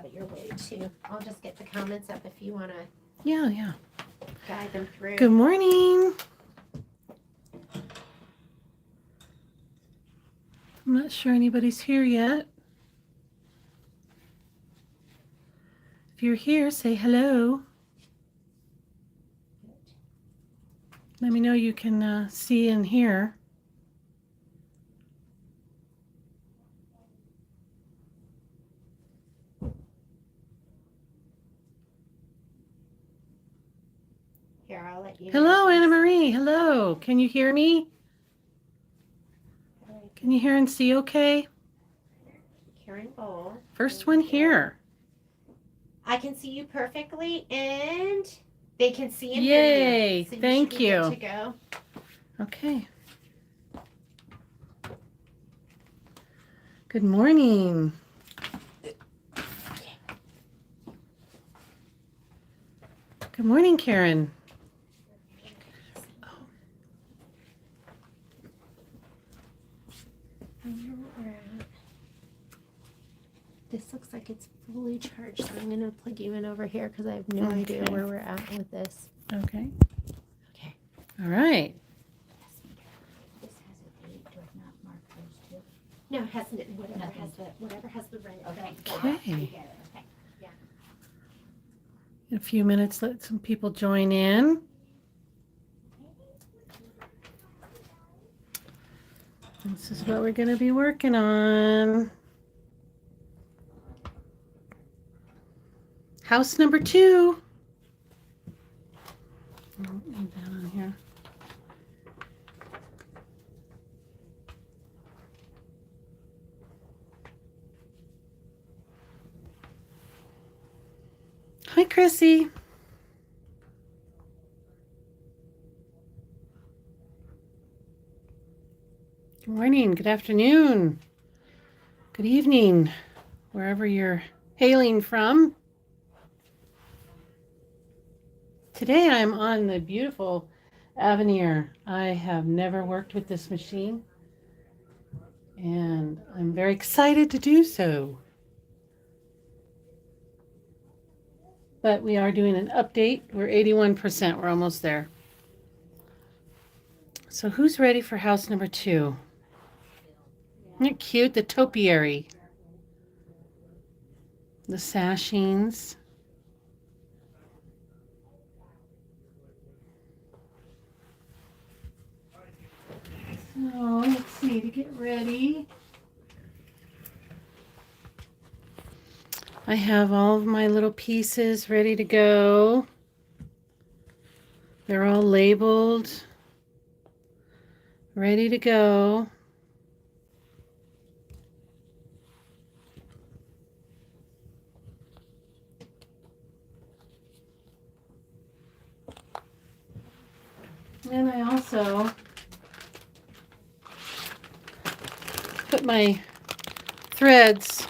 of your way too. I'll just get the comments up if you want to Yeah. guide them through. Good morning. I'm not sure anybody's here yet. If you're here, say hello. Let me know you can see and hear. Here, I'll let you know. Hello, Anna Marie. Hello. Can you hear me? Can you hear and see okay? Karen Bohl. First one here. I can see you perfectly, and they can see and Yay, hear you. So thank you. Should be good to go. Okay. Good morning. Good morning, Karen. This looks like it's fully charged, so I'm going to plug you in over here because I have no idea where we're at with this. Okay. Okay. All right. This has a date, do I not mark those two? No, it hasn't. Whatever has the red. Okay. Okay. Okay. Yeah. In a few minutes, let some people join in. This is what we're going to be working on. House number 2. Oh, need that on here. Hi, Chrissy. Good morning, good afternoon, good evening, wherever you're hailing from. Today I'm on the beautiful Avenir. I have never worked with this machine, and I'm very excited to do so. But we are doing an update. We're 81%. We're almost there. So who's ready for house number 2? Isn't it cute? The topiary. The sashings. So let's see, to get ready. I have all of my little pieces ready to go. They're all labeled, ready to go. And I also put my threads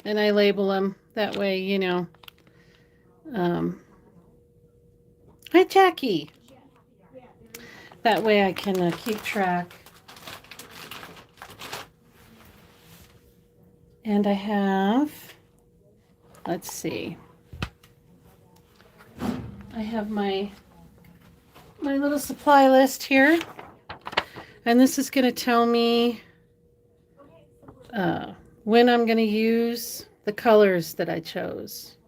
and I label them. That way, you know. Hi, Jackie. That way I can keep track. And I have, let's see. I have my little supply list here. And this is going to tell me when I'm going to use the colors that I chose.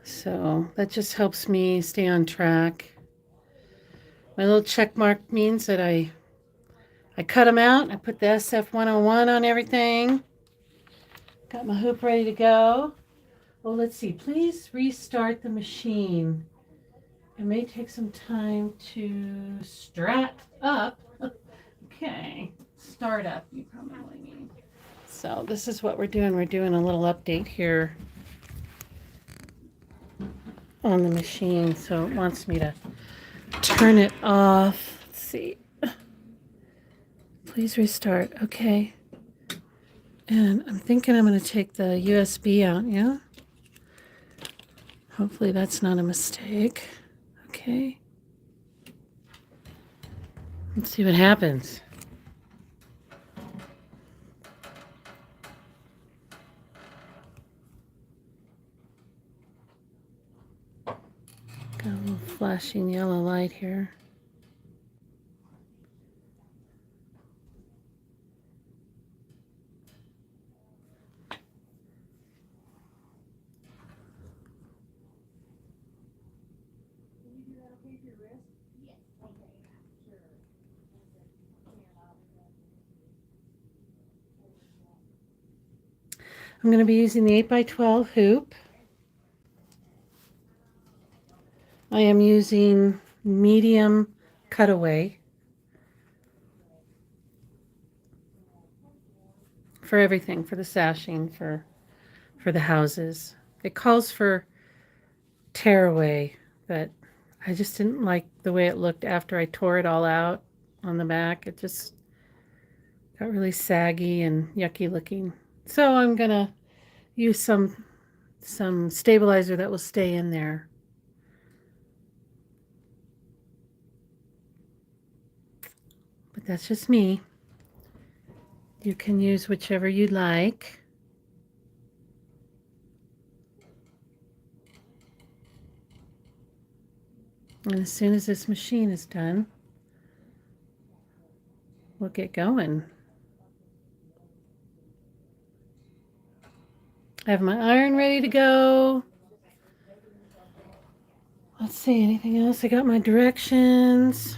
So that just helps me stay on track. My little check mark means that I cut them out. I put the SF101 on everything. Got my hoop ready to go. Well, let's see. Please restart the machine. It may take some time to start up. Okay. Start up, you probably mean. So this is what we're doing. We're doing a little update here on the machine. So it wants me to turn it off. Let's see. Please restart. Okay. And I'm thinking I'm going to take the USB out, yeah? Hopefully that's not a mistake. Okay. Let's see what happens. flashing yellow light here. I'm going to be using the 8x12 hoop. I am using medium cutaway for everything, for the sashing, for the houses. It calls for tearaway, but I just didn't like the way it looked after I tore it all out on the back. It just got really saggy and yucky looking. So I'm gonna use some stabilizer that will stay in there. But that's just me. You can use whichever you like. And as soon as this machine is done, we'll get going. I have my iron ready to go. Let's see, anything else? I got my directions.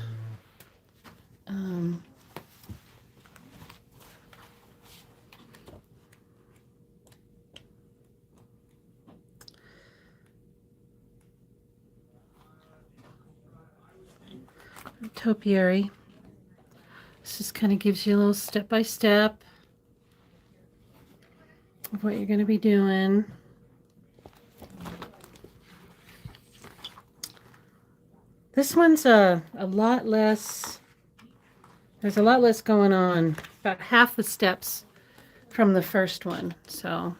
Topiary. This just kind of gives you a little step-by-step of what you're going to be doing. This one's a lot less, there's a lot less going on, about half the steps from the first one. So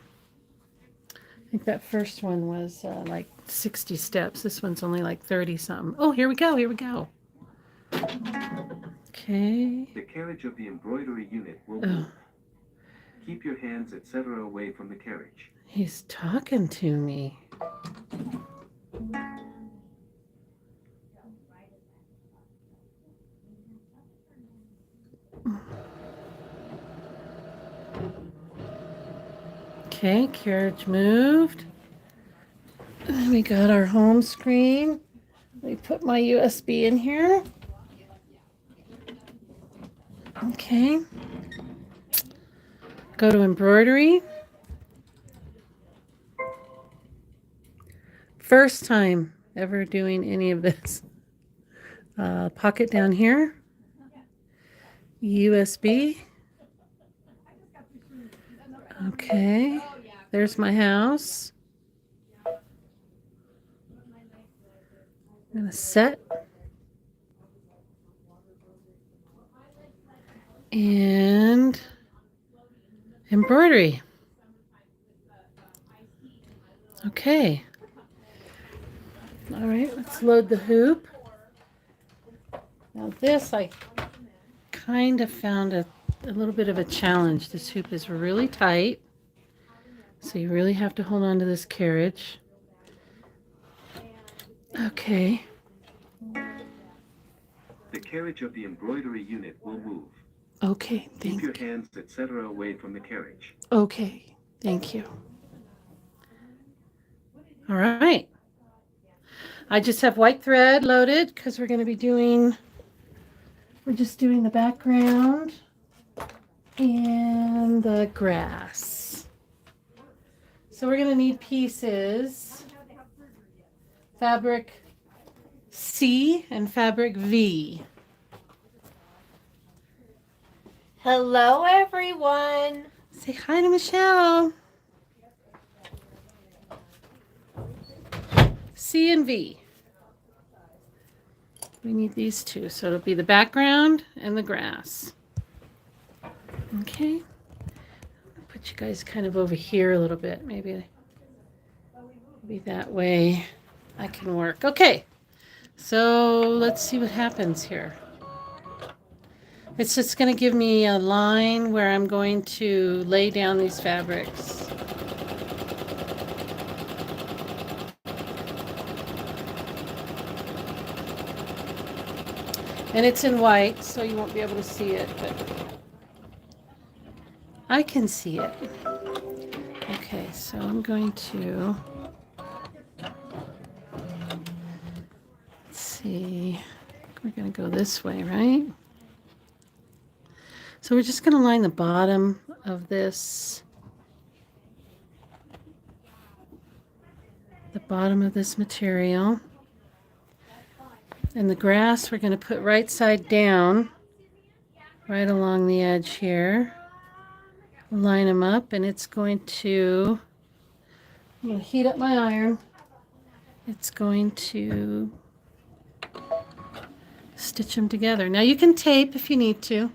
I think that first one was like 60 steps. This one's only like 30 something. Oh, here we go, here we go. Okay. The carriage of the embroidery unit will move. Keep your hands, etc., away from the carriage. He's talking to me. Okay, carriage moved. And we got our home screen. Let me put my USB in here. Okay. Go to embroidery. First time ever doing any of this. Pocket down here. USB. Okay. There's my house. I'm going to set. And embroidery. Okay. All right, let's load the hoop. Now this, I kind of found a little bit of a challenge. This hoop is really tight, so you really have to hold on to this carriage. Okay. The carriage of the embroidery unit will move. Okay, Keep your hands, etc., away from the carriage. Okay, thank you. All right. I just have white thread loaded because we're just doing the background and the grass. So we're going to need pieces, fabric C and fabric V. Hello, everyone. Say hi to Michelle. C and V. We need these two, so it'll be the background and the grass. Okay. Put you guys kind of over here a little bit. Maybe that way I can work. Okay. So let's see what happens here. It's just going to give me a line where I'm going to lay down these fabrics. And it's in white, so you won't be able to see it, but I can see it. Okay, so I'm going to, let's see, we're going to go this way, right? So we're just going to line the bottom of this, material. And the grass we're going to put right side down, right along the edge here. Line them up, and it's going to, I'm going to heat up my iron. It's going to stitch them together. Now you can tape if you need to.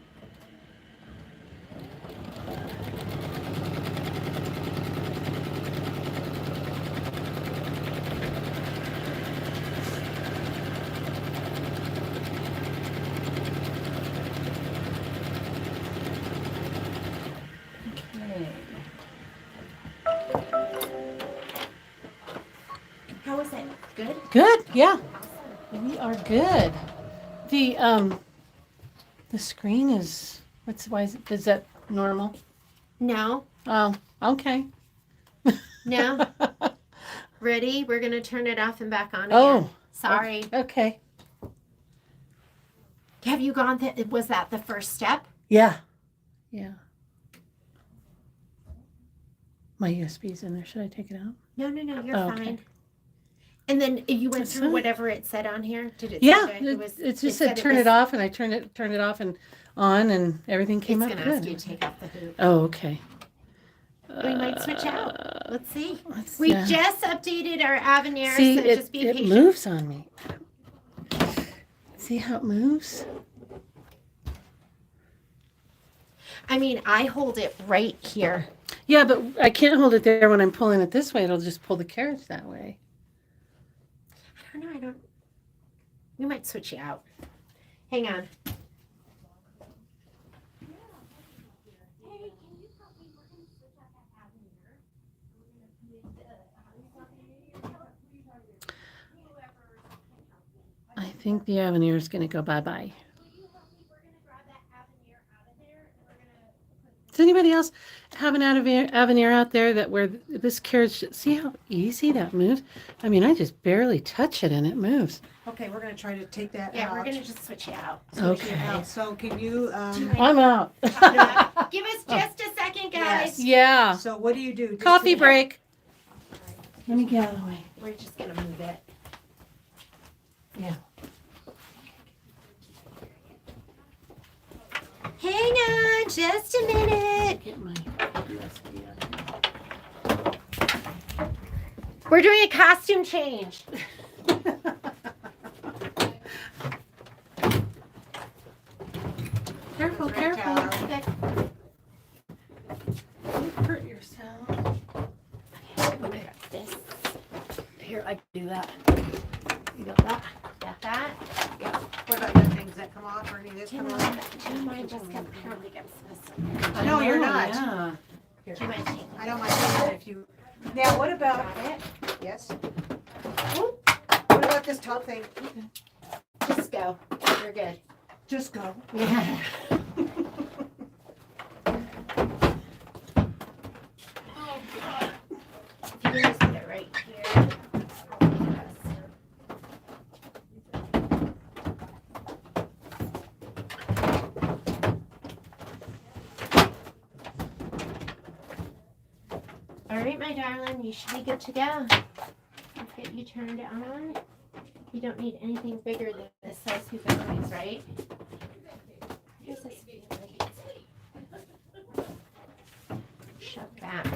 How was it? Good? Good, yeah. We are good. The screen is, is that normal? No. Oh, okay. No. Ready? We're going to turn it off and back on again. Oh. Sorry. Okay. Have you gone, was that the first step? Yeah. Yeah. My USB's in there. Should I take it out? No, you're Oh, fine. okay. And then you went That's through fine. whatever it said on here? Did it Yeah, say it just said turn it off, and I turned it off and on, and everything came It's up going to ask good. you to take off the hoop. Oh, okay. We might switch out. Let's see. Let's- We yeah. just updated our Avenir, See, so just be it patient. moves on me. See how it moves? I mean, I hold it right here. Yeah, but I can't hold it there when I'm pulling it this way. It'll just pull the carriage that way. I don't know. We might switch you out. Hang on. I think the Avenir is going to go bye-bye. Does anybody else have an Avenir out there that where this carriage, see how easy that moves? I mean, I just barely touch it and it moves. Okay, we're gonna try to take that Yeah, out. we're going to just switch you out. Switch it Okay. out. So can you, I'm out. Give us just a second, guys. Yes. Yeah. so what do you do? Just Coffee take- break. Let me get out of the way. We're just going to move it. Yeah. Hang on just a minute. Get my USB out. We're doing a costume change. Careful, Right, careful. Tyler. Don't hurt yourself. Okay, this. Here, I can do that. You got that? Got that? What about the things that come off or any of this Do come you off? mind just got apparently against this? No, you're not. Yeah. Here. Do you mind taking I don't mind that if you. Now, what about, it? yes? What about this top thing? Just go. You're good. Just go. Yeah. If you can just put it right here. All right, my darling, you should be good to go. Let's get you turned on. You don't need anything bigger than this size hoop anyways, right? Here's this shove back.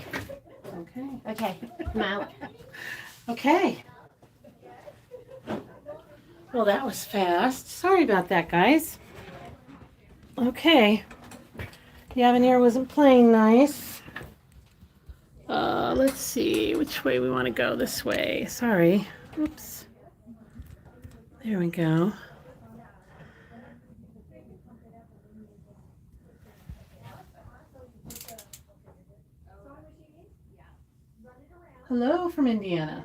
Okay. Okay, I'm out. Okay. Well, that was fast. Sorry about that, guys. Okay. The Avenir wasn't playing nice. Let's see which way we want to go. This way. Sorry. Oops. There we go. Hello from Indiana.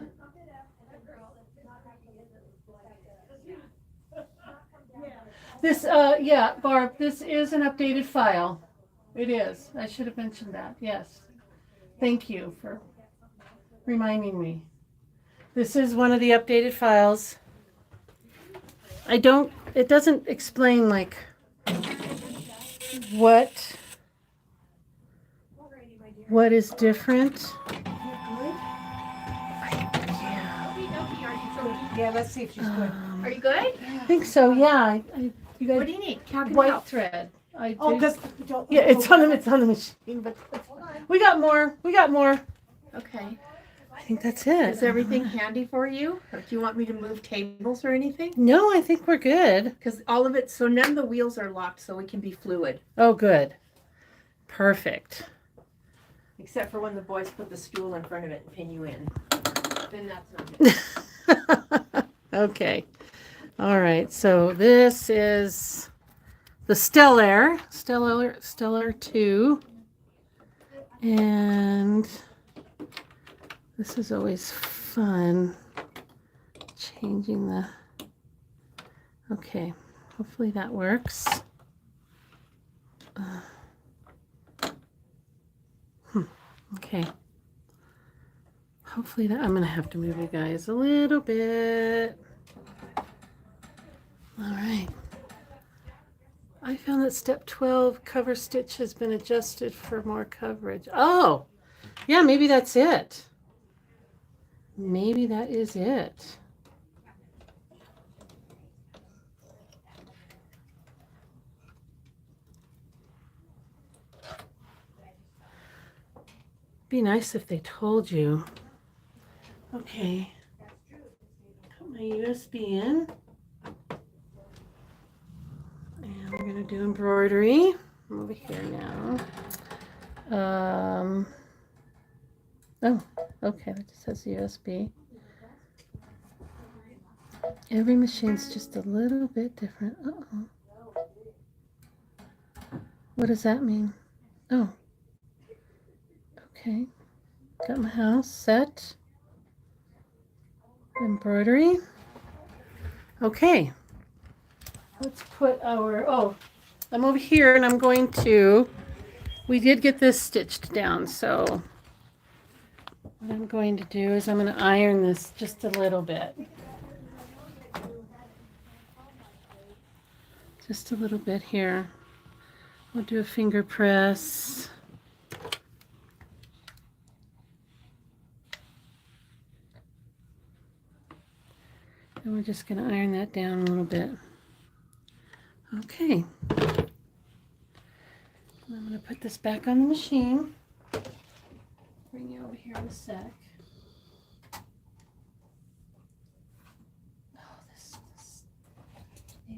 This, yeah, Barb, this is an updated file. It is. I should have mentioned that. Yes. Thank you for reminding me. This is one of the updated files. It doesn't explain like what is different. Yeah, let's see if she's good. Are you good? I think so, yeah. You guys, What do you need? How can I white help? thread. I Oh, did- because yeah, it's on the machine, but we got more. Okay. I think that's it. Is everything handy for you? Or do you want me to move tables or anything? No, I think we're good. Because all of it, so none of the wheels are locked, so we can be fluid. Oh, good. Perfect. Except for when the boys put the stool in front of it and pin you in. Then that's not good. Okay. All right. So this is the Stellar 2. And this is always fun. Changing the, okay. Hopefully that works. Okay. Hopefully that, I'm going to have to move you guys a little bit. All right. I found that step 12 cover stitch has been adjusted for more coverage. Oh, yeah, maybe that's it. Maybe that is it. Be nice if they told you. Okay. Put my USB in. And we're gonna do embroidery. I'm over here now. Oh, okay, that just says USB. Every machine's just a little bit different. Uh-oh. What does that mean? Oh. Okay. Got my house set. Embroidery. Okay. Let's put our, oh, I'm over here and I'm going to, we did get this stitched down, so what I'm going to do is I'm going to iron this just a little bit. Just a little bit here. We'll do a finger press. And we're just going to iron that down a little bit. Okay. I'm going to put this back on the machine. Bring you over here in a sec. Oh, this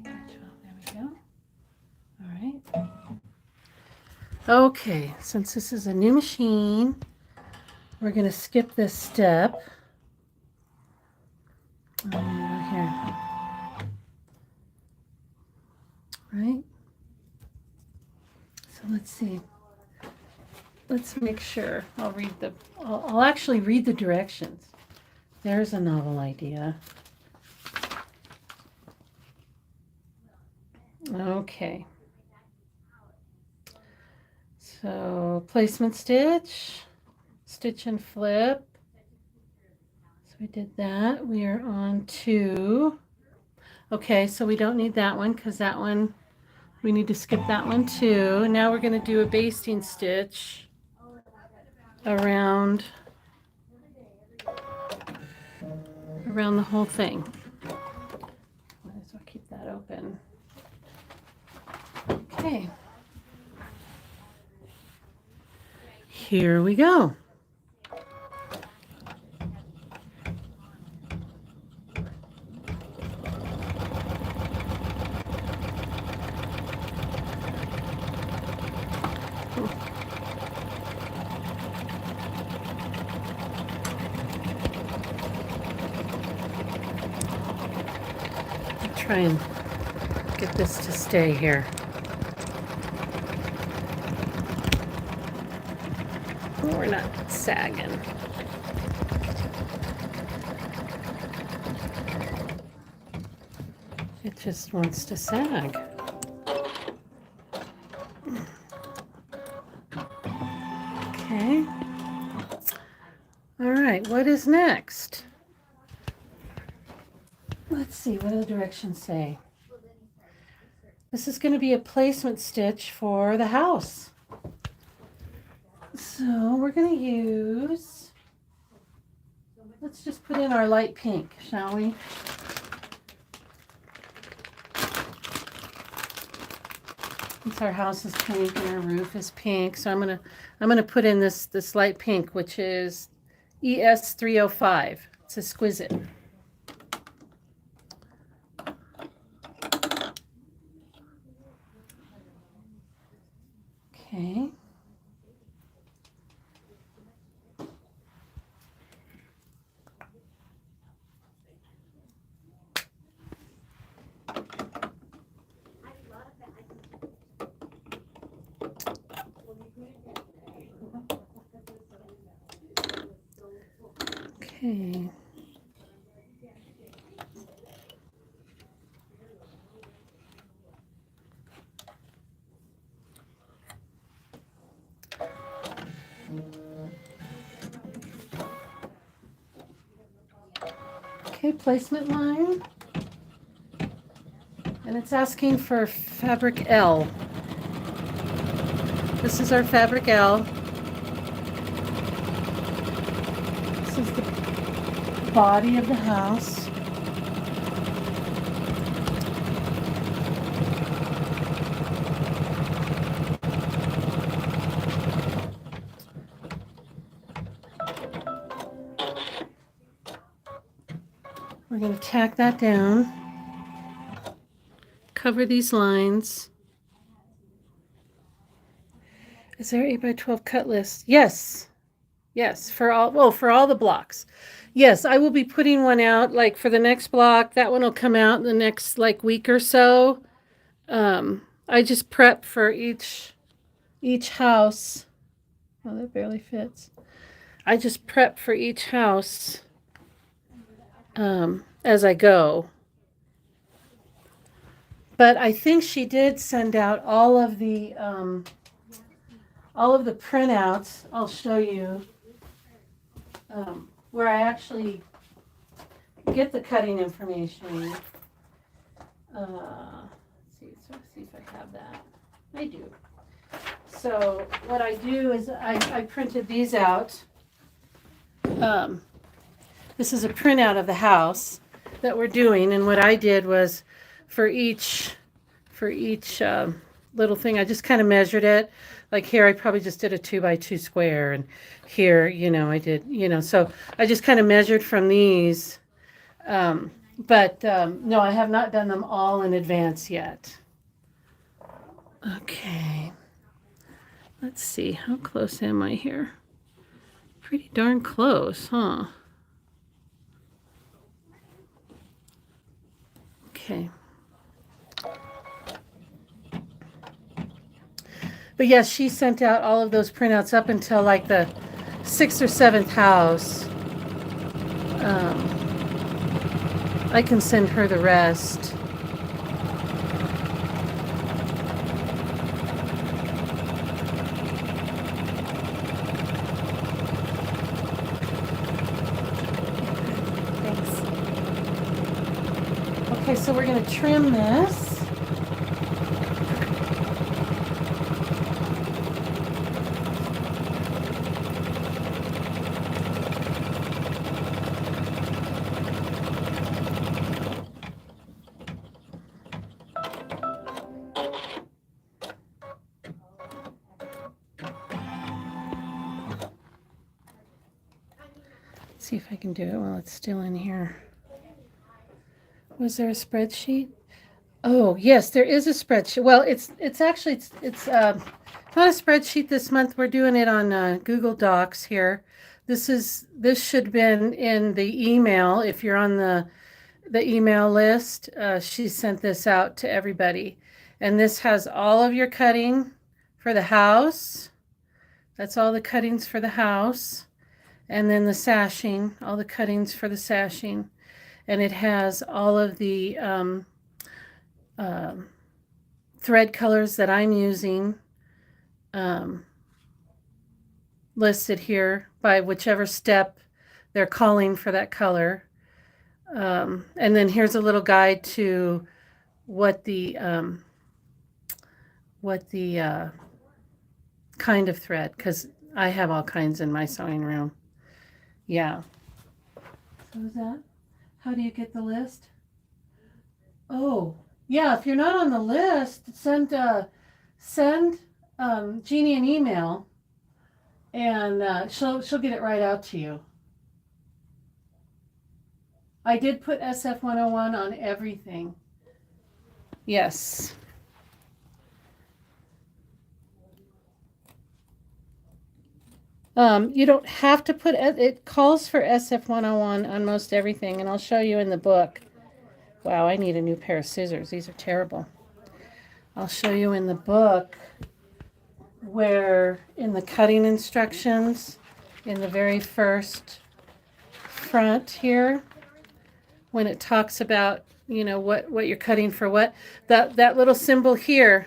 there we go. All right. Okay, since this is a new machine, we're going to skip this step. Here. Right? So let's see. Let's make sure. I'll actually read the directions. There's a novel idea. Okay. So placement stitch, stitch and flip. So we did that. We are on to, okay, so we don't need that one because that one, we need to skip that one too. Now we're going to do a basting stitch around the whole thing. Might as well keep that open. Okay. Here we go. Try and get this to stay here. We're not sagging. It just wants to sag. All right, what is next? Let's see, what do the directions say? This is going to be a placement stitch for the house. So we're going to use, let's just put in our light pink, shall we? Since our house is pink and our roof is pink, so I'm gonna put in this light pink, which is ES 305. It's exquisite. Okay. Okay. Okay, placement line. And it's asking for fabric L. This is our fabric L. This is the body of the house. We're going to tack that down. Cover these lines. Is there 8x12 cut list? Yes. Yes, for all the blocks. Yes, I will be putting one out like for the next block. That one will come out in the next like week or so. I just prep for each house. Oh, that barely fits. I just prep for each house as I go. But I think she did send out all of the printouts. I'll show you where I actually get the cutting information. Let's see if I have that. I do. So what I do is I printed these out. This is a printout of the house that we're doing, and what I did was for each little thing, I just kind of measured it. Like here, I probably just did a 2x2 square, and here, I did, so I just kind of measured from these. But no, I have not done them all in advance yet. Okay. Let's see, how close am I here? Pretty darn close, huh? Okay. But yes, she sent out all of those printouts up until like the 6th or 7th house. I can send her the rest. Thanks. Okay, so we're going to trim this. See if I can do it while it's still in here. Was there a spreadsheet? Oh, yes, there is a spreadsheet. Well, it's not a spreadsheet this month. We're doing it on Google Docs here. This should have been in the email. If you're on the email list, she sent this out to everybody. And this has all of your cutting for the house. That's all the cuttings for the house. And then the sashing, all the cuttings for the sashing. And it has all of the thread colors that I'm using listed here by whichever step they're calling for that color. And then here's a little guide to what the kind of thread, because I have all kinds in my sewing room. Yeah. So is that? How do you get the list? Oh, yeah. If you're not on the list, send Jeannie an email, and she'll get it right out to you. I did put SF 101 on everything. Yes. You don't have to put it. Calls for SF 101 on most everything, and I'll show you in the book. Wow, I need a new pair of scissors. These are terrible. I'll show you in the book where in the cutting instructions, in the very first front here, when it talks about, you know, what you're cutting for what, that little symbol here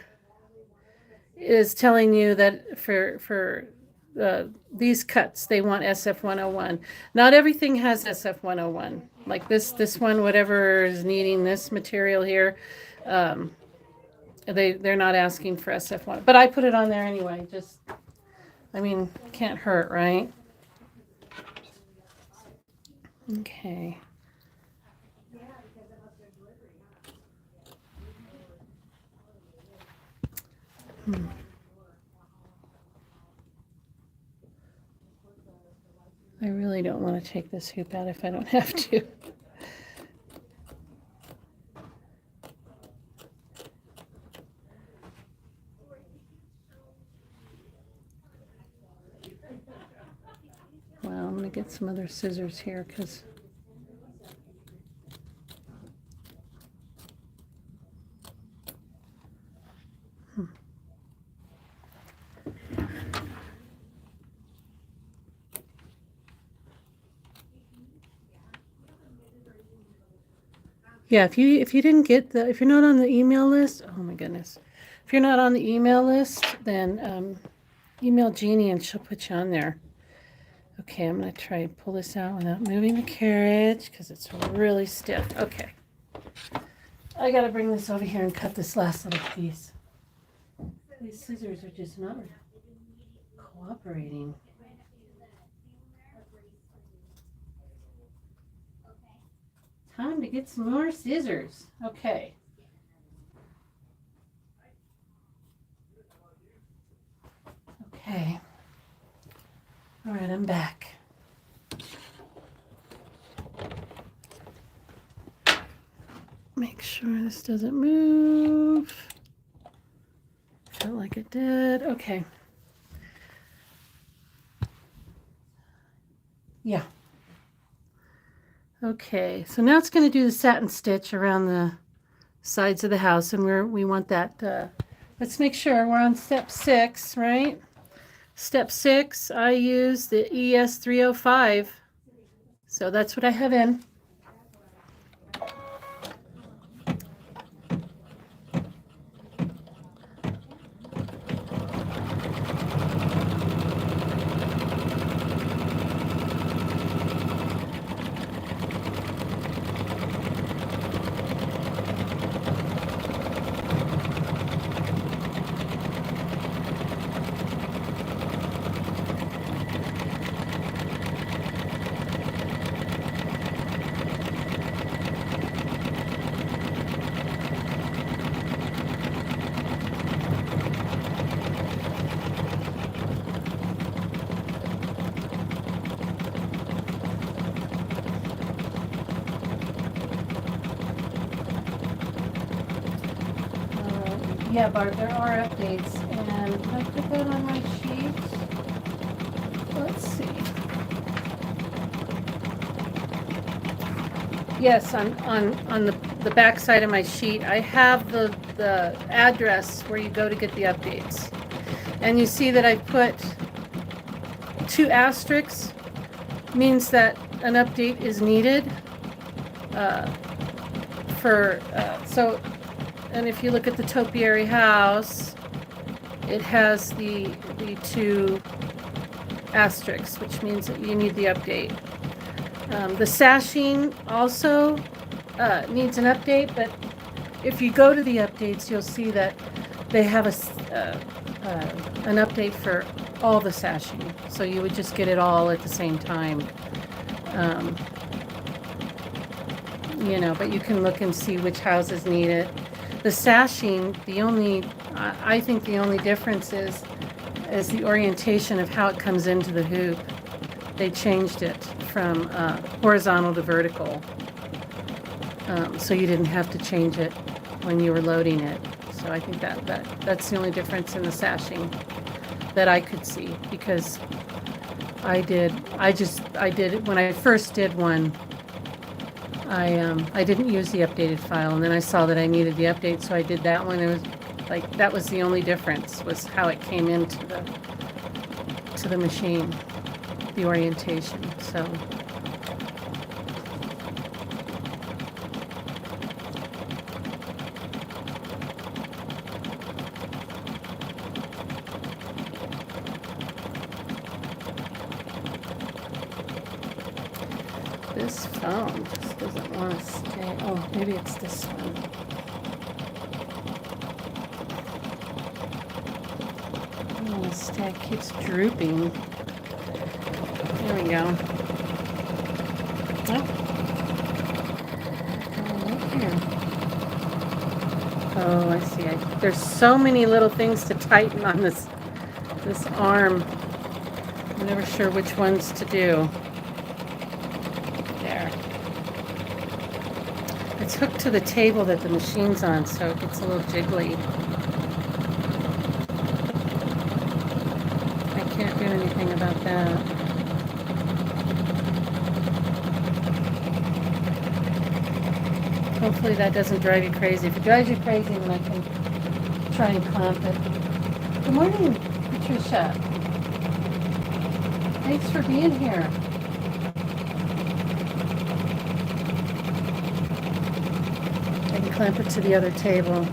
is telling you that for these cuts, they want SF 101. Not everything has SF 101. Like this one, whatever is needing this material here, they're not asking for SF 1. But I put it on there anyway. Just, I mean, can't hurt, right? Okay. I really don't want to take this hoop out if I don't have to. Well, I'm going to get some other scissors here because yeah, if you didn't get if you're not on the email list, oh my goodness. If you're not on the email list, then email Jeannie and she'll put you on there. Okay, I'm going to try and pull this out without moving the carriage because it's really stiff. Okay. I got to bring this over here and cut this last little piece. These scissors are just not cooperating. Time to get some more scissors. Okay. Okay. All right, I'm back. Make sure this doesn't move. Felt like it did. Okay. Yeah. Okay, so now it's going to do the satin stitch around the sides of the house, and we want that. Let's make sure we're on step 6, right? Step 6, I use the ES 305, so that's what I have in. Yeah, Bart, there are updates, and did I put that on my sheet? Let's see. Yes, on the back side of my sheet, I have the address where you go to get the updates. And you see that I put 2 asterisks, means that an update is needed. And if you look at the Topiary House, it has the 2 asterisks, which means that you need the update. The sashing also needs an update, but if you go to the updates, you'll see that they have an update for all the sashing. So you would just get it all at the same time. You know, but you can look and see which houses need it. The sashing, I think the only difference is the orientation of how it comes into the hoop. They changed it from horizontal to vertical. So you didn't have to change it when you were loading it. So I think that's the only difference in the sashing that I could see, because I did it when I first did one. I didn't use the updated file, and then I saw that I needed the update, so I did that one. It was like, that was the only difference, was how it came into the machine, the orientation. So this phone just doesn't want to stay. Oh, maybe it's this one. Oh, the stack keeps drooping. There we go. Oh. Right here. Oh, I see. There's so many little things to tighten on this arm. I'm never sure which ones to do. There. It's hooked to the table that the machine's on, so it gets a little jiggly. I can't do anything about that. Hopefully that doesn't drive you crazy. If it drives you crazy, then I can try and clamp it. Good morning, Patricia. Thanks for being here. I can clamp it to the other table.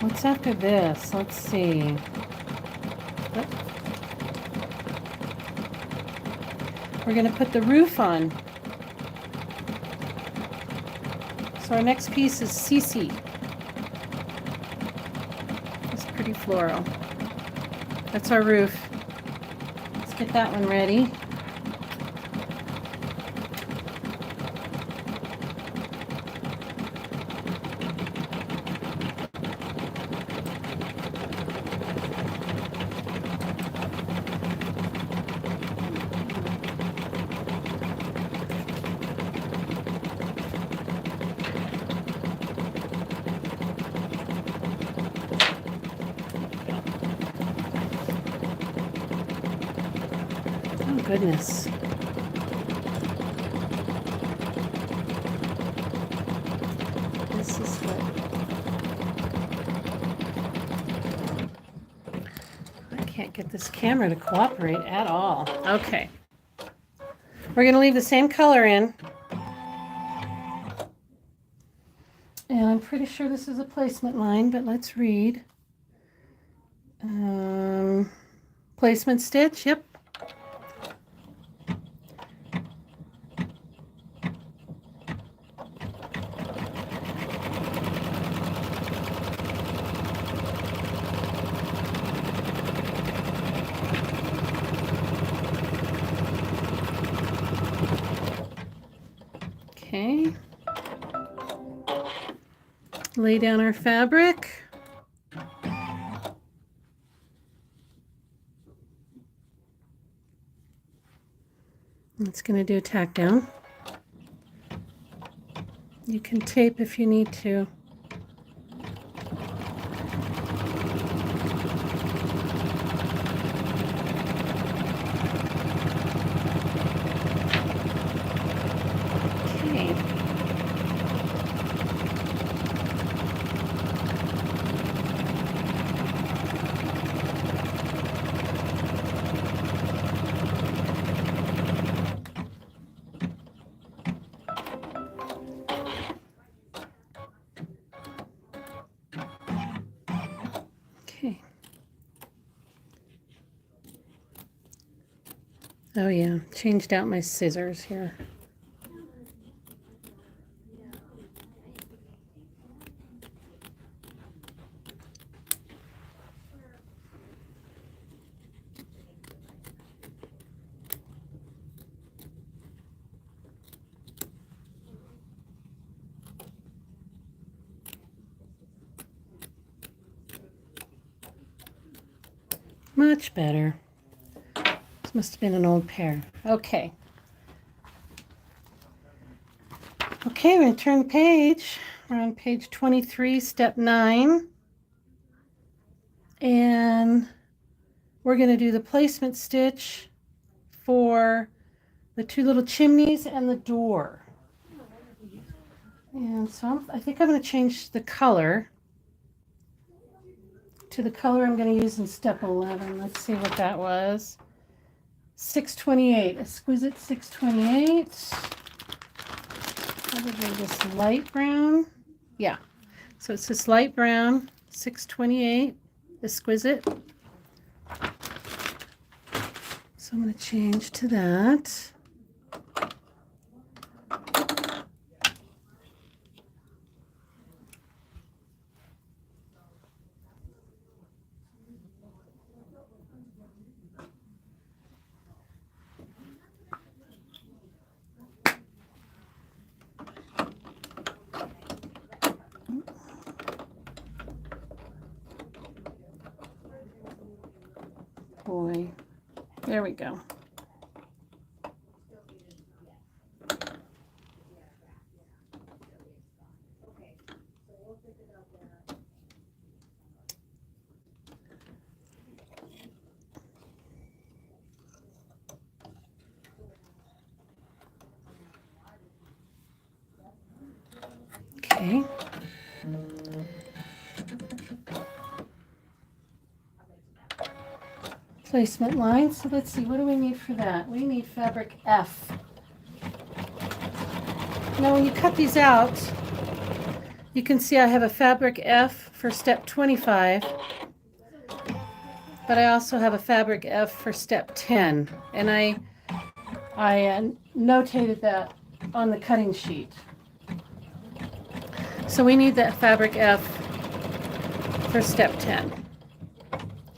What's after this? Let's see. We're going to put the roof on. So our next piece is CC. It's pretty floral. That's our roof. Let's get that one ready. Goodness. This is what I can't get this camera to cooperate at all. Okay. We're going to leave the same color in. And I'm pretty sure this is a placement line, but let's read. Placement stitch, yep. Okay. Lay down our fabric. It's going to do a tack down. You can tape if you need to. Okay. Okay. Oh yeah, changed out my scissors here. Much better. This must have been an old pair. Okay. Okay, we're going to turn the page. We're on page 23, step 9. And we're going to do the placement stitch for the 2 little chimneys and the door. And so I think I'm going to change the color to the color I'm going to use in step 11. Let's see what that was. 628, exquisite 628. Probably this light brown. Yeah, so it's this light brown 628, exquisite. So I'm going to change to that. Boy, there we go. Okay. Placement line. So let's see, what do we need for that? We need fabric F. Now when you cut these out, you can see I have a fabric F for step 25, but I also have a fabric F for step 10, and I notated that on the cutting sheet. So we need that fabric F for step 10.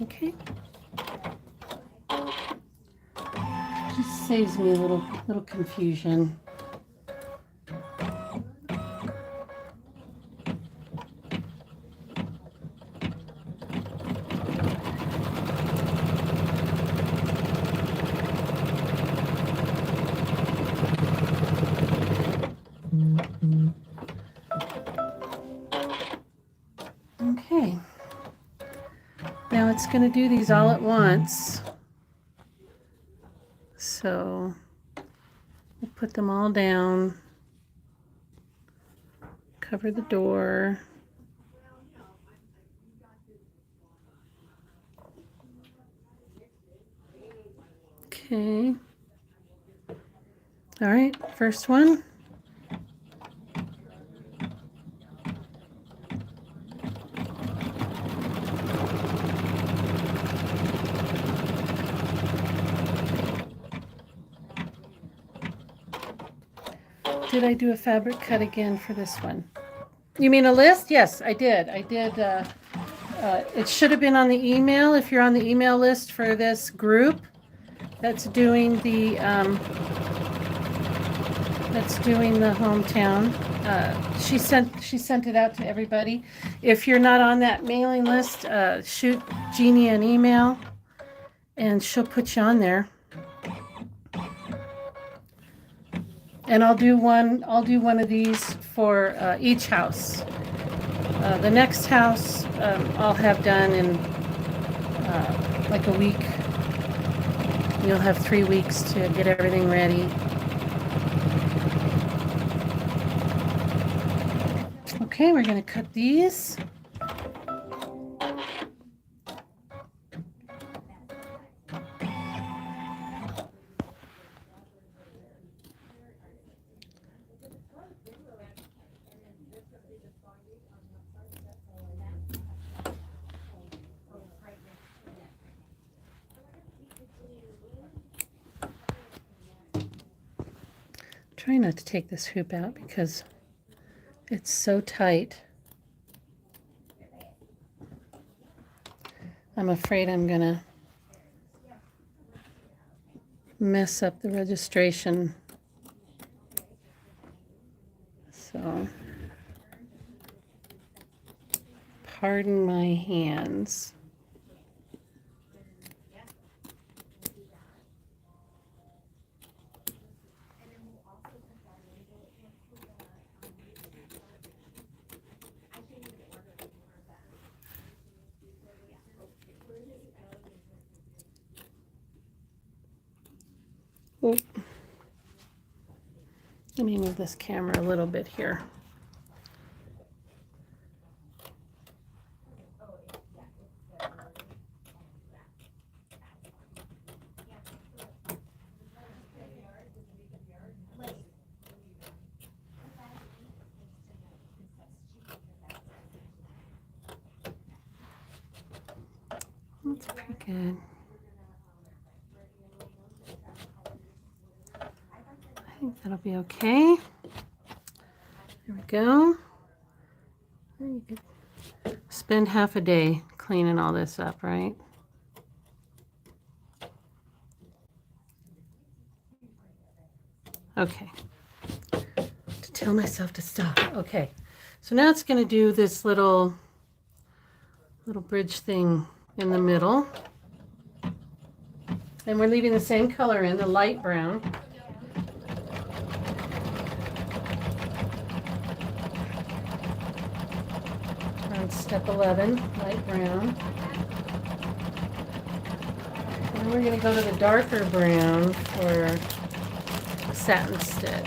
Okay. Just saves me a little confusion. Okay. Now it's going to do these all at once. So we'll put them all down, cover the door. Okay. All right, first one. Did I do a fabric cut again for this one? You mean a list? Yes, I did. I did. It should have been on the email. If you're on the email list for this group that's doing the that's doing the hometown. She sent it out to everybody. If you're not on that mailing list, shoot Jeannie an email and she'll put you on there. And I'll do one of these for each house. The next house I'll have done in like a week. You'll have 3 weeks to get everything ready. Okay, we're going to cut these. Try not to take this hoop out because it's so tight. I'm afraid I'm gonna mess up the registration. So, pardon my hands. Oh. Let me move this camera a little bit here. That's pretty good. I think that'll be okay. There we go. You could spend half a day cleaning all this up, right? Okay. To tell myself to stop. Okay. So now it's going to do this little bridge thing in the middle. And we're leaving the same color in, the light brown. On step 11, light brown. And then we're going to go to the darker brown for satin stitch.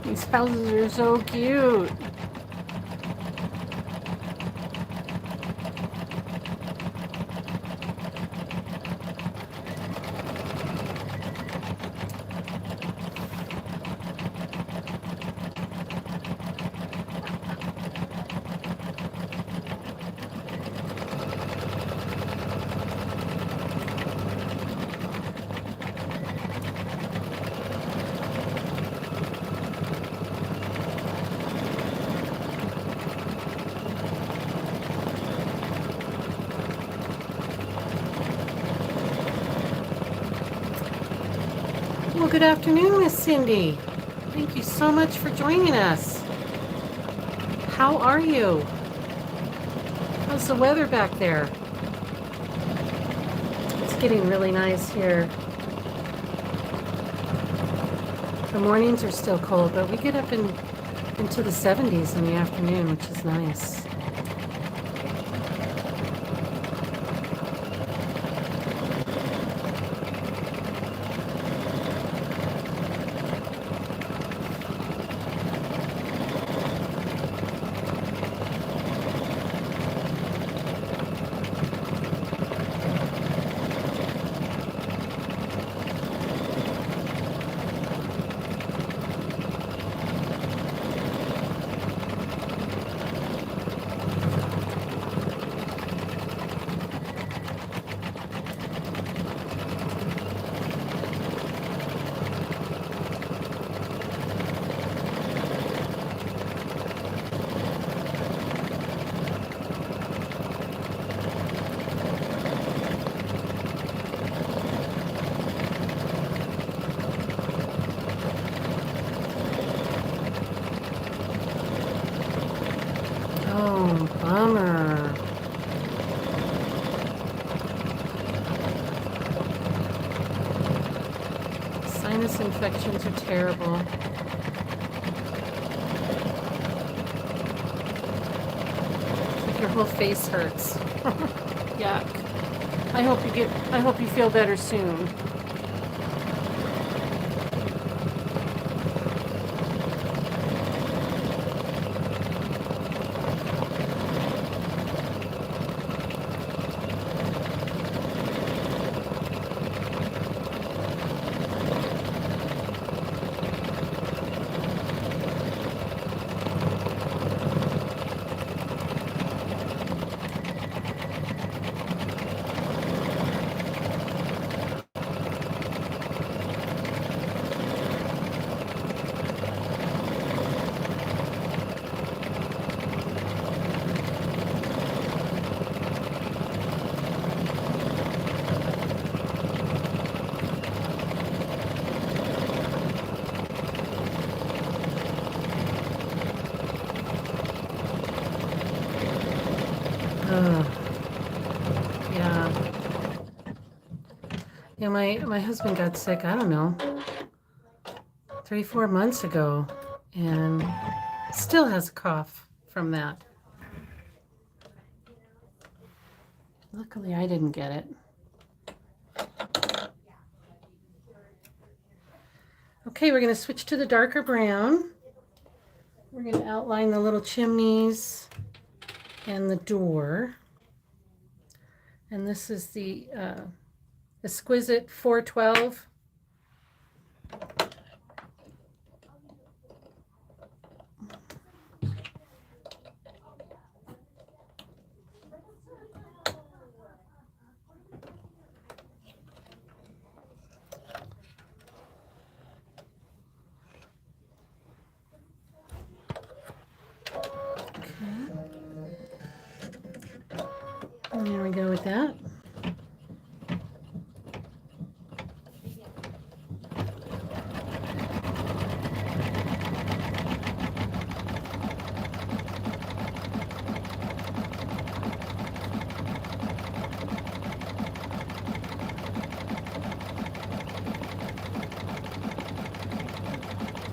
These houses are so cute. Well, good afternoon, Miss Cindy. Thank you so much for joining us. How are you? How's the weather back there? It's getting really nice here. The mornings are still cold, but we get up into the 70s in the afternoon, which is nice. Oh, bummer. Sinus infections are terrible. It's like your whole face hurts. Yuck. I hope you feel better soon. Yeah. Yeah, my husband got sick, I don't know, 3-4 months ago, and still has a cough from that. Luckily, I didn't get it. Okay, we're going to switch to the darker brown. We're going to outline the little chimneys and the door. And this is the Exquisite 412. And there we go with that.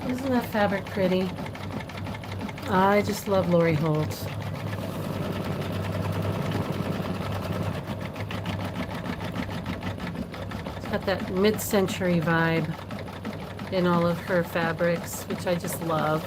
Isn't that fabric pretty? I just love Lori Holt. It's got that mid-century vibe in all of her fabrics, which I just love.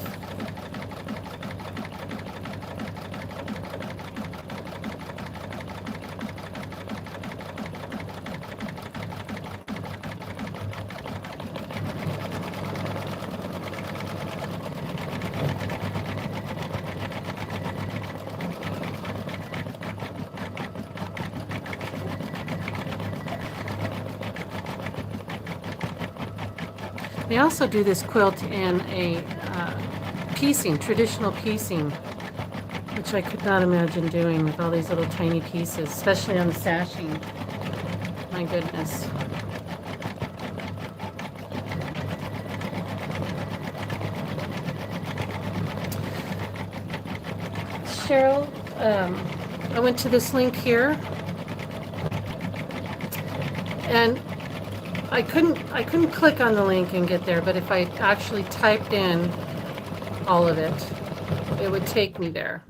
They also do this quilt in a piecing, traditional piecing, which I could not imagine doing with all these little tiny pieces, especially on the sashing. My goodness. Cheryl, I went to this link here, and I couldn't click on the link and get there, but if I actually typed in all of it, it would take me there.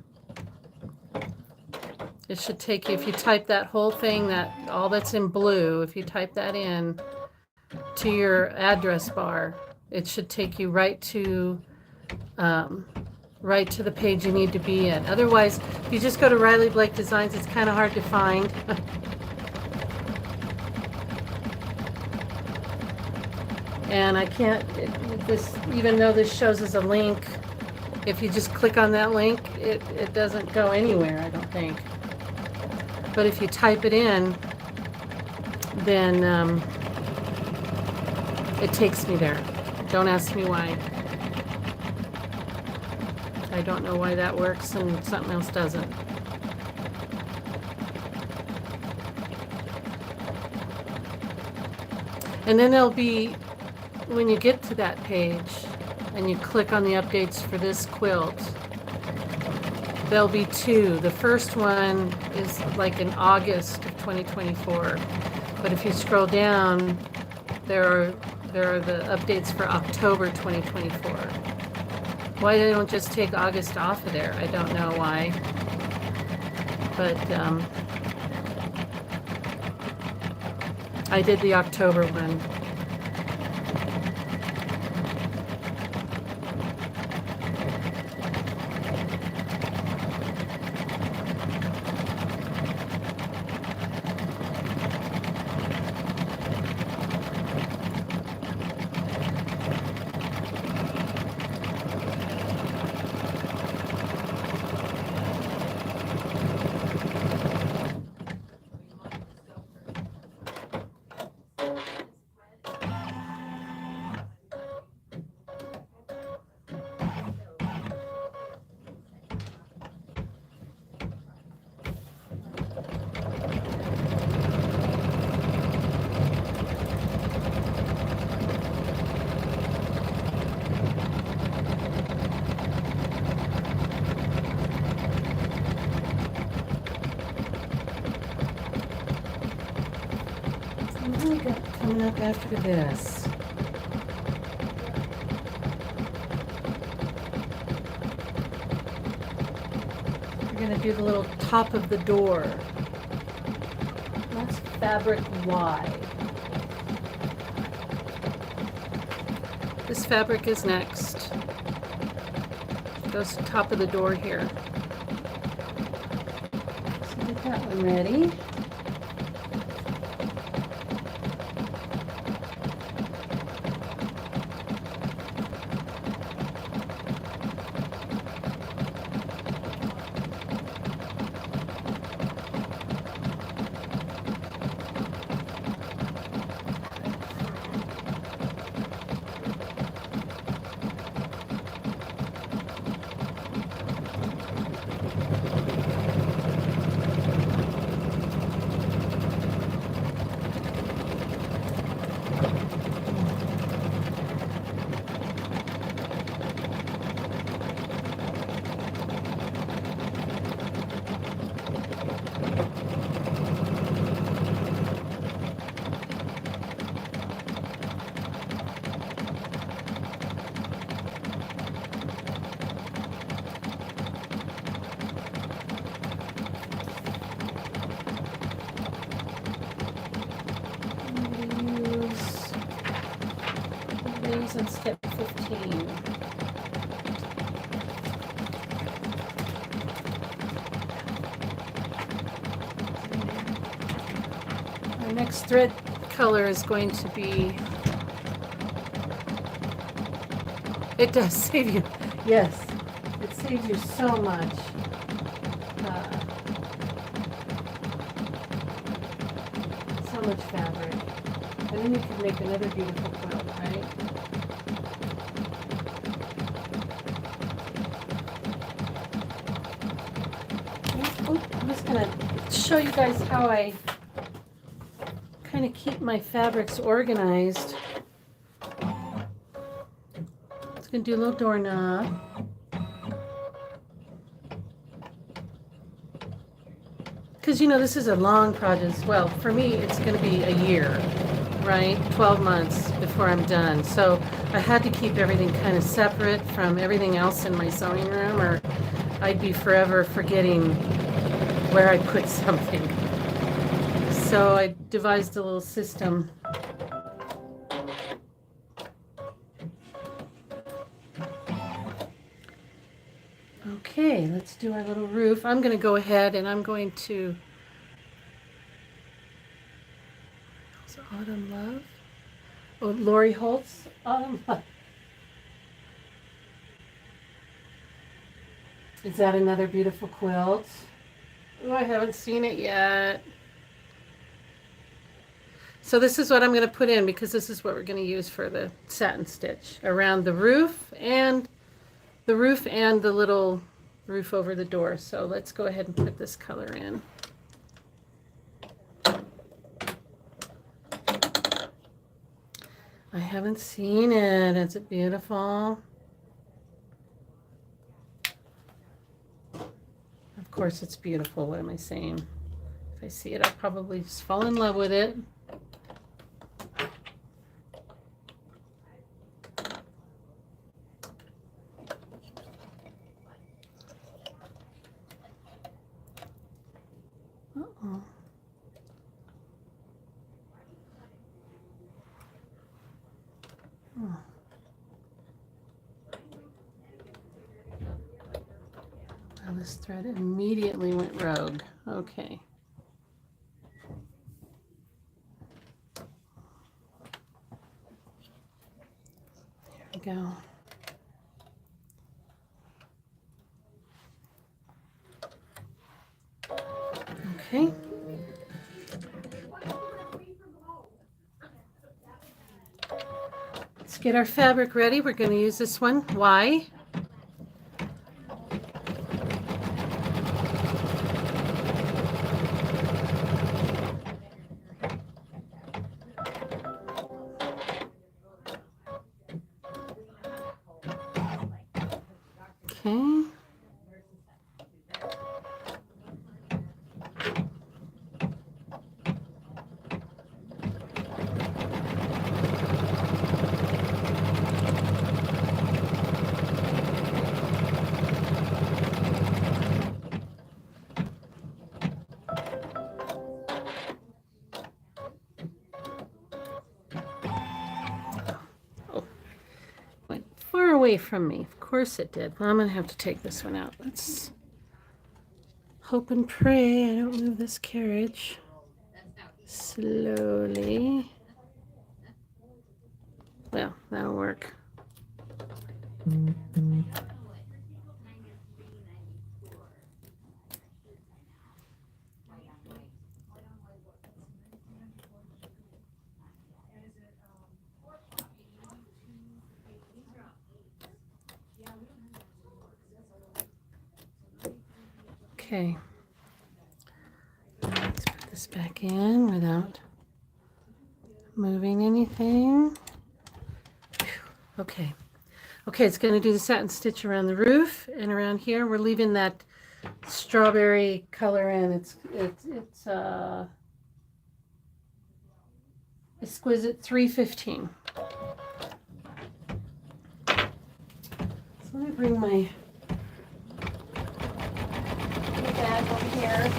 It should take you, if you type that whole thing, all that's in blue, if you type that in to your address bar, it should take you right to the page you need to be in. Otherwise, if you just go to Riley Blake Designs, it's kind of hard to find. And I can't, even though this shows as a link, if you just click on that link, it doesn't go anywhere, I don't think. But if you type it in, then it takes me there. Don't ask me why. I don't know why that works and something else doesn't. And then there'll be, when you get to that page and you click on the updates for this quilt, There'll be two. The first one is like in August of 2024. But if you scroll down, there are the updates for October 2024. Why they don't just take August off of there, I don't know why. But I did the October one. Coming up after this. We're going to do the little top of the door. That's fabric Y. This fabric is next. Goes to the top of the door here. So get that one ready. On step 15. Our next thread color is going to be, it does save you, yes, it saves you so much. So much fabric. And then you can make another beautiful quilt, right? I'm just going to show you guys how I kind of keep my fabrics organized. It's going to do a little doorknob. Because, you know, this is a long project as well. For me, it's going to be a year, right? 12 months before I'm done. So I had to keep everything kind of separate from everything else in my sewing room, or I'd be forever forgetting where I put something. So I devised a little system. Okay, let's do our little roof. I'm going to go ahead and I'm going to... Is it Autumn Love? Oh, Lori Holt's Autumn Love. Is that another beautiful quilt? Oh, I haven't seen it yet. So this is what I'm going to put in, because this is what we're going to use for the satin stitch around the roof and the little roof over the door. So let's go ahead and put this color in. I haven't seen it. Is it beautiful? course, it's beautiful. What am I saying? If I see it, I'll probably just fall in love with it. Uh-oh. Oh. Well, this thread immediately went rogue. Okay. There we go. Okay. Let's get our fabric ready. We're going to use this one. Why? Okay. Away from me. Of course it did. Well, I'm going to have to take this one out. Let's hope and pray I don't move this carriage. Slowly. Well, that'll work. Okay, let's put this back in without moving anything. Okay, it's going to do the satin stitch around the roof and around here. We're leaving that strawberry color in. It's Exquisite 315. So let me bring my bag over here.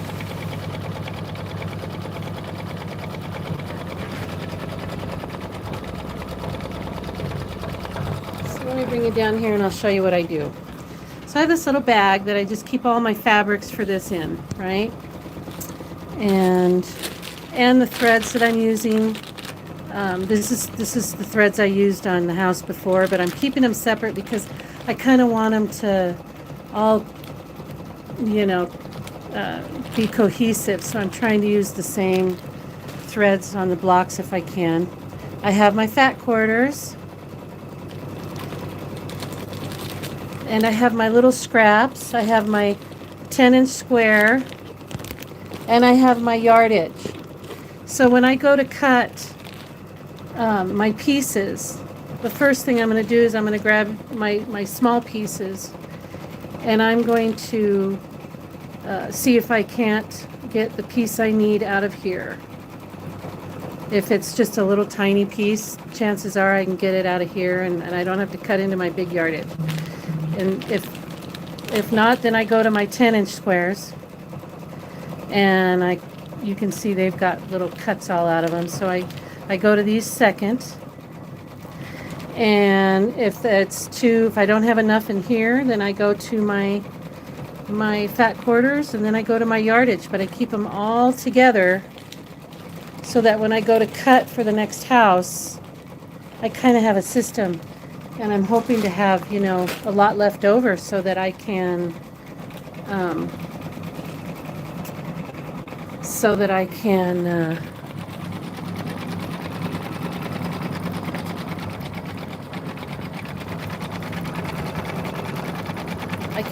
So let me bring it down here and I'll show you what I do. So I have this little bag that I just keep all my fabrics for this in, right? And the threads that I'm using. This is the threads I used on the house before, but I'm keeping them separate because I kind of want them to all, you know, be cohesive. So I'm trying to use the same threads on the blocks if I can. I have my fat quarters, and I have my little scraps. I have my 10-inch square, and I have my yardage. So when I go to cut my pieces, the first thing I'm going to do is I'm going to grab my small pieces, and I'm going to see if I can't get the piece I need out of here. If it's just a little tiny piece, chances are I can get it out of here, and I don't have to cut into my big yardage. And if not, then I go to my 10-inch squares, and you can see they've got little cuts all out of them. So I go to these second, and if I don't have enough in here, then I go to my fat quarters, and then I go to my yardage. But I keep them all together so that when I go to cut for the next house, I kind of have a system. And I'm hoping to have, you know, a lot left over so that I can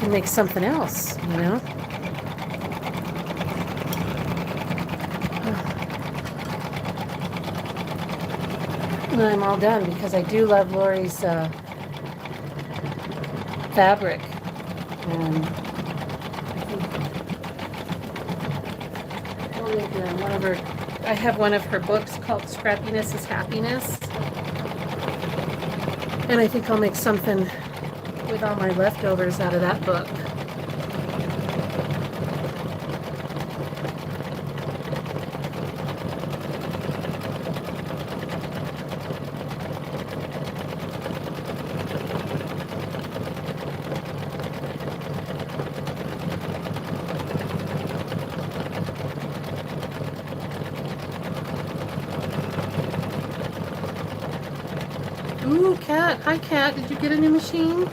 make something else, you know. And I'm all done because I do love Lori's fabric, and I think one of her, I have one of her books called Scrappiness is Happiness. And I think I'll make something with all my leftovers out of that book. Ooh, Cat. Hi, Cat. Did you get a new machine?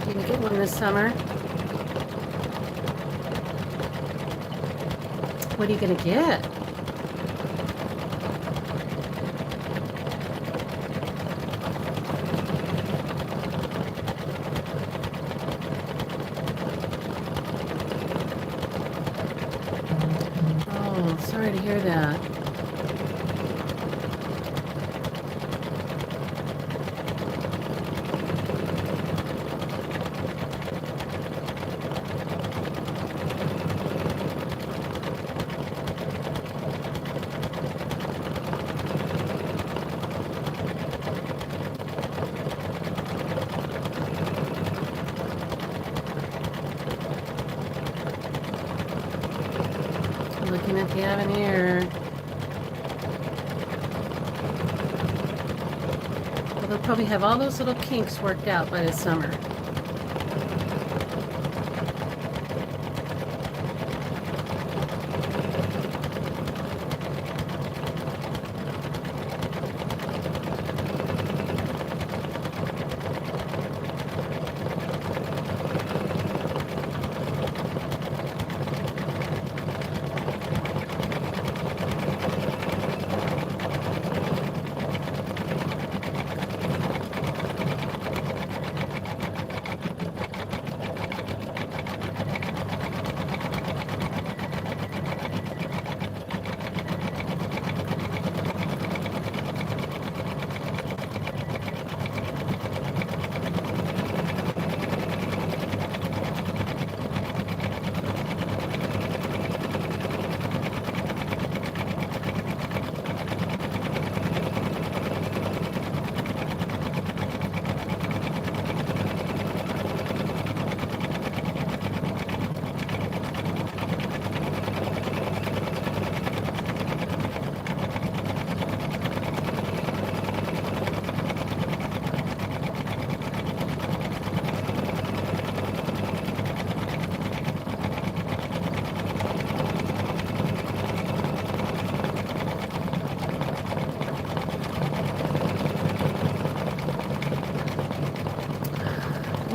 Did you get one this summer? What are you gonna get? Oh, sorry to hear that. Looking at the Avenir. Well, they'll probably have all those little kinks worked out by the summer.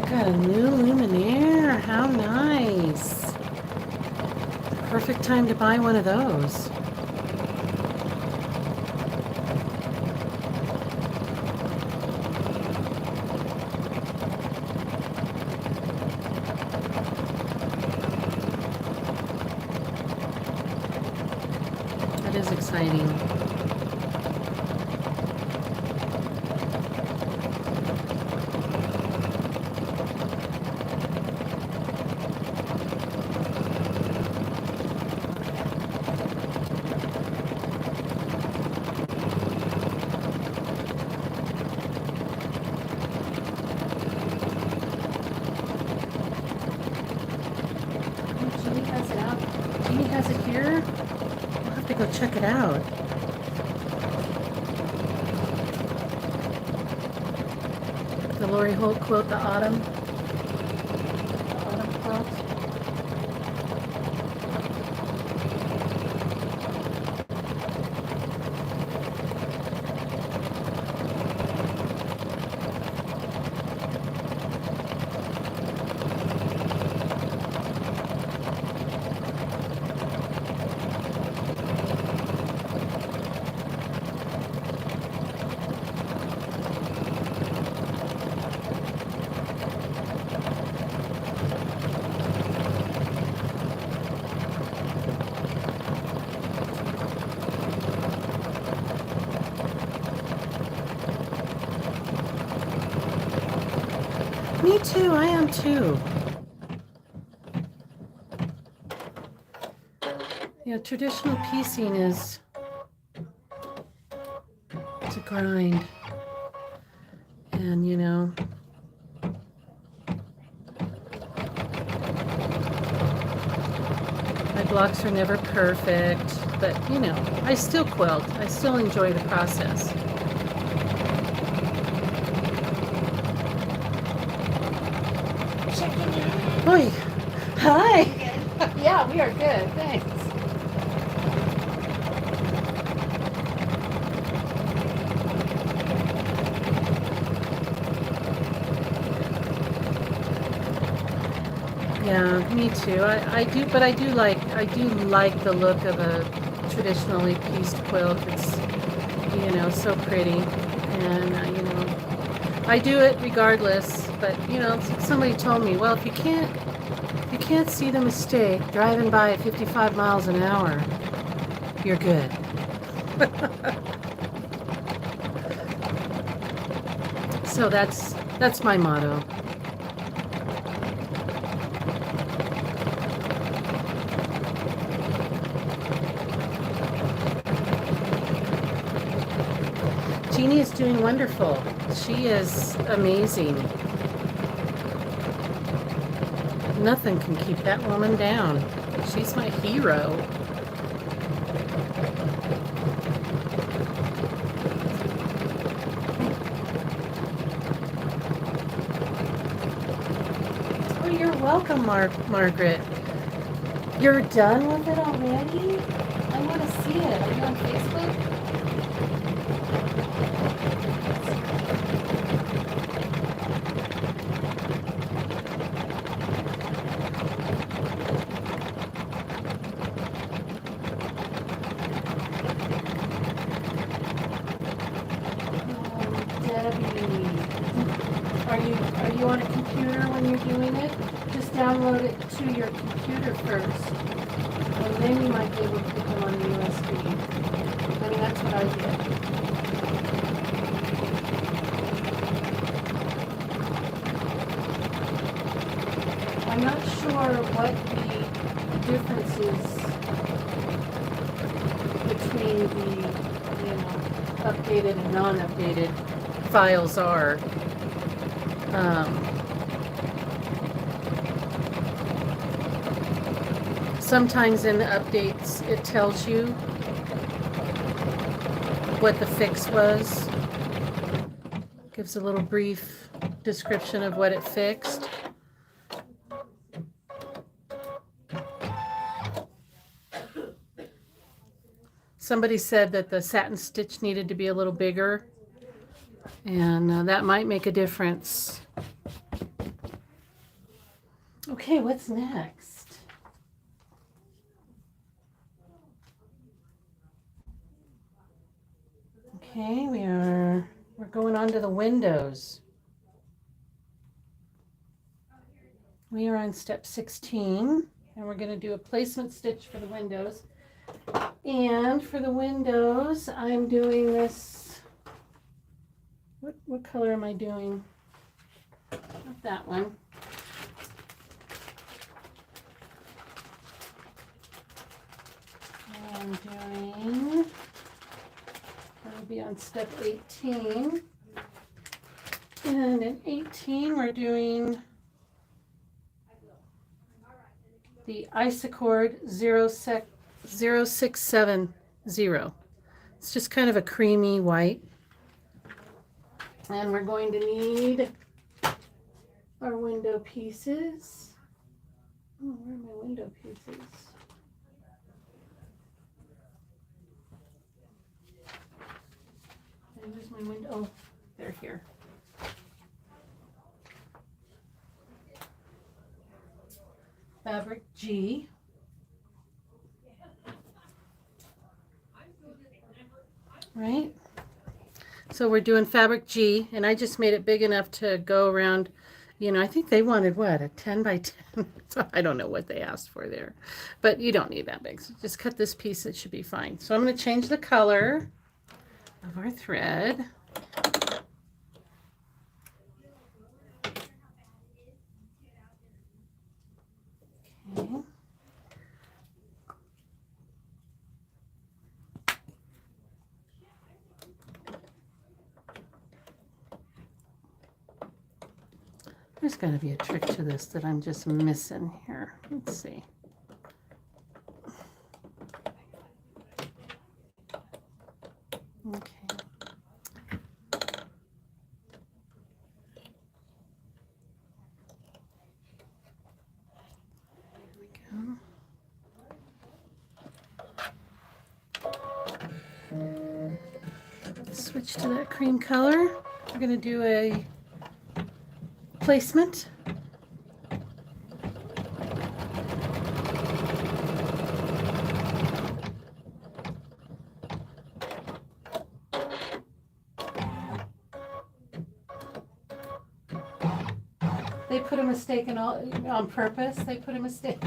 Got a new luminaire. How nice. Perfect time to buy one of those. That is exciting. Has it here? We'll have to go check it out. The Lori Holt quilt, the autumn quilt. Me too. I am too. Yeah, traditional piecing is it's a grind. And you know, my blocks are never perfect, but you know, I still quilt. I still enjoy the process. Checking in. Oi, hi. Good. Yeah, we are good. Thanks. Yeah, me too. I do, but I do like the look of a traditionally pieced quilt. It's, you know, so pretty, and you know, I do it regardless. But you know, somebody told me, well, if you can't see the mistake driving by at 55 miles an hour, you're good. So that's my motto. Jeannie is doing wonderful. She is amazing. Nothing can keep that woman down. She's my hero. Oh, you're welcome, Margaret. You're done with it already? I want to see it. Are you on Facebook? Are you on a computer when you're doing it? Just download it to your computer first, and then you might be able to put them on the USB. I mean, that's what I did. I'm not sure what the difference is between the, you know, updated and non-updated files are. Sometimes in the updates it tells you what the fix was. Gives a little brief description of what it fixed. Somebody said that the satin stitch needed to be a little bigger, and that might make a difference. Okay, what's next? Okay, we're going on to the windows. We are on step 16, and we're going to do a placement stitch for the windows. And for the windows, I'm doing this. What color am I doing? Not that one. I'm doing, that'll be on step 18. And in 18, we're doing the Isacord 0670. It's just kind of a creamy white. And we're going to need our window pieces. Oh, where are my window pieces? And where's my window? Oh, they're here. Fabric G. Right? So we're doing fabric G, and I just made it big enough to go around, you know, I think they wanted what, a 10 by 10? So I don't know what they asked for there, but you don't need that big. So just cut this piece, it should be fine. So I'm going to change the color of our thread. There's got to be a trick to this that I'm just missing here. Let's see. Okay. Switch to that cream color. We're going to do a placement. They put a mistake in all on purpose. They put a mistake.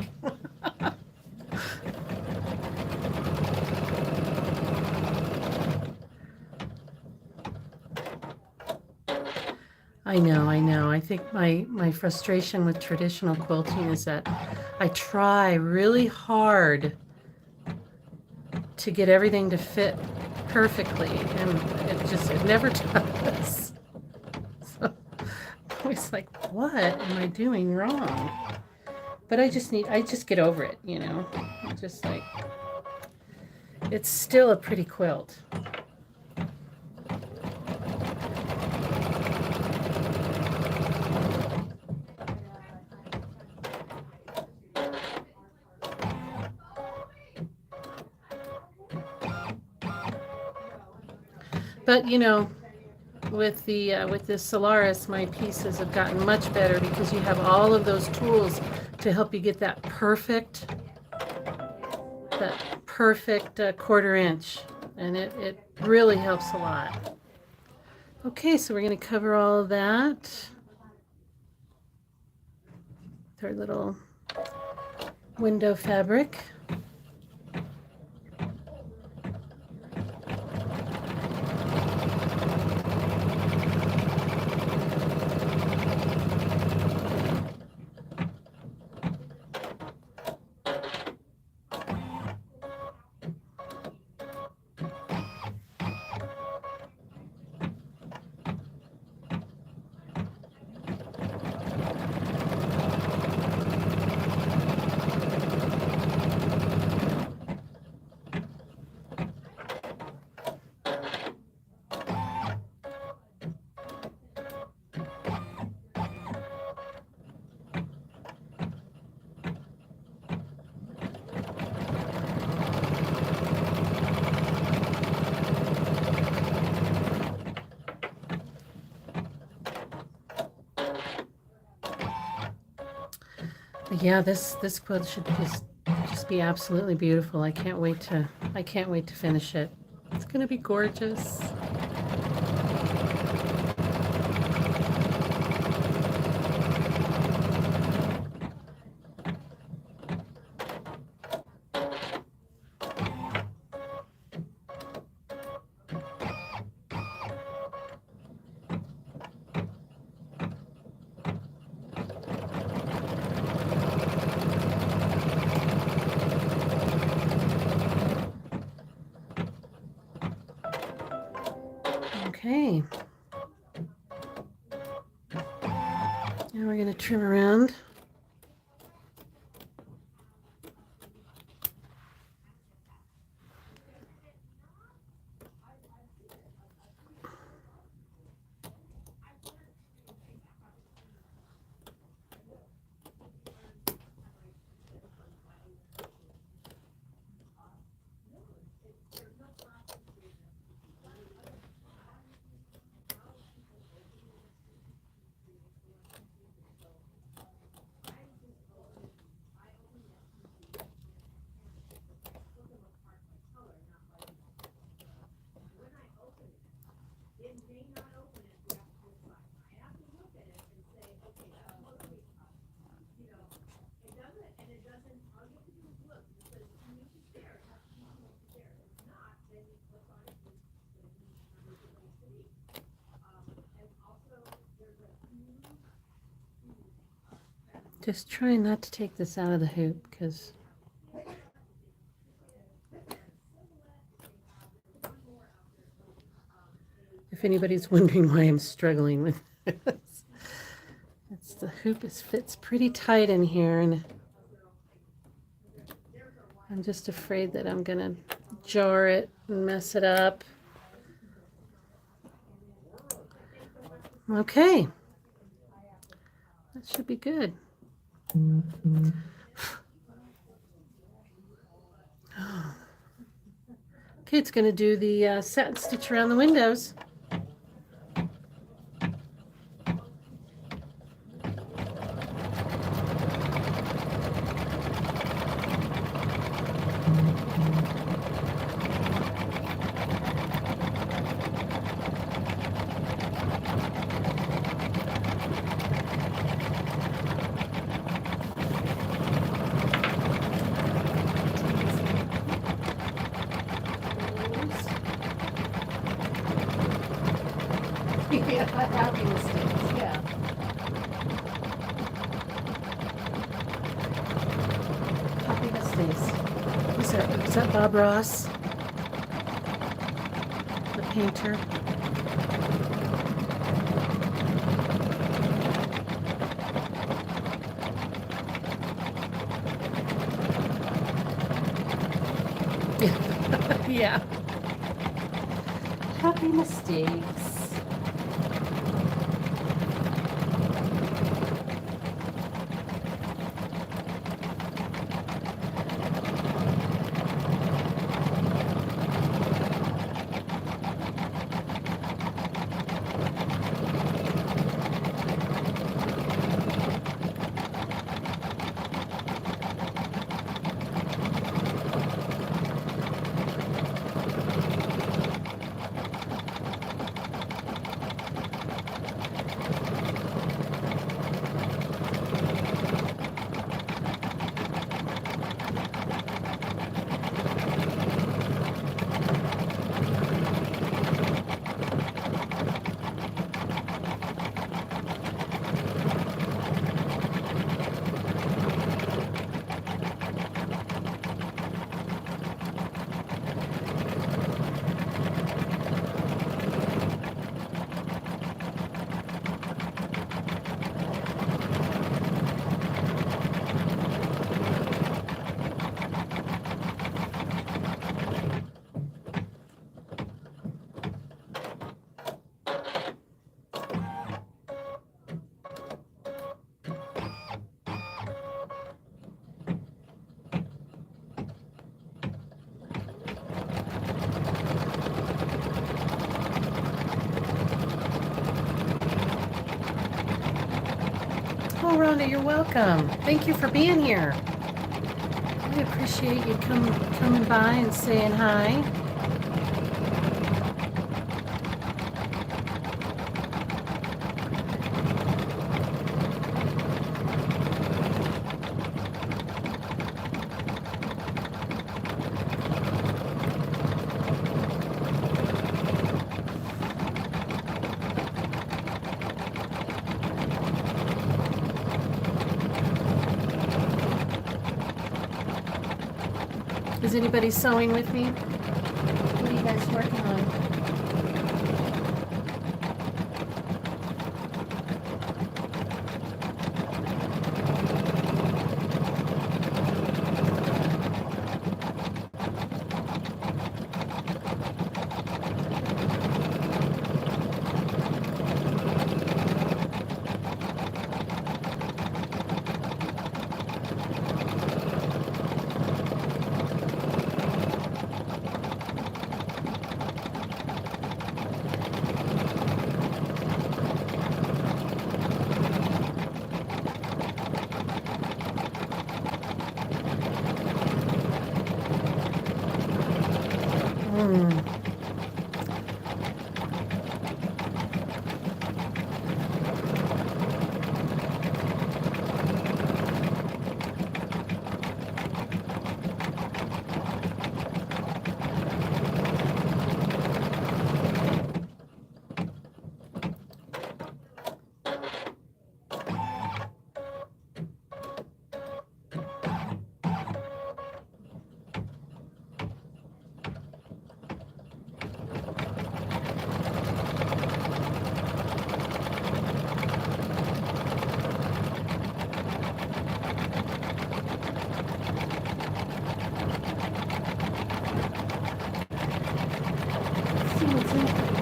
I know. I think my frustration with traditional quilting is that I try really hard to get everything to fit perfectly, and it never does. So I'm always like, what am I doing wrong? But I just get over it, you know. I'm just like, it's still a pretty quilt. But you know, with the Solaris, my pieces have gotten much better because you have all of those tools to help you get that perfect quarter inch, and it really helps a lot. Okay, so we're going to cover all of that with our little window fabric. Yeah, this quilt should just be absolutely beautiful. I can't wait to finish it. It's gonna be gorgeous. Okay. Now we're going to trim around. Just try not to take this out of the hoop because if anybody's wondering why I'm struggling with this, it's the hoop fits pretty tight in here, and I'm just afraid that I'm gonna jar it and mess it up. Okay, that should be good. Okay, it's gonna do the satin stitch around the windows. Yeah, happy mistakes, yeah. Copy mistakes. Is that Bob Ross? The painter? Yeah. Happy mistakes. Oh, Rhonda, you're welcome. Thank you for being here. I appreciate you coming by and saying hi. Is anybody sewing with me? What are you guys working on?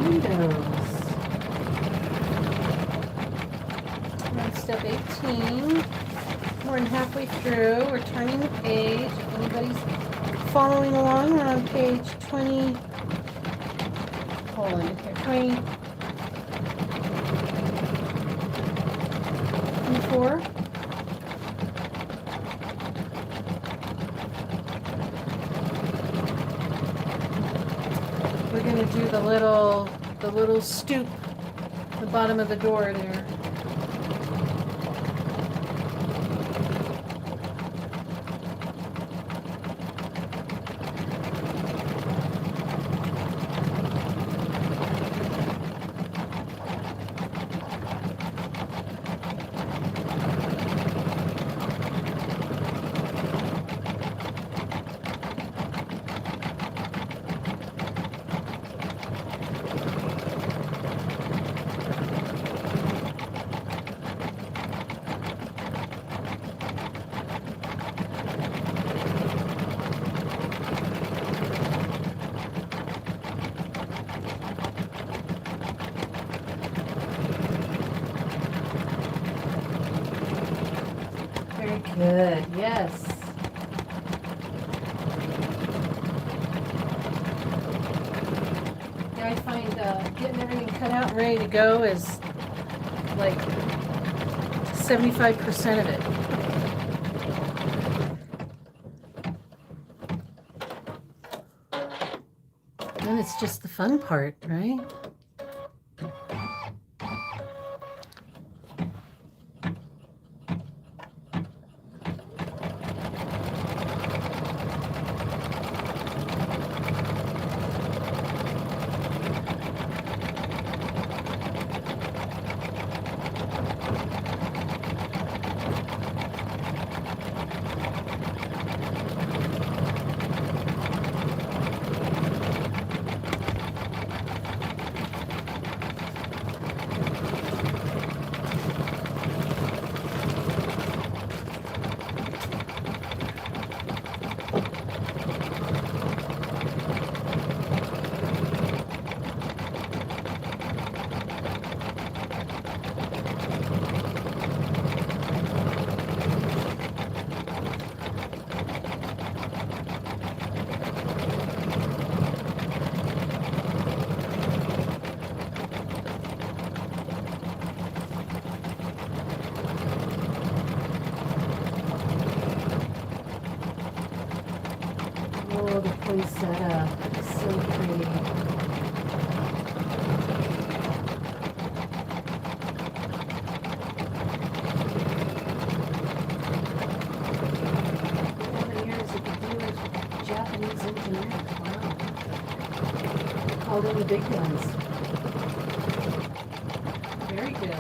windows. We're on step 18. More than halfway through. We're turning the page. If anybody's following along, we're on page 20. Hold on here. 24. We're going to do the little stoop, the bottom of the door there. Good, yes. Yeah, I find getting everything cut out and ready to go is like 75% of it. Then it's just the fun part, right? Set up. It's so pretty. Over years, you could do it Japanese engineering. Wow. Called in the big ones. Very good.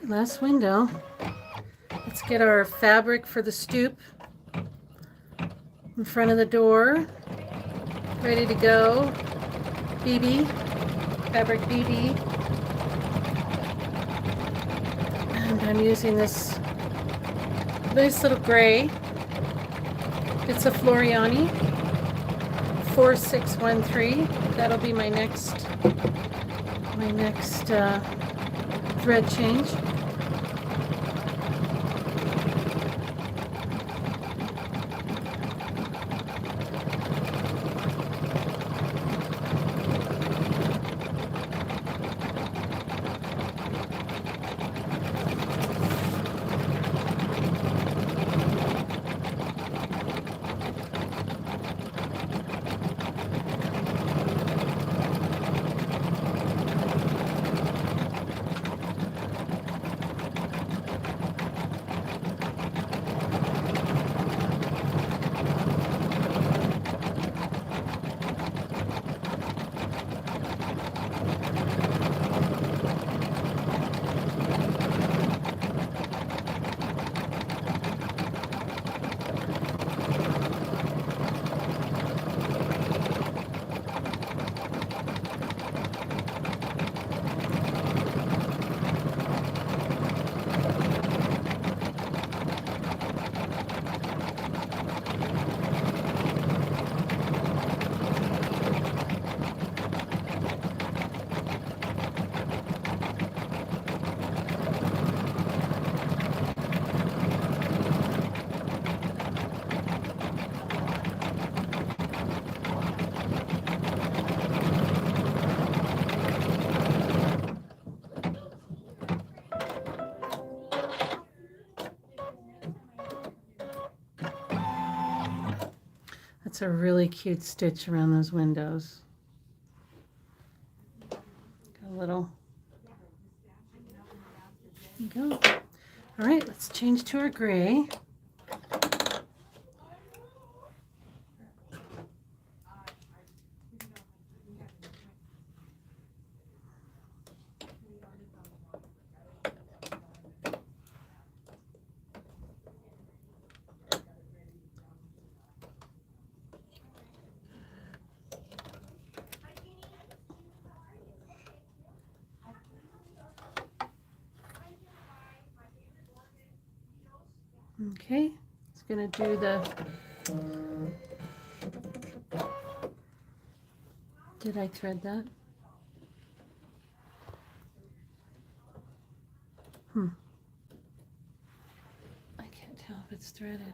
Last window. Let's get our fabric for the stoop in front of the door. Ready to go. BB. Fabric BB. And I'm using this nice little gray. It's a Floriani 4613. That'll be my next thread change. That's a really cute stitch around those windows. Got a little. There you go. All right, let's change to our gray. Okay, it's gonna do the. Did I thread that? I can't tell if it's threaded.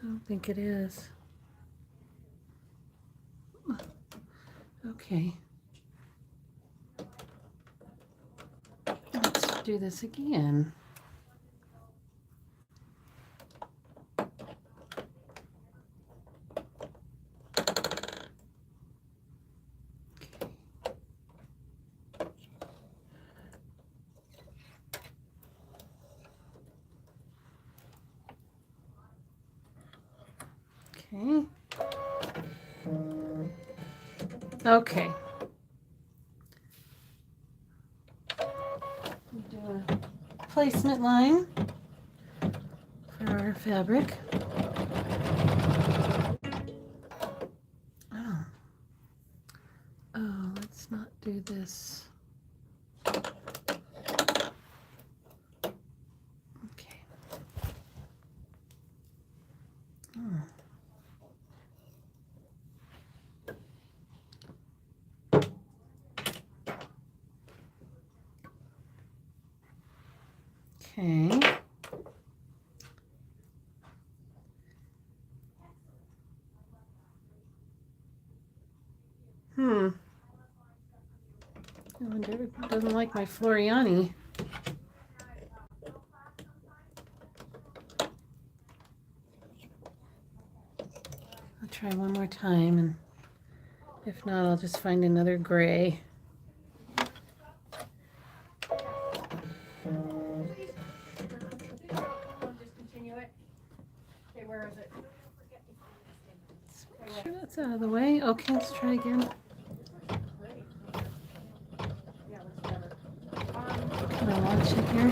I don't think it is. Okay. Let's do this again. Okay. Okay. We'll do a placement line for our fabric. Oh, let's not do this. Okay. Okay. I wonder if it doesn't like my Floriani. I'll try one more time, and if not, I'll just find another gray. Make sure that's out of the way. Okay, let's try again. Can I launch it here?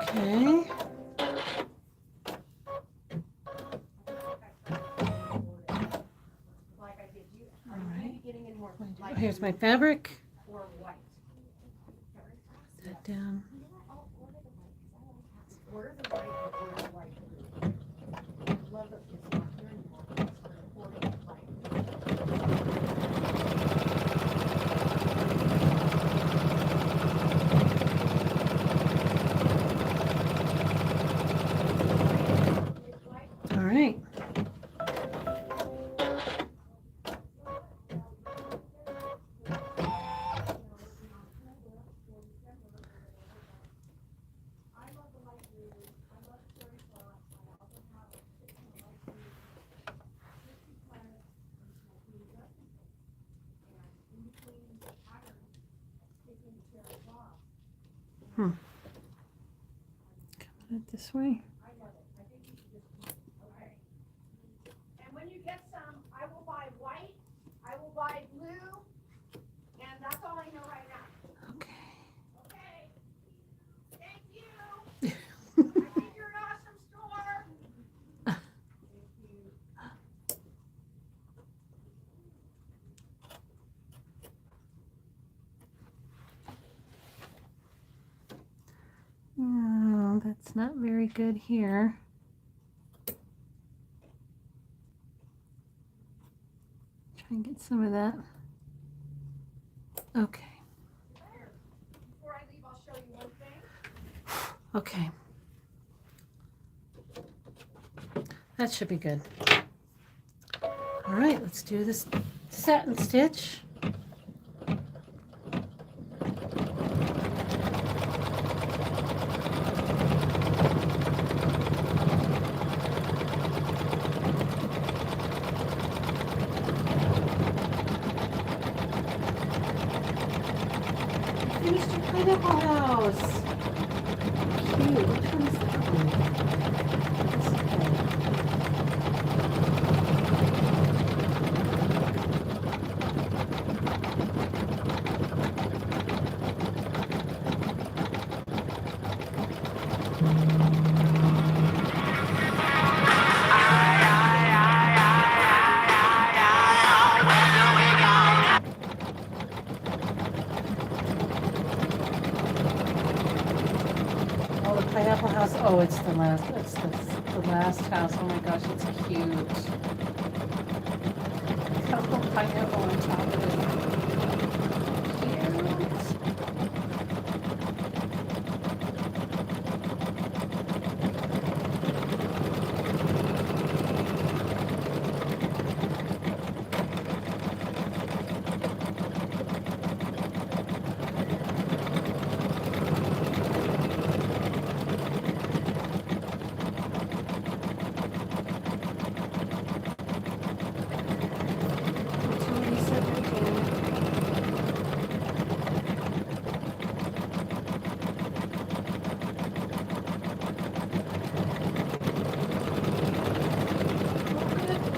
Okay. All right. Here's my fabric. Put that down. All right. Coming it this way. And when you get some, I will buy white, I will buy blue, and that's all I know right now. Okay. Okay? Thank you. I think you're an awesome store. No, that's not very good here. Try and get some of that. Okay. Before I leave, I'll show you one thing. Okay. That should be good. All right, let's do this satin stitch. Ooh, which one's that one? This one. Oh, the pineapple house. Oh, it's the last. It's the last house. Oh my gosh, it's cute. Got a little pineapple on top of it. Cute.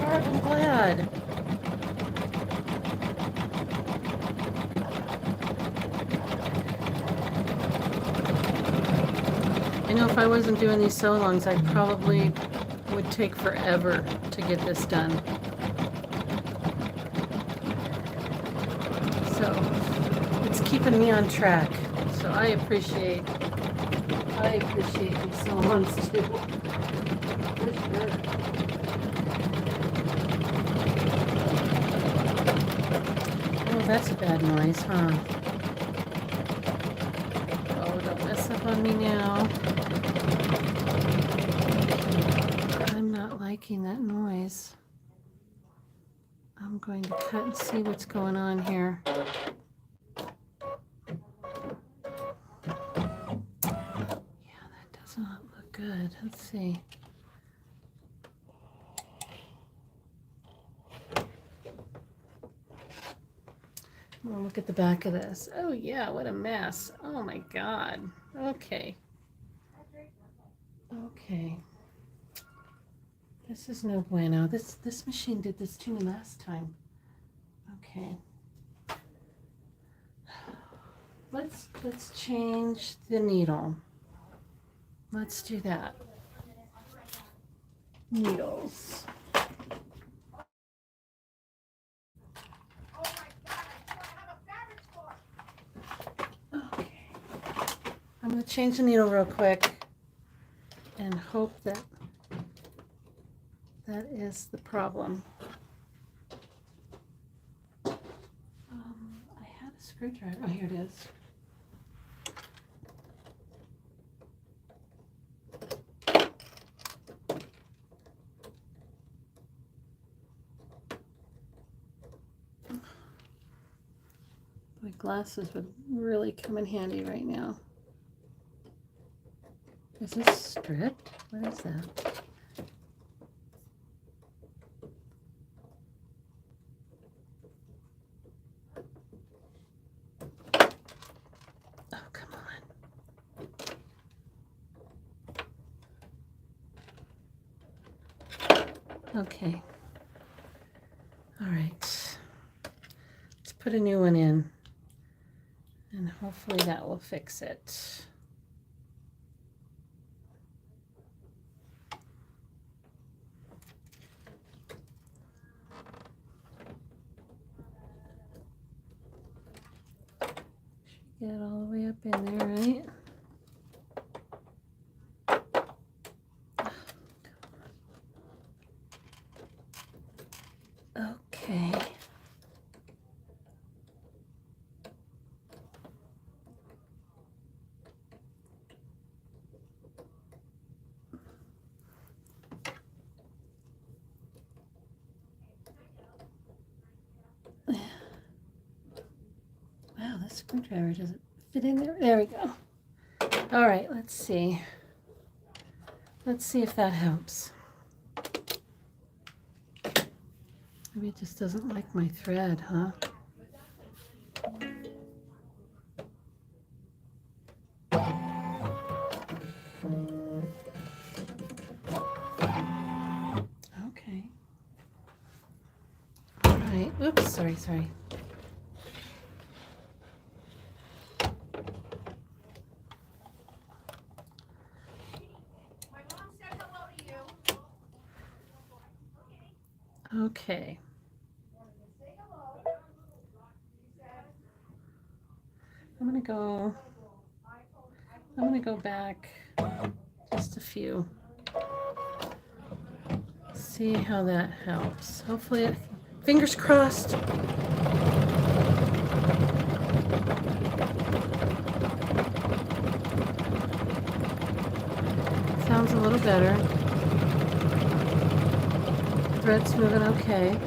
I'm glad. I know if I wasn't doing these sew-alongs, I probably would take forever to get this done. So it's keeping me on track. So I appreciate these sew-alongs too. For sure. Oh, that's a bad noise, huh? Oh, don't mess up on me now. I'm not liking that noise. I'm going to cut and see what's going on here. Yeah, that does not look good. Let's see. Well, look at the back of this. Oh yeah, what a mess. Oh my God. Okay. Okay. This is no bueno. This machine did this to me last time. Okay. Let's change the needle. Let's do that. Needles. Okay. I'm going to change the needle real quick and hope that that is the problem. I had a screwdriver. Oh, here it is. My glasses would really come in handy right now. Is this stripped? What is that? Oh, come on. Okay. All right. Let's put a new one in. And hopefully that will fix it. Should get it all the way up in there, right? Okay. Wow, this screwdriver doesn't fit in there. There we go. All right, let's see. Let's see if that helps. Maybe it just doesn't like my thread, huh? Okay. All right. Oops, sorry. My mom said hello to you. Okay. Say hello. She said, I'm gonna go back just a few. See how that helps. Hopefully, fingers crossed. Sounds a little better. Thread's moving okay.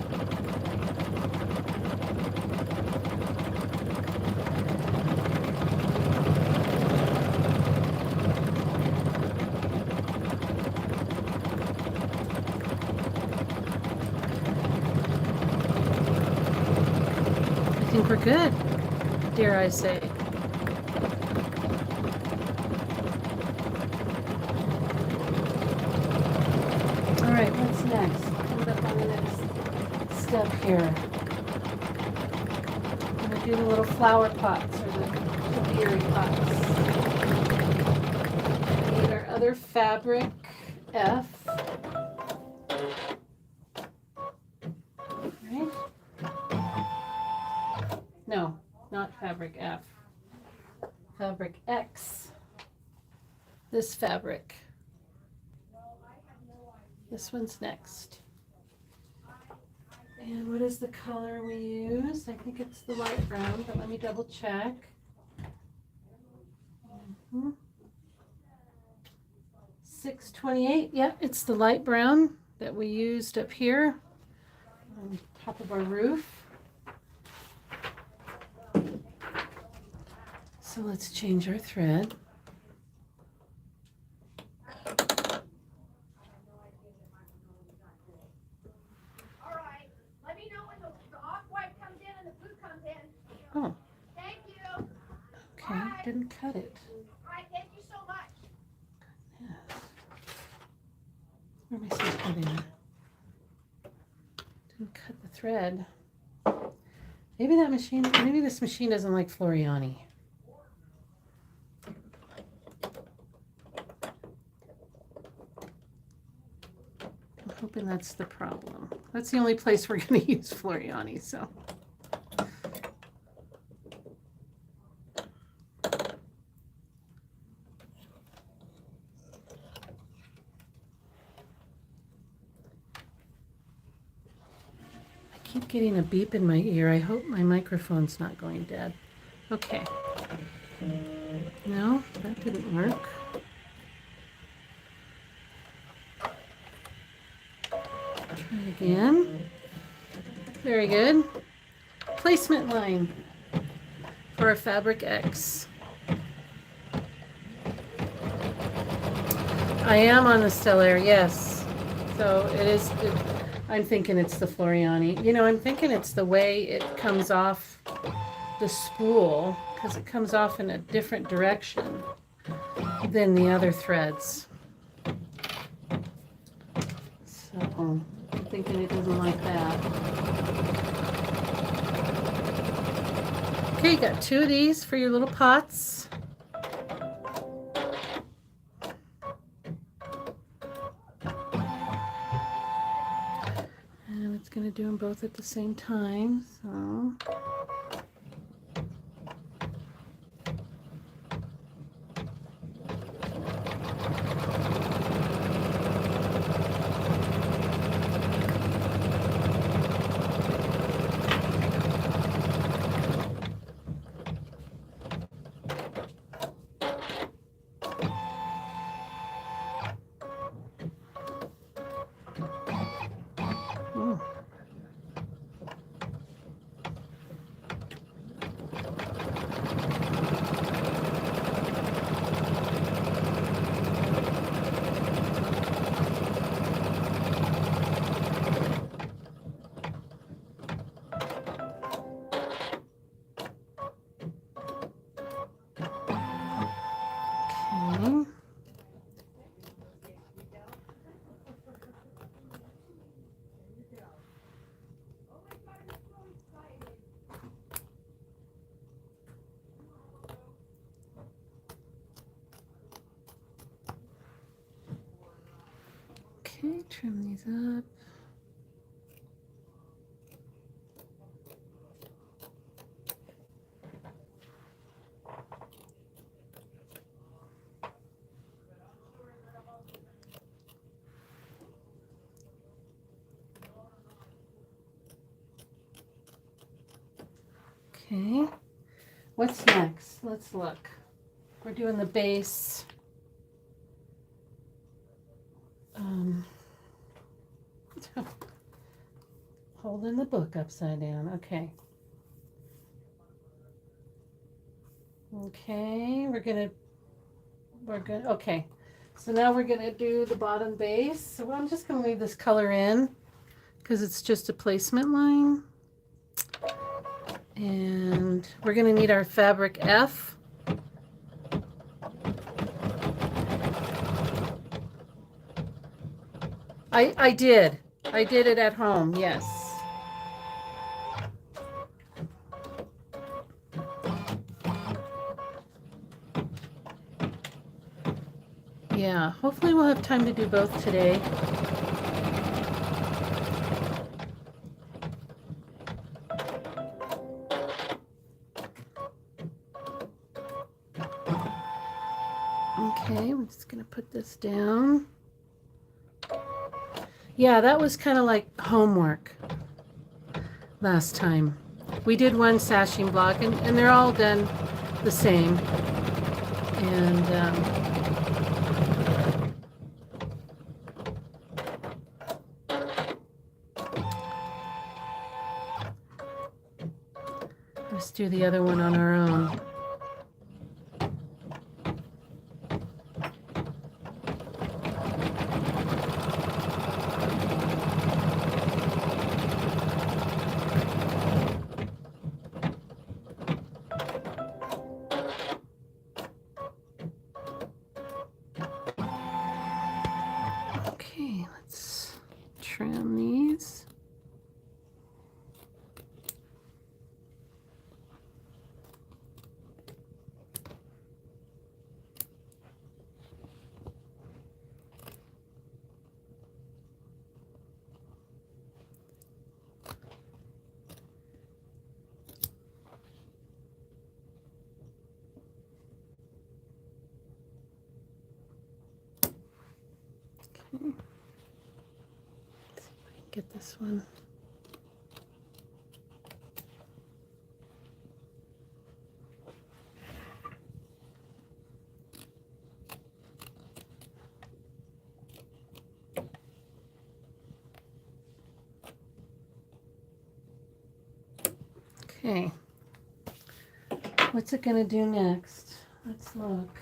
I think we're good, dare I say. All right, what's next? Coming up on the next step here. I'm gonna do the little flower pots or the topiary pots. We need our other fabric, F. Right? No, not fabric F. Fabric X. This fabric. This one's next. And what is the color we use? I think it's the light brown, but let me double check. 628, yep, it's the light brown that we used up here on top of our roof. So let's change our thread. all right, let me know when the off-white comes in and the blue comes in. Oh, Thank you. okay, didn't cut it. All right, thank you so much. Yes. Where am I supposed to put in? Didn't cut the thread. Maybe this machine doesn't like Floriani. I'm hoping that's the problem. That's the only place we're going to use Floriani, so. I keep getting a beep in my ear. I hope my microphone's not going dead. Okay. No, that didn't work. Try again. Very good. Placement line for a fabric X. I am on the Stellaire, yes. So it is, I'm thinking it's the Floriani. You know, I'm thinking it's the way it comes off the spool, because it comes off in a different direction than the other threads. So I'm thinking it doesn't like that. Okay, you got 2 of these for your little pots. And it's going to do them both at the same time, so. Okay, trim these up. Okay, what's next? Let's look. We're doing the base. Holding the book upside down. Okay. Okay, okay. So now we're gonna do the bottom base. So I'm just gonna leave this color in because it's just a placement line. And we're gonna need our fabric F. I did it at home, yes. Yeah, hopefully we'll have time to do both today. Okay, we're just gonna put this down. Yeah, that was kind of like homework last time. We did one sashing block, and they're all done the same. And let's do the other one on our own. Okay, let's trim these. Okay. Let's see if I can get this one. Okay. What's it gonna do next? Let's look.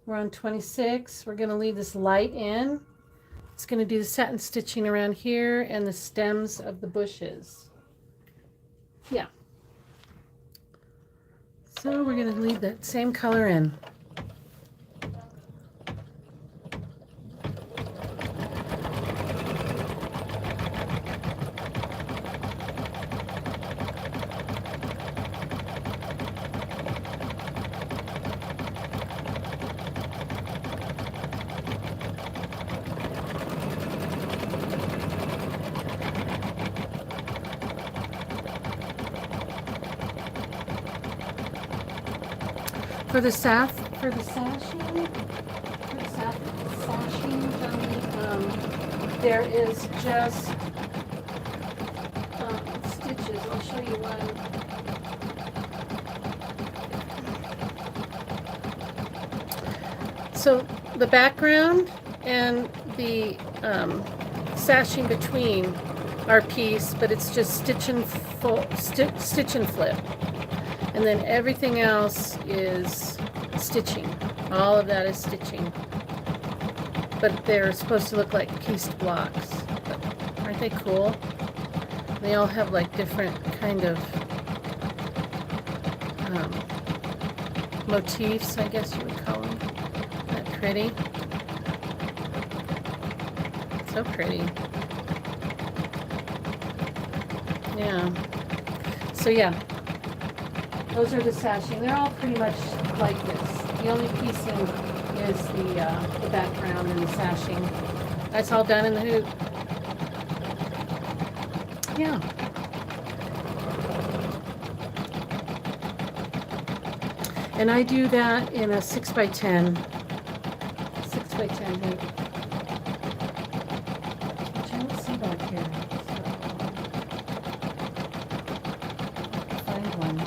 We're on 26. We're going to leave this light in. It's going to do the satin stitching around here and the stems of the bushes. Yeah. So we're going to leave that same color in. For the sashing, there is just stitches. I'll show you one. So the background and the sashing between are piece, but it's just stitch and flip. And then everything else is stitching. All of that is stitching. But they're supposed to look like pieced blocks. But aren't they cool? They all have like different kind of motifs, I guess you would call them. Isn't that pretty? So pretty. Yeah. So yeah. Those are the sashing. They're all pretty much like this. The only piecing is the background and the sashing. That's all done in the hoop. Yeah. And I do that in a 6x10. 6x10 hoop. Which I don't see back here. So, find one.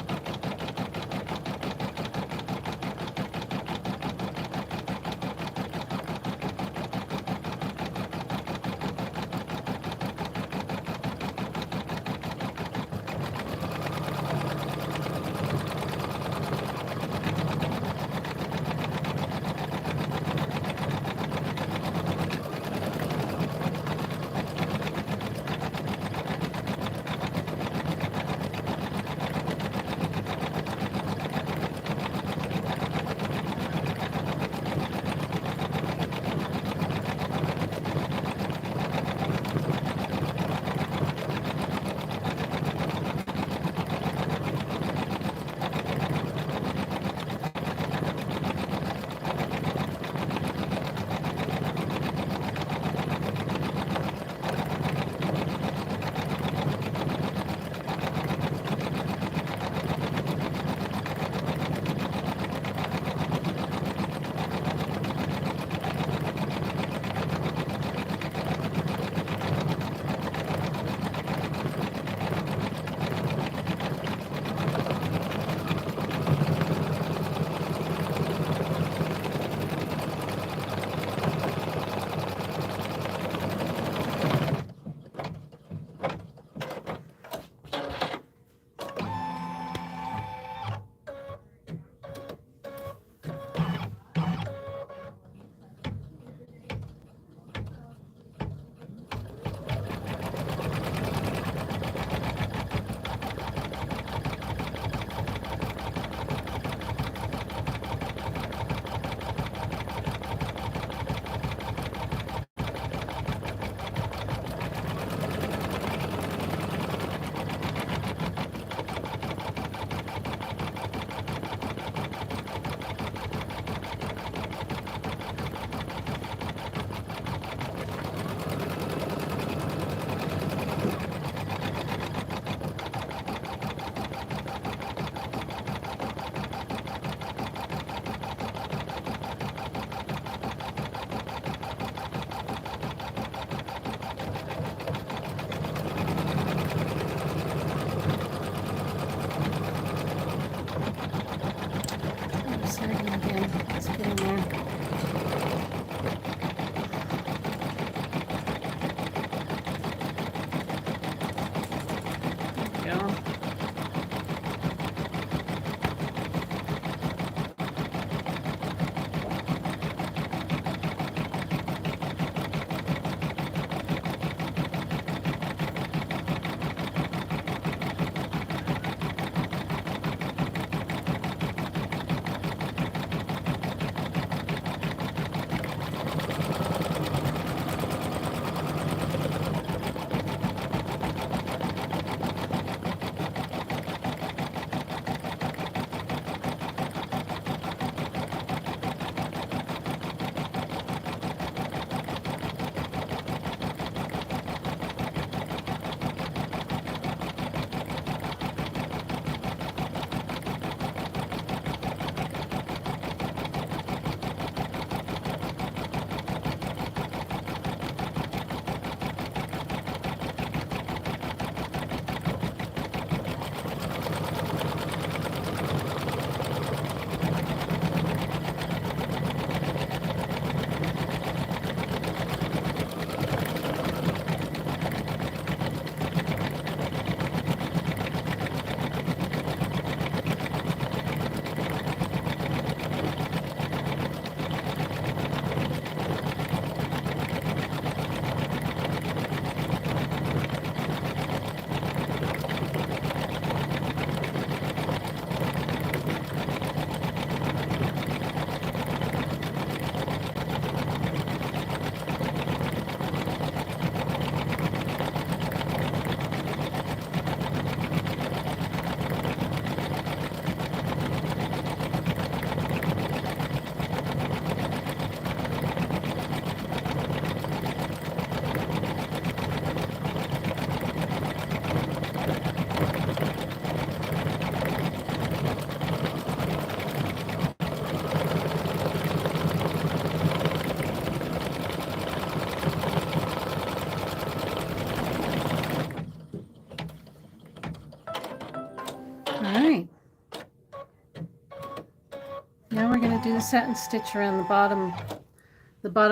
Now we're going to do the satin stitch around the bottom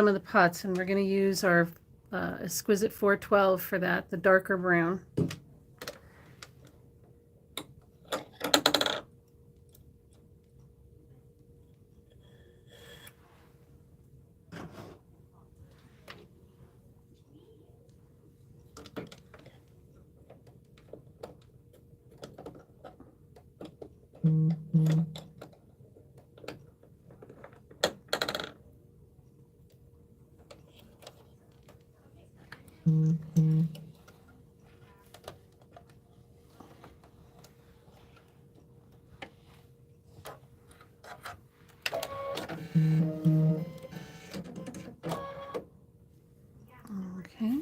of the pots, and we're going to use our exquisite 412 for that, the darker brown. Okay.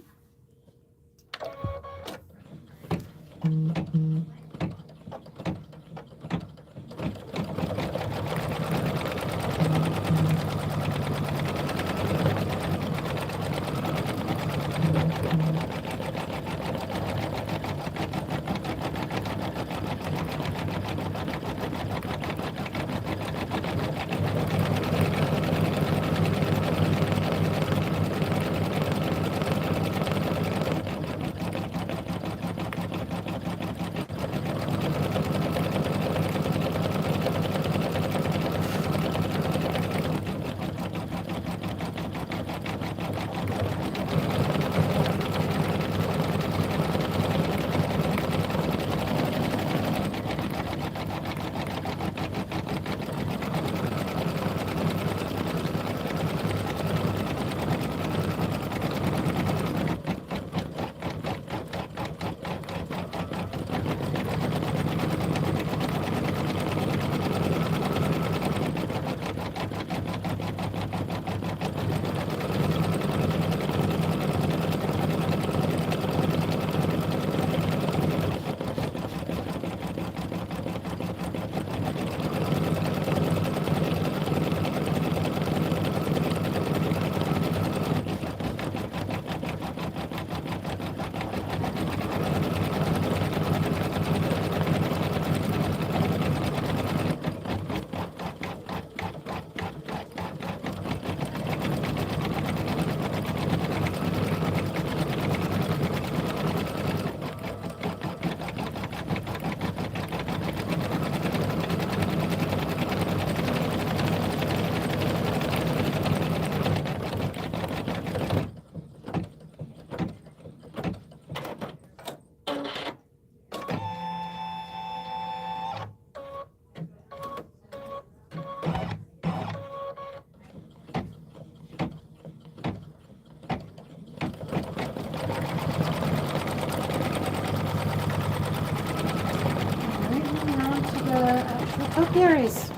Topiaries.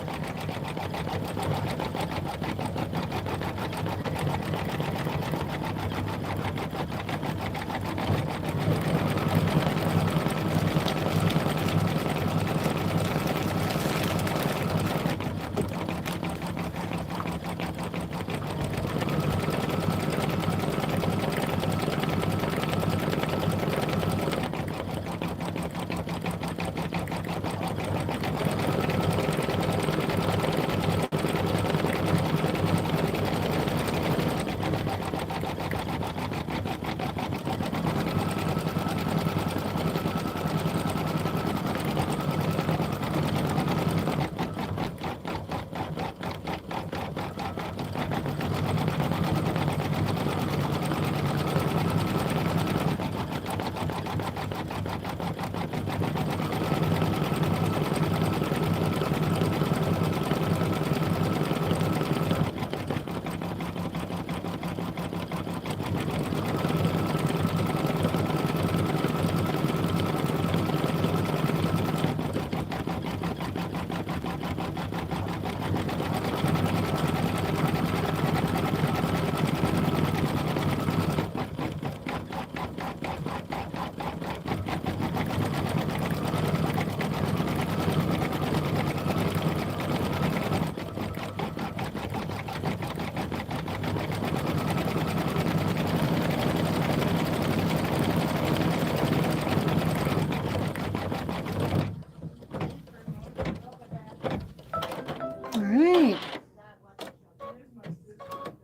right.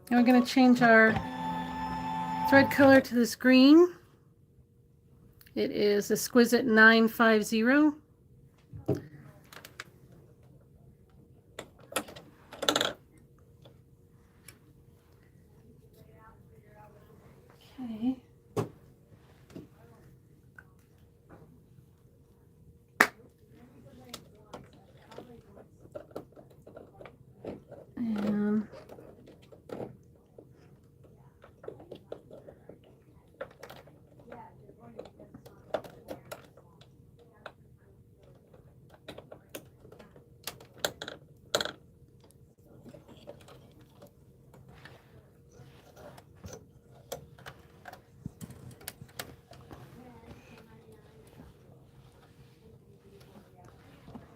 Now we're going to change our thread color to this green. It is Exquisite 950. Okay. And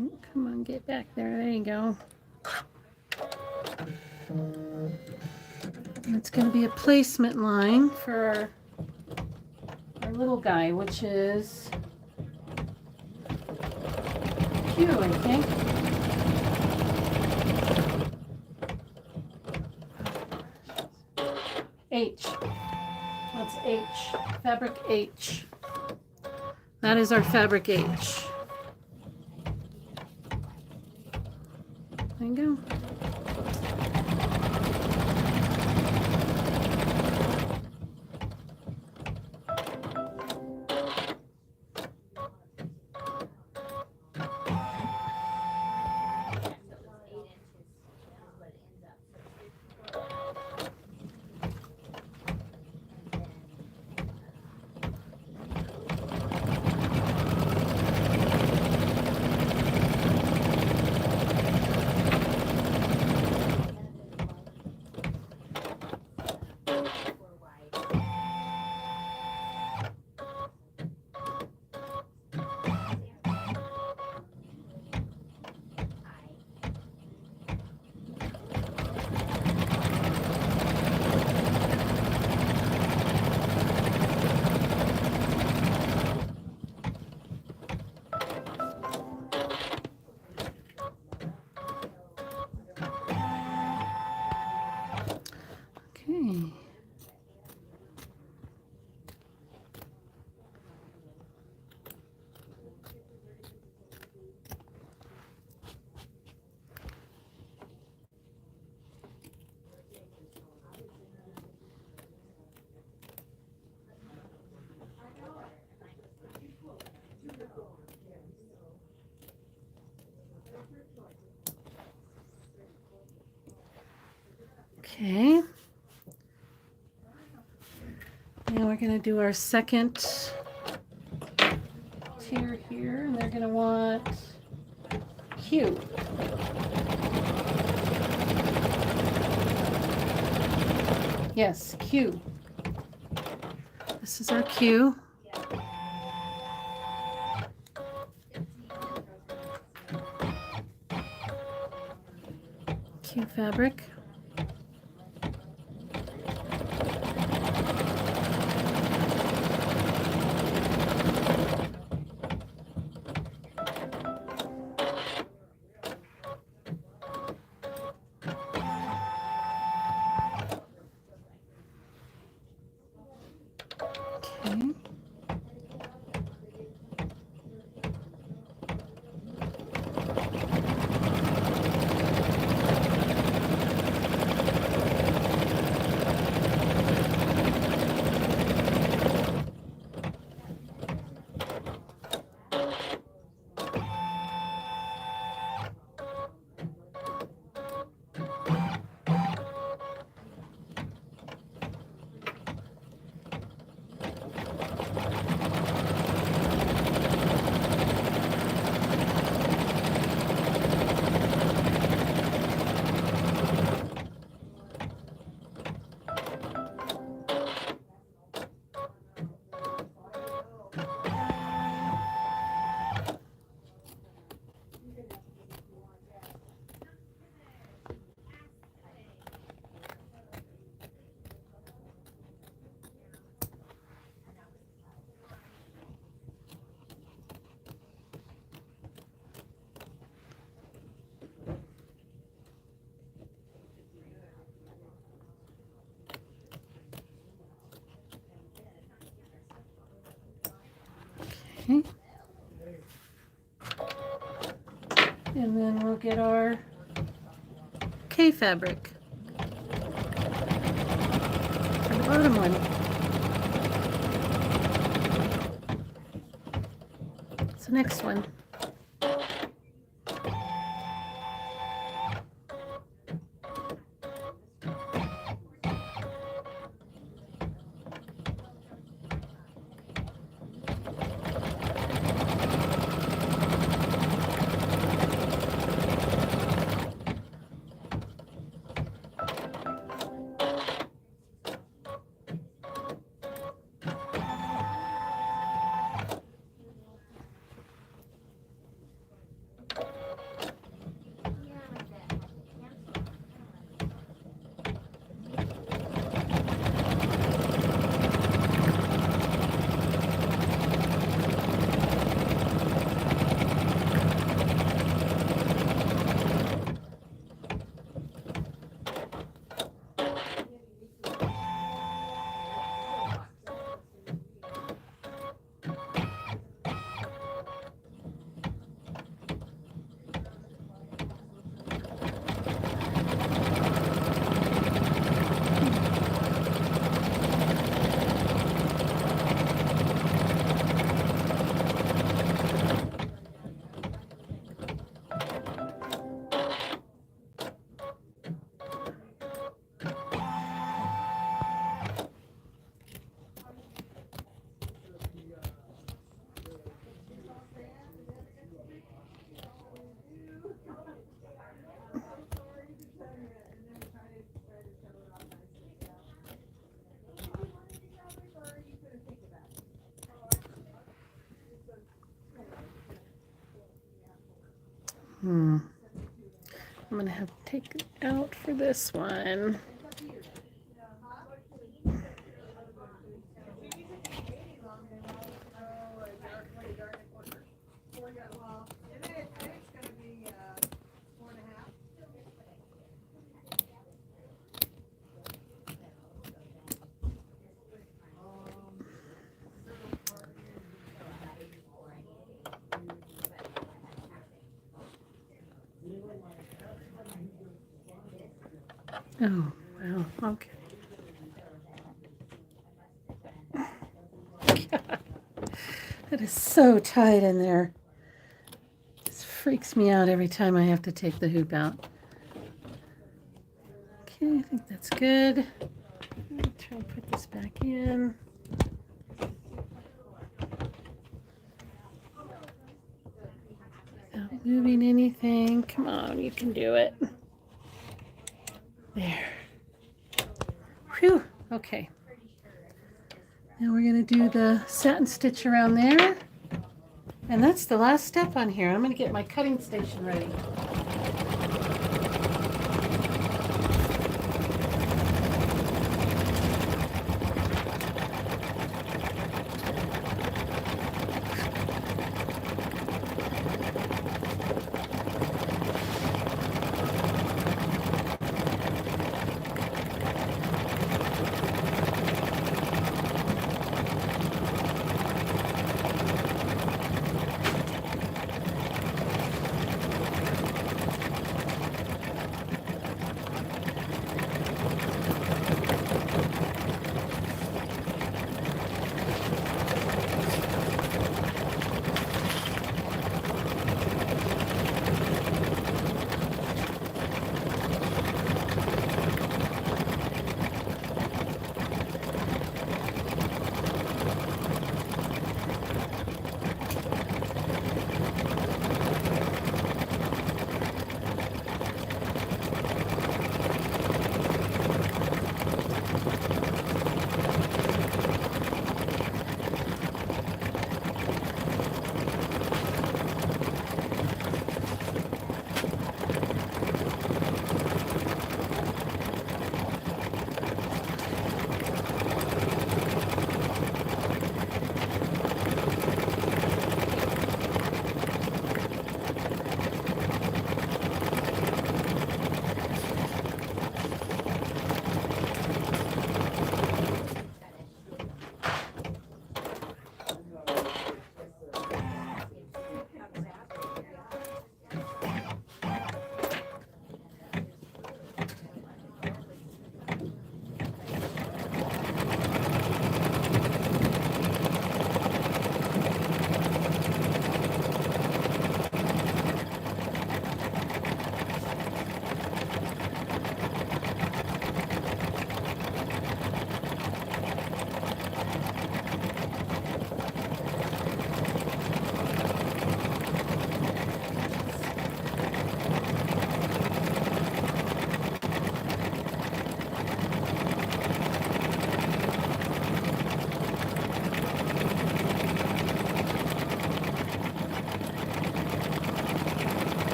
oh, come on, get back there. There you go. And it's going to be a placement line for our little guy, which is Q, I think. H. That's H. Fabric H. That is our fabric H. There you go. Okay. Okay. Now we're going to do our second tier here, and they're going to want Q. Yes, Q. This is our Q. Q fabric. Okay. Okay. And then we'll get our K fabric for the bottom one. It's the next one. I'm gonna have to take it out for this one. Oh, wow, okay. God, that is so tight in there. This freaks me out every time I have to take the hoop out. Okay, I think that's good. Let me try and put this back in. Without moving anything. Come on, you can do it. There. Whew. Okay. Now we're going to do the satin stitch around there. And that's the last step on here. I'm going to get my cutting station ready.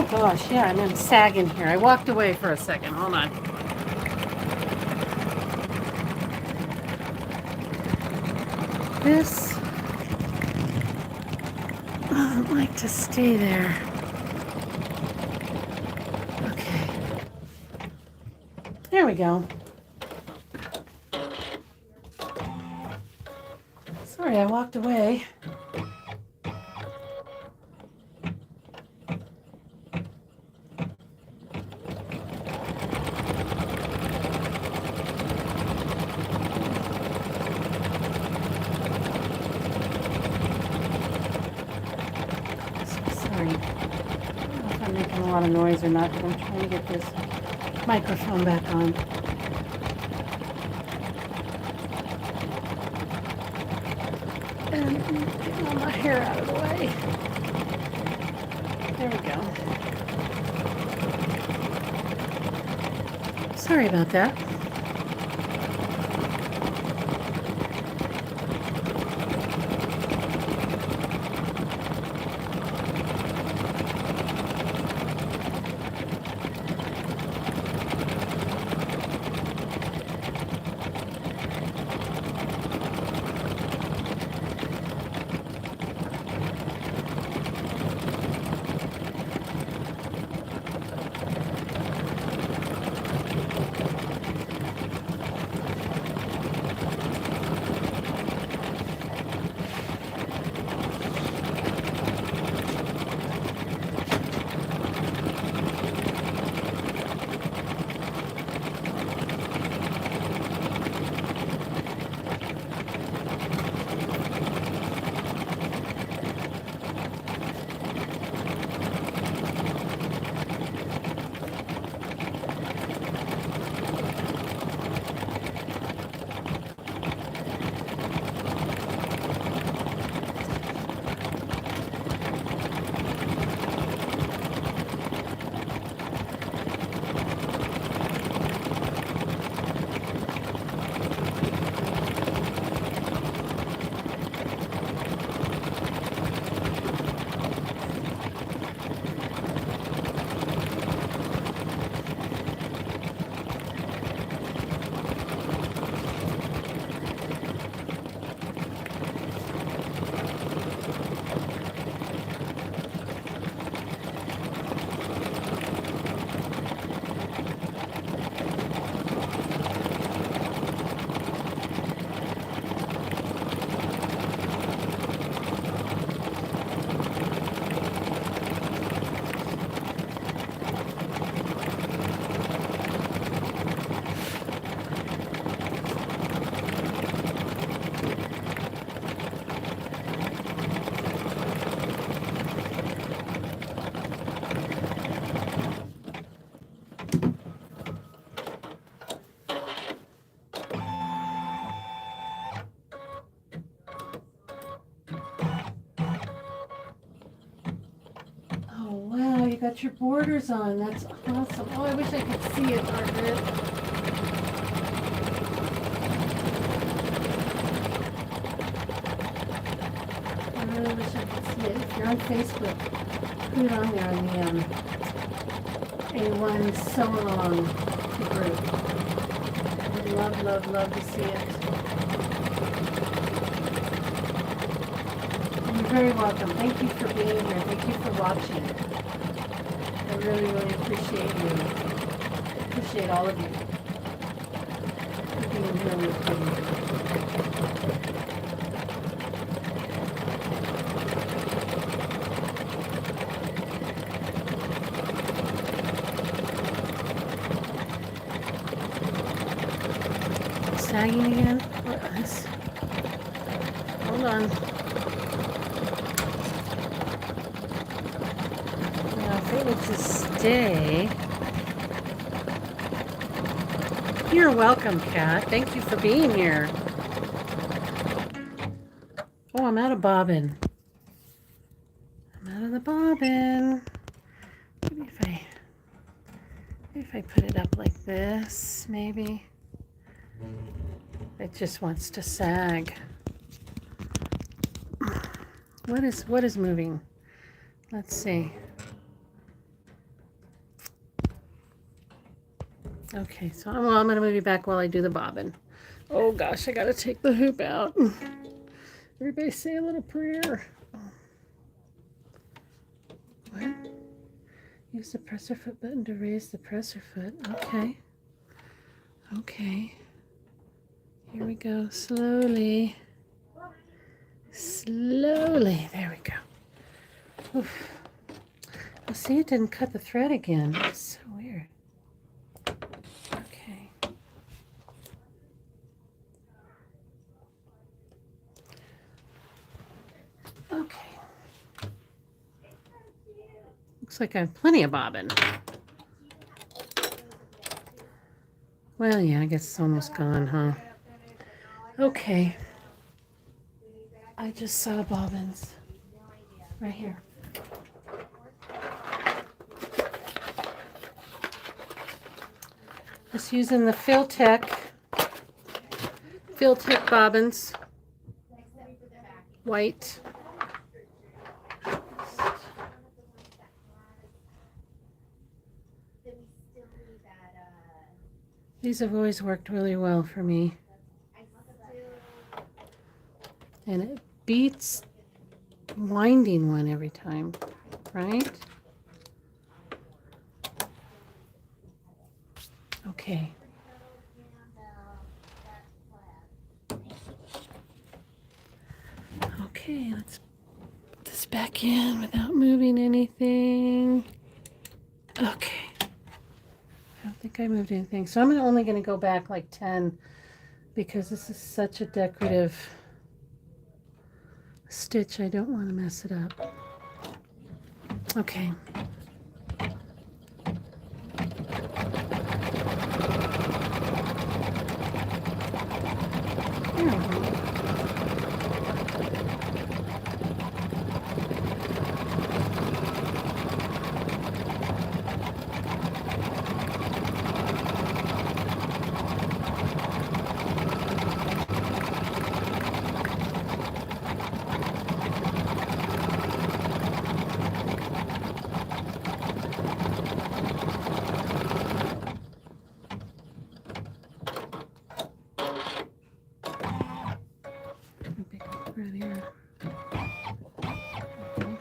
gosh, yeah, I'm sagging here. I walked away for a second. Hold on. This doesn't like to stay there. Okay. There we go. Sorry, I walked away. Sorry. I don't know if I'm making a lot of noise or not, but I'm trying to get this microphone back on. And getting all my hair out of the way. There we go. Sorry about that. You got your borders on. That's awesome. Oh, I wish I could see it, Margaret. I really wish I could see it. If you're on Facebook, put it on there on the A1 Sewalong group. I'd love, love, love to see it. You're very welcome. Thank you for being here. Thank you for watching. I really, really appreciate you. Appreciate all of you for being here with me. Sagging again? Hold on. If it would just stay. You're welcome, Kat. Thank you for being here. Oh, I'm out of bobbin. I'm out of the bobbin. Maybe if I put it up like this, maybe. It just wants to sag. What is moving? Let's see. Okay, so I'm going to move you back while I do the bobbin. Oh gosh, I got to take the hoop out. Everybody say a little prayer. What? Use the presser foot button to raise the presser foot. Okay. Okay. Here we go. Slowly. Slowly. There we go. Oof. Well, see, it didn't cut the thread again. It's so weird. Okay. Okay. Looks like I have plenty of bobbin. Well, yeah, I guess it's almost gone, huh? Okay. I just saw bobbins right here. Just using the Filtech bobbins. White. These have always worked really well for me. And it beats winding one every time, right? Okay. Okay, let's put this back in without moving anything. Okay. I don't think I moved anything. So I'm only going to go back like 10 because this is such a decorative stitch. I don't want to mess it up. Okay. There we go. Right here. Okay.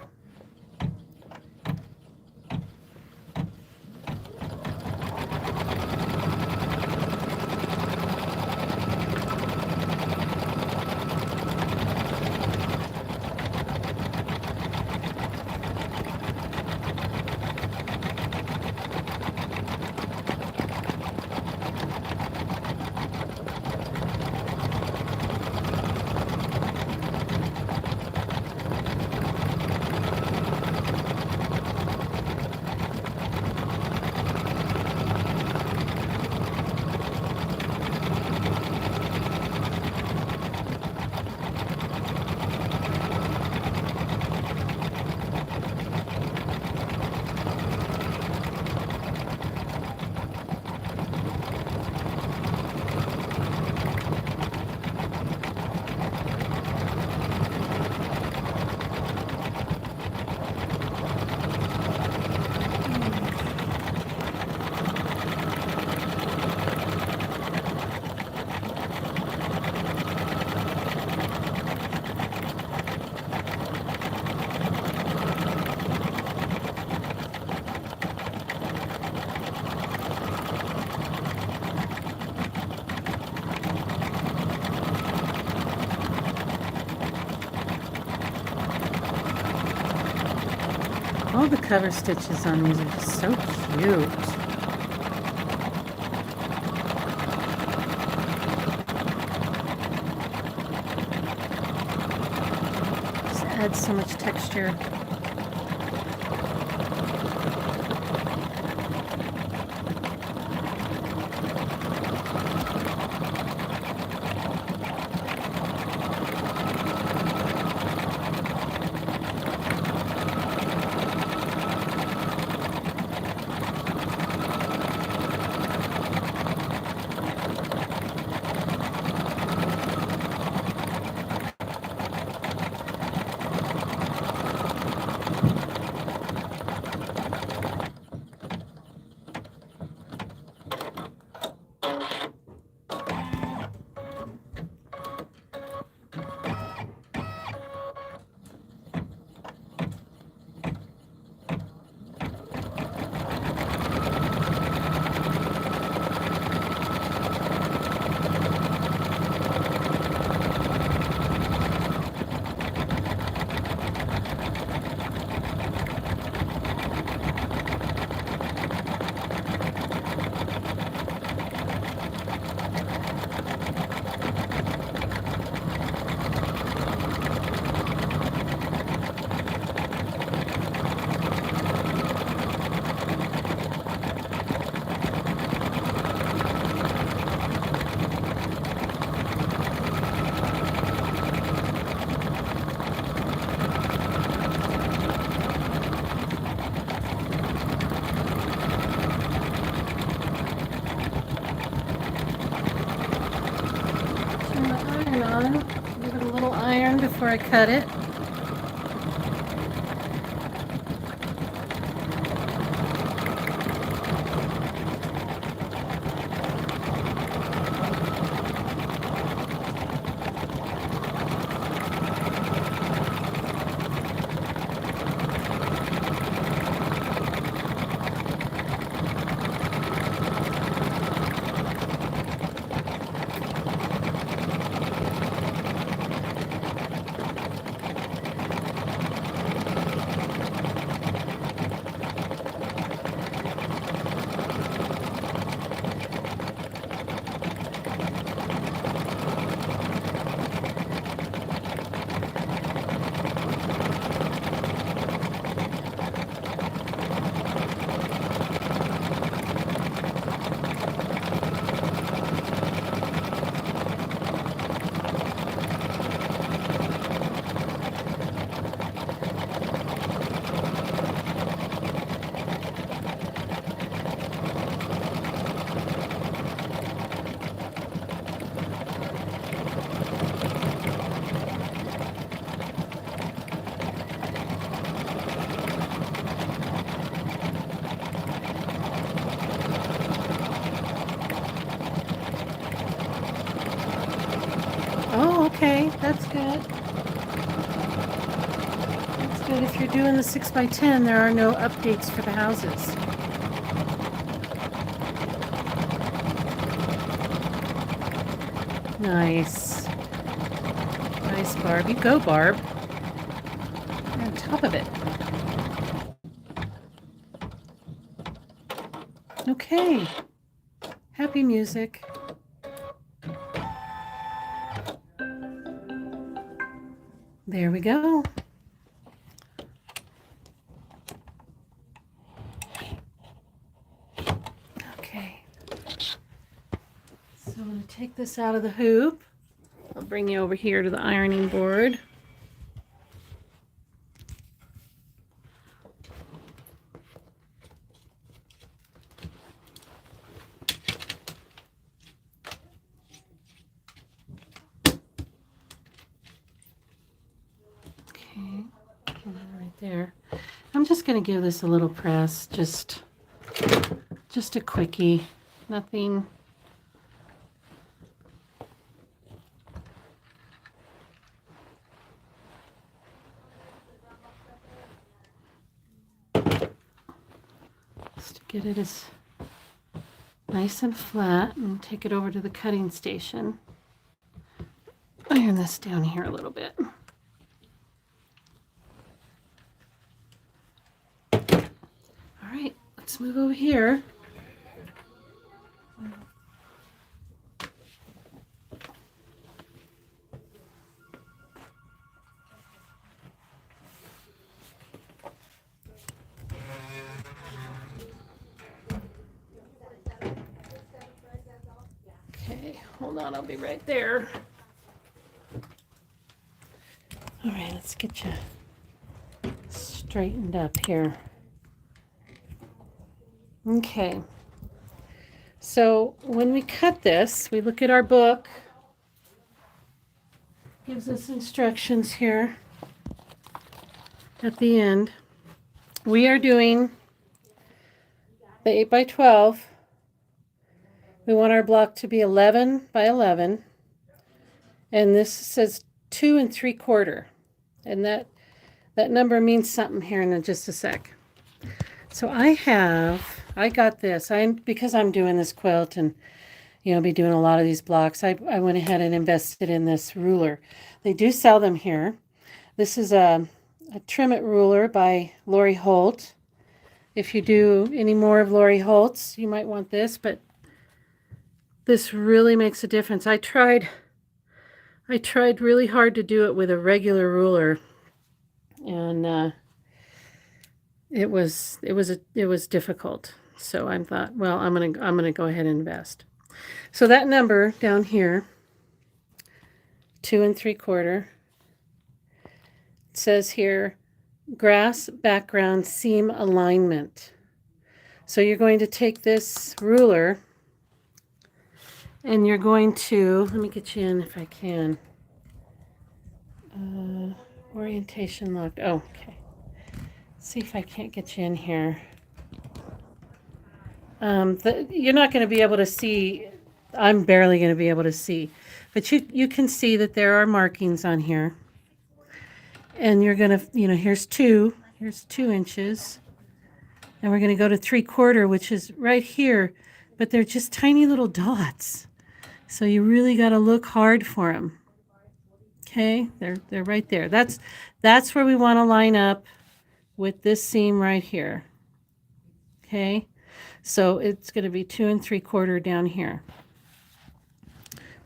All the cover stitches on these are just so cute. Just adds so much texture. I cut it. Oh, okay, that's good. That's good. If you're doing the 6x10, there are no updates for the houses. Nice. Nice, Barb. You go, Barb. You're on top of it. Okay. Happy music. There we go. Okay. So I'm going to take this out of the hoop. I'll bring you over here to the ironing board. Right there. I'm just going to give this a little press, just a quickie, nothing. Just to get it as nice and flat and take it over to the cutting station. Iron this down here a little bit. Let's move over here. Okay, hold on, I'll be right there. All right, let's get you straightened up here. Okay, so when we cut this, we look at our book. Gives us instructions here at the end. We are doing the 8x12. We want our block to be 11 by 11. And this says 2 3/4. And that number means something here in just a sec. So I got this. Because I'm doing this quilt and be doing a lot of these blocks, I went ahead and invested in this ruler. They do sell them here. This is a trim it ruler by Lori Holt. If you do any more of Lori Holt's, you might want this, but this really makes a difference. I tried really hard to do it with a regular ruler, and it was difficult. So I thought, well, I'm gonna go ahead and invest. So that number down here, 2 3/4, it says here, grass background seam alignment. So you're going to take this ruler and you're going to, let me get you in if I can. Orientation locked. Oh, okay. See if I can't get you in here. You're not going to be able to see. I'm barely going to be able to see, but you can see that there are markings on here. And you're going to, here's 2 inches. And we're going to go to 3/4, which is right here, but they're just tiny little dots. So you really got to look hard for them. Okay, they're right there. That's where we want to line up with this seam right here. Okay, so it's going to be 2 3/4 down here.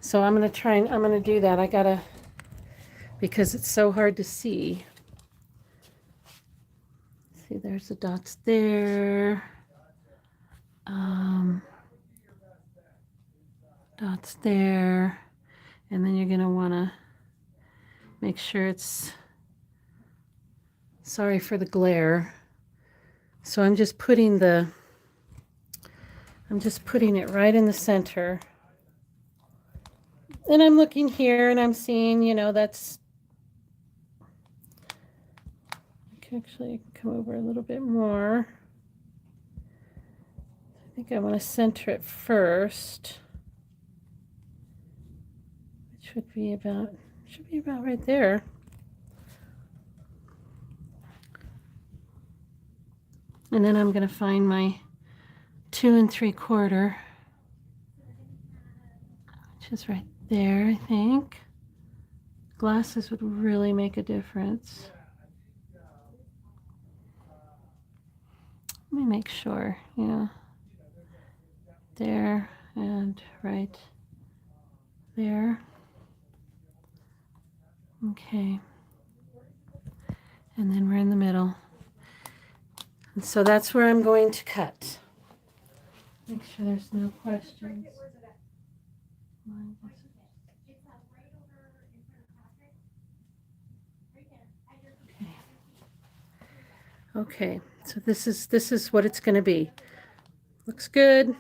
So I'm going to do that. I gotta, because it's so hard to see. See, there's the dots there. Dots there. And then you're going to want to make sure it's, sorry for the glare. So I'm just putting it right in the center. And I'm looking here and I'm seeing, that's, I can actually come over a little bit more. I think I want to center it first. Which should be about right there. And then I'm going to find my 2 3/4, which is right there, I think. Glasses would really make a difference. Let me make sure, there and right there. Okay. And then we're in the middle. And so that's where I'm going to cut. Make sure there's no questions. Okay, so this is what it's going to be. Looks good.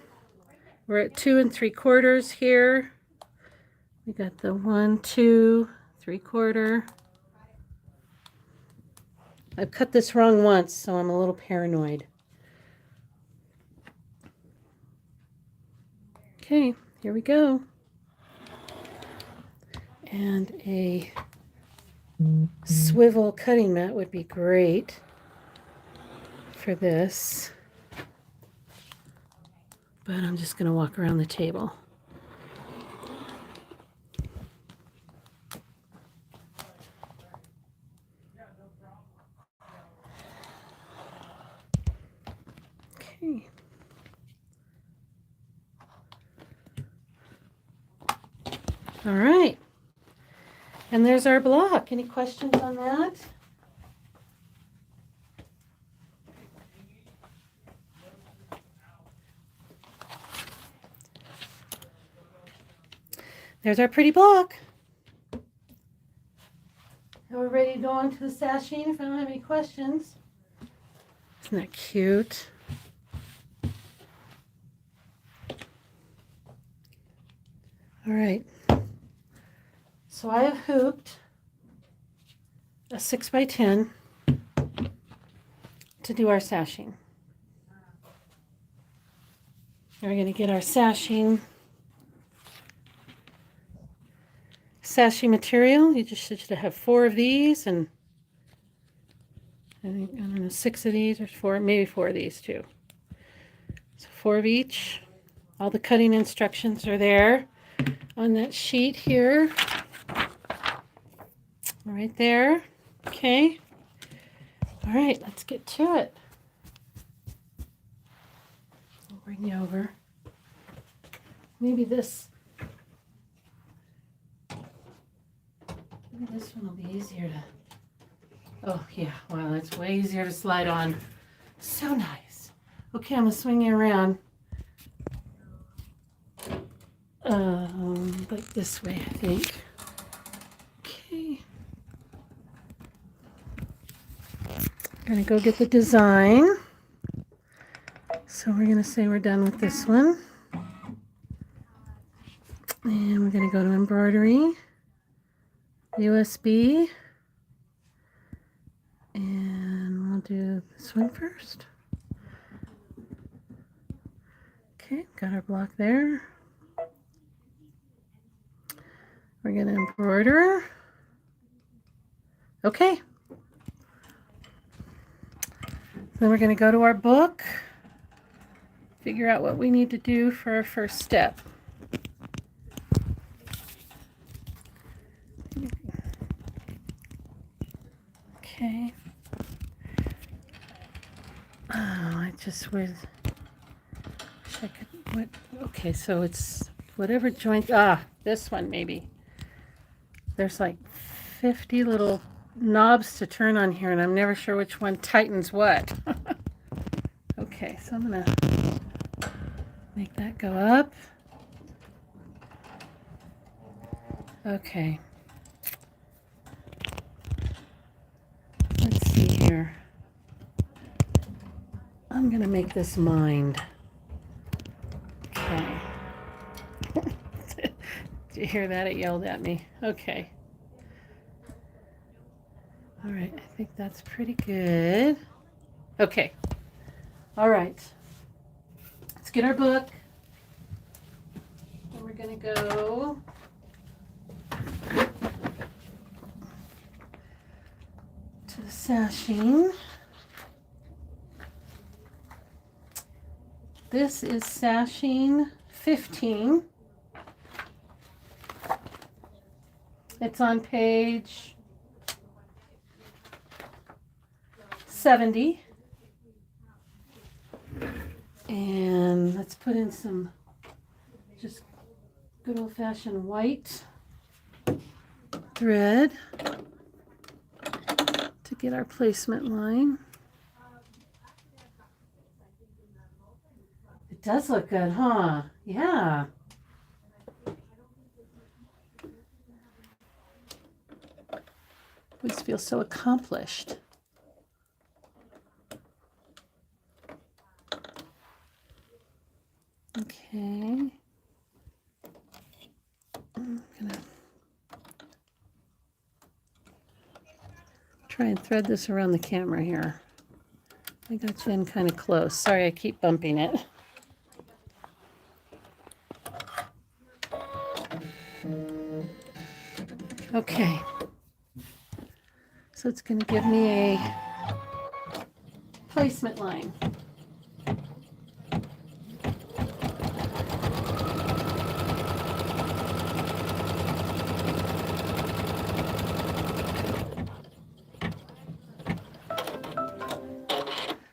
We're at 2 3/4 here. We got the 1 2 3/4. I've cut this wrong once, so I'm a little paranoid. Okay, here we go. And a swivel cutting mat would be great for this. But I'm just going to walk around the table. Okay. All right. And there's our block. Any questions on that? There's our pretty block. Now we're ready to go on to the sashing if I don't have any questions. Isn't that cute? All right. So I have hooped a 6x10 to do our sashing. We're going to get our sashing material. You just should have 4 of these, and I don't know, 6 of these or 4, maybe 4 of these too. So 4 of each. All the cutting instructions are there on that sheet here. Right there. Okay. All right, let's get to it. I'll bring you over. Maybe this one will be easier to, oh yeah, wow, that's way easier to slide on. So nice. Okay, I'm gonna swing you around. Like this way, I think. Okay. I'm gonna go get the design. So we're gonna say we're done with this one. And we're gonna go to embroidery. USB. And we'll do this one first. Okay, got our block there. We're going to embroider. Okay. Then we're going to go to our book, figure out what we need to do for our first step. Okay. Oh, I just wish I could, what, okay, so it's whatever joint, this one maybe. There's like 50 little knobs to turn on here, and I'm never sure which one tightens what. Okay, so I'm gonna make that go up. Okay. Let's see here. I'm gonna make this mind. Okay. Did you hear that? It yelled at me. Okay. All right, I think that's pretty good. Okay. All right. Let's get our book. And we're gonna go to the sashing. This is sashing 15. It's on page 70. And let's put in some just good old-fashioned white thread to get our placement line. It does look good, huh? Yeah. Always feel so accomplished. Okay. I'm gonna try and thread this around the camera here. I got you in kind of close. Sorry, I keep bumping it. Okay. So it's going to give me a placement line.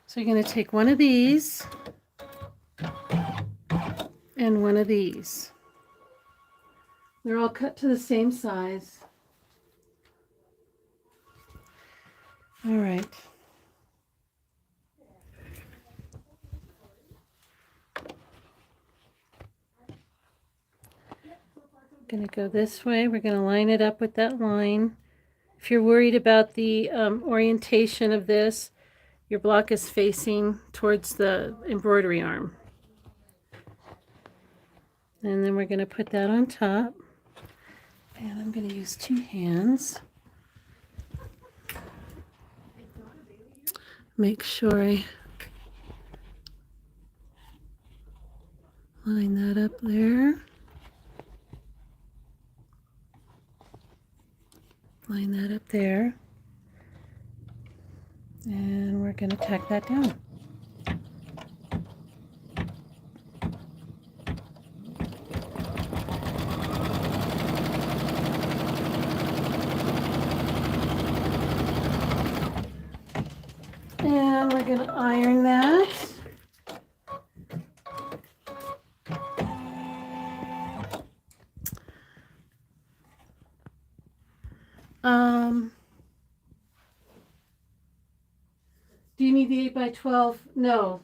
So you're going to take one of these and one of these. They're all cut to the same size. All right. Going to go this way. We're going to line it up with that line. If you're worried about the orientation of this, your block is facing towards the embroidery arm. And then we're going to put that on top. And I'm going to use two hands. Make sure I line that up there. Line that up there. And we're going to tack that down. And we're going to iron that. Do you need the 8x12? No,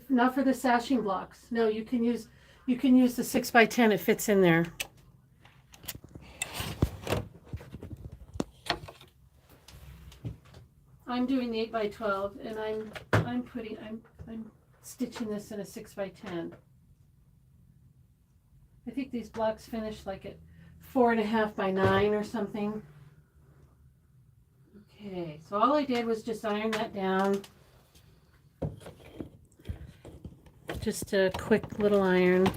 not for the sashing blocks. No, you can use the 6x10. It fits in there. I'm doing the 8x12, and I'm stitching this in a 6x10. I think these blocks finish like at 4.5 by 9 or something. Okay, so all I did was just iron that down. Just a quick little iron.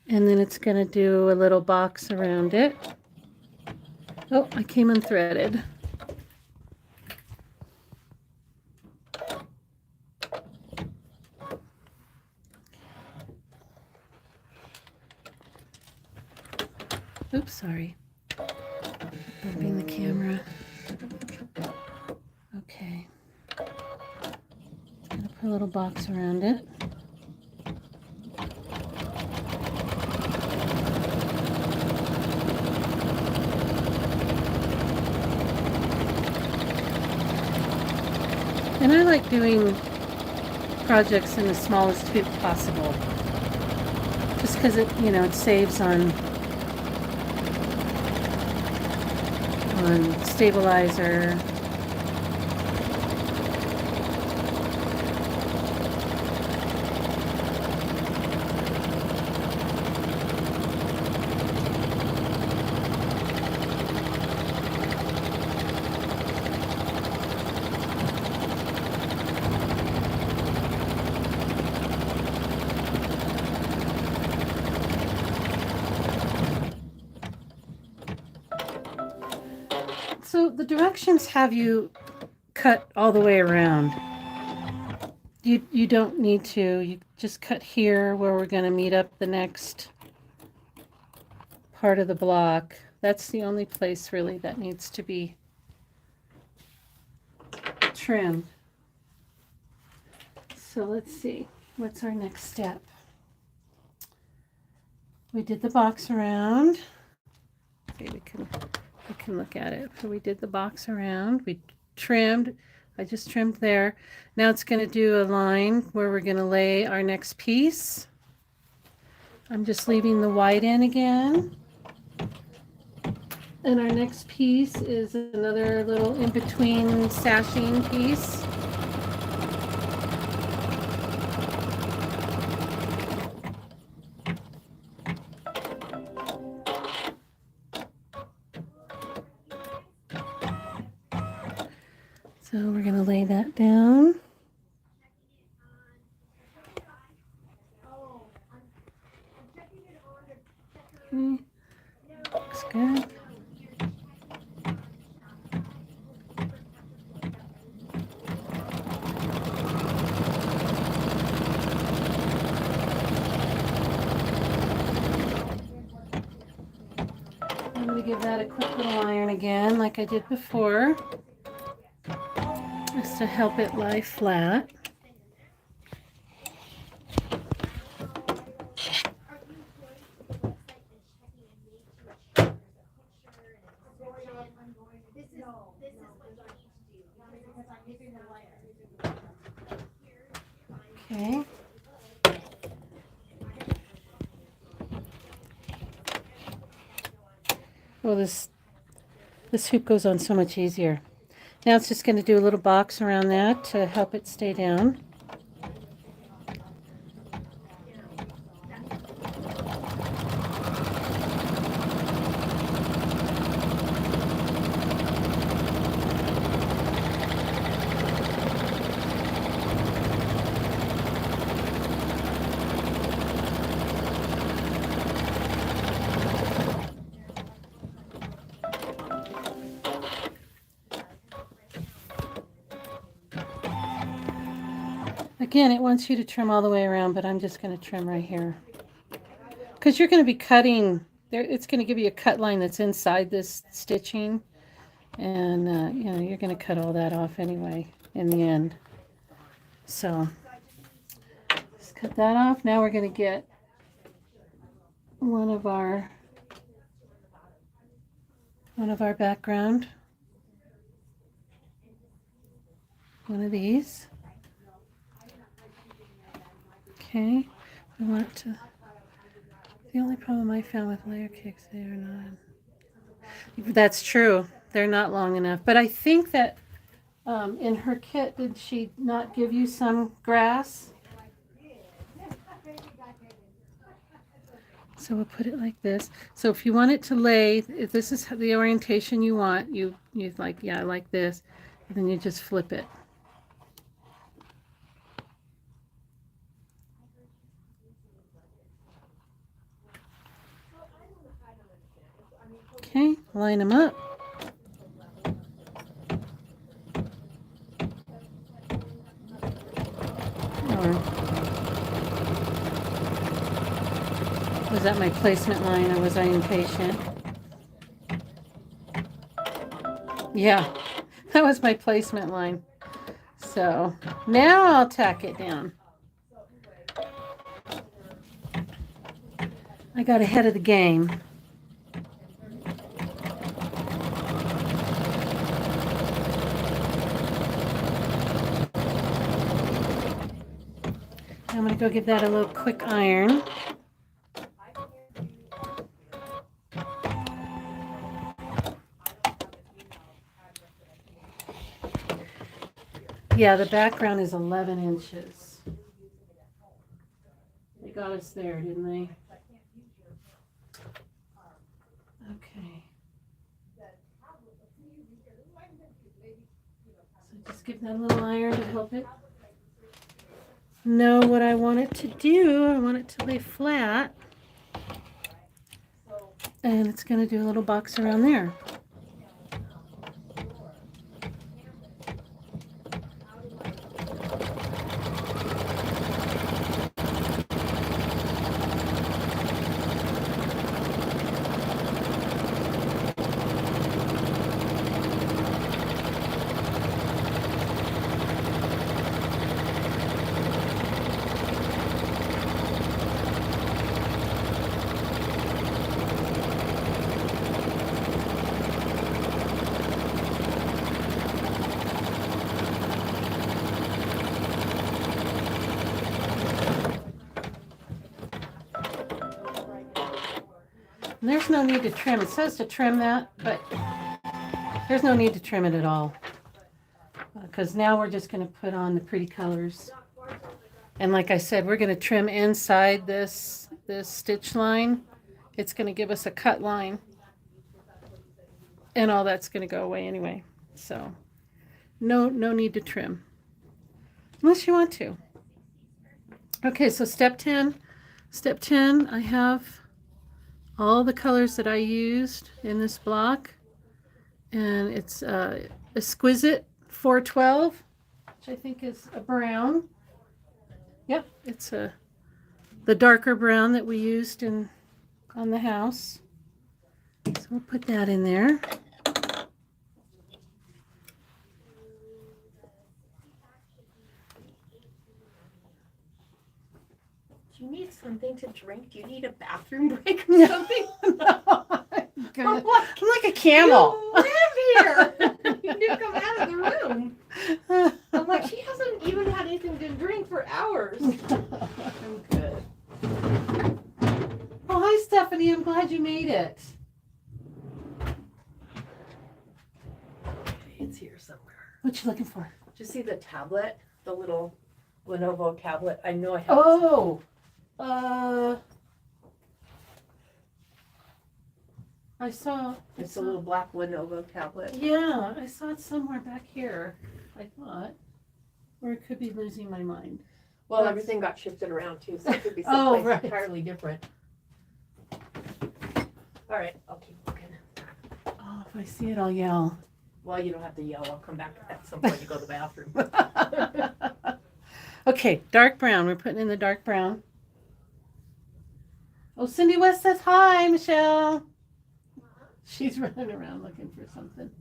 And then it's going to do a little box around it. Oh, I came unthreaded. Oops, sorry. Bumping the camera. Okay. Gonna put a little box around it. And I like doing projects in the smallest hoop possible. Just because it, you know, it saves on stabilizer. So the directions have you cut all the way around. You don't need to. You just cut here where we're going to meet up the next part of the block. That's the only place really that needs to be trimmed. So let's see. What's our next step? We did the box around. Okay, we can look at it. So we did the box around. We trimmed. I just trimmed there. Now it's going to do a line where we're going to lay our next piece. I'm just leaving the white in again. And our next piece is another little in-between sashing piece. So we're going to lay that down. Okay. Looks good. I'm going to give that a quick little iron again like I did before, just to help it lie flat. Okay. Well, this hoop goes on so much easier. Now it's just going to do a little box around that to help it stay down. Again, it wants you to trim all the way around, but I'm just going to trim right here. Because you're going to be cutting, there. It's going to give you a cut line that's inside this stitching. And, you know, you're going to cut all that off anyway in the end. So, just cut that off. Now we're going to get one of our background. One of these. Okay, we want to, the only problem I found with layer cakes, they are not, that's true, they're not long enough, but I think that in her kit, did she not give you some grass? So we'll put it like this. So if you want it to lay, if this is the orientation you want, you like, yeah, I like this. And then you just flip it. Okay, line them up. Or was that my placement line, or was I impatient? Yeah, that was my placement line. So now I'll tack it down. I got ahead of the game. I'm going to go give that a little quick iron. Yeah, the background is 11 inches. They got us there, didn't they? Okay. So just give that a little iron to help it know what I want it to do. I want it to lay flat. And it's going to do a little box around there. And there's no need to trim. It says to trim that, but there's no need to trim it at all. Because now we're just going to put on the pretty colors. And like I said, we're going to trim inside this stitch line. It's going to give us a cut line. And all that's going to go away anyway. So no need to trim. Unless you want to. Okay, so step 10. Step 10, I have all the colors that I used in this block, and it's Exquisite 412, which I think is a brown. Yep, it's the darker brown that we used on the house. So we'll put that in there. Do you need something to drink? Do you need a bathroom break or something? No, I'm like a camel. You live here. You need to come out of the room. I'm like, she hasn't even had anything to drink for hours. I'm good. Oh, hi, Stephanie. I'm glad you made it. It's here somewhere. What you looking for? Did you see the tablet? The little Lenovo tablet? I know I have. Oh, I saw. It's a little black Lenovo tablet. Yeah, I saw it somewhere back here, I thought. Or it could be losing my mind. Well, That's- everything got shifted around too, so it could be Oh, someplace right. entirely different. All right, I'll keep looking. Oh, if I see it, I'll yell. Well, you don't have to yell. I'll come back at some point to go to the bathroom. Okay, dark brown. We're putting in the dark brown. Oh, Cindy West says hi, Michelle. She's running around looking for something.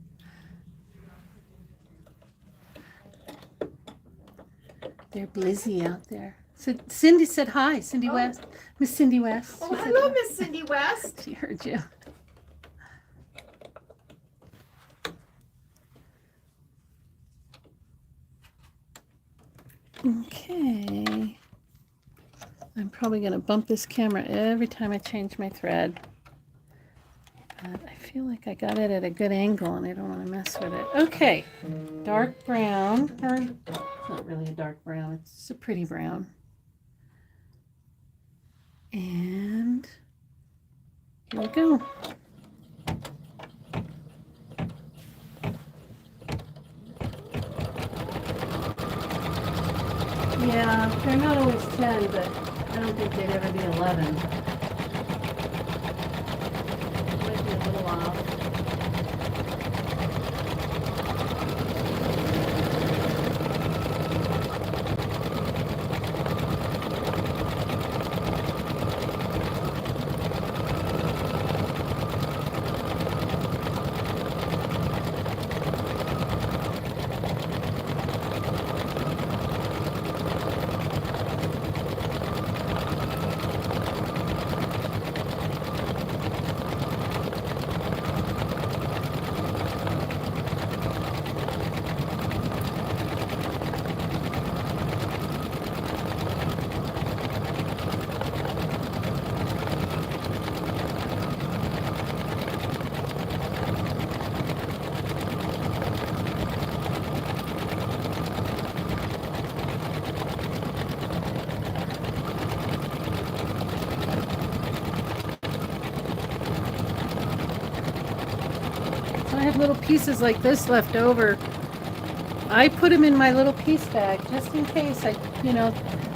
They're blizzy out there. So Cindy said hi, Cindy Oh. West. Miss Cindy West. Oh, She said hello, hi. Miss Cindy West. She heard you. Okay. I'm probably going to bump this camera every time I change my thread. But I feel like I got it at a good angle and I don't want to mess with it. Okay. Dark brown. Or, it's not really a dark brown. It's a pretty brown. And Here we go. Yeah, they're not always 10, but I don't think they'd ever be 11. Might be a little off. I have little pieces like this left over. I put them in my little piece bag just in case.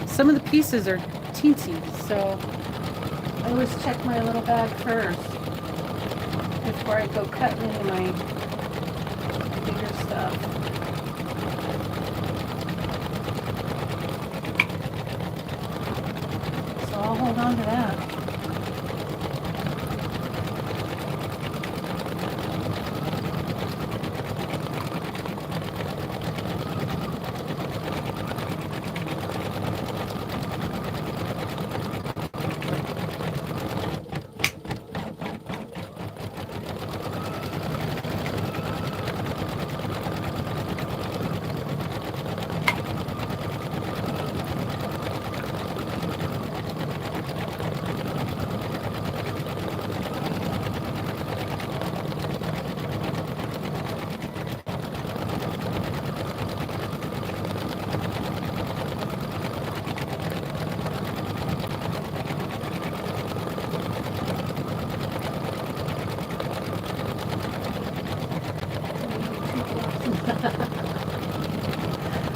Some of the pieces are teensy, so I always check my little bag first before I go cutting into my bigger stuff. So I'll hold on to that.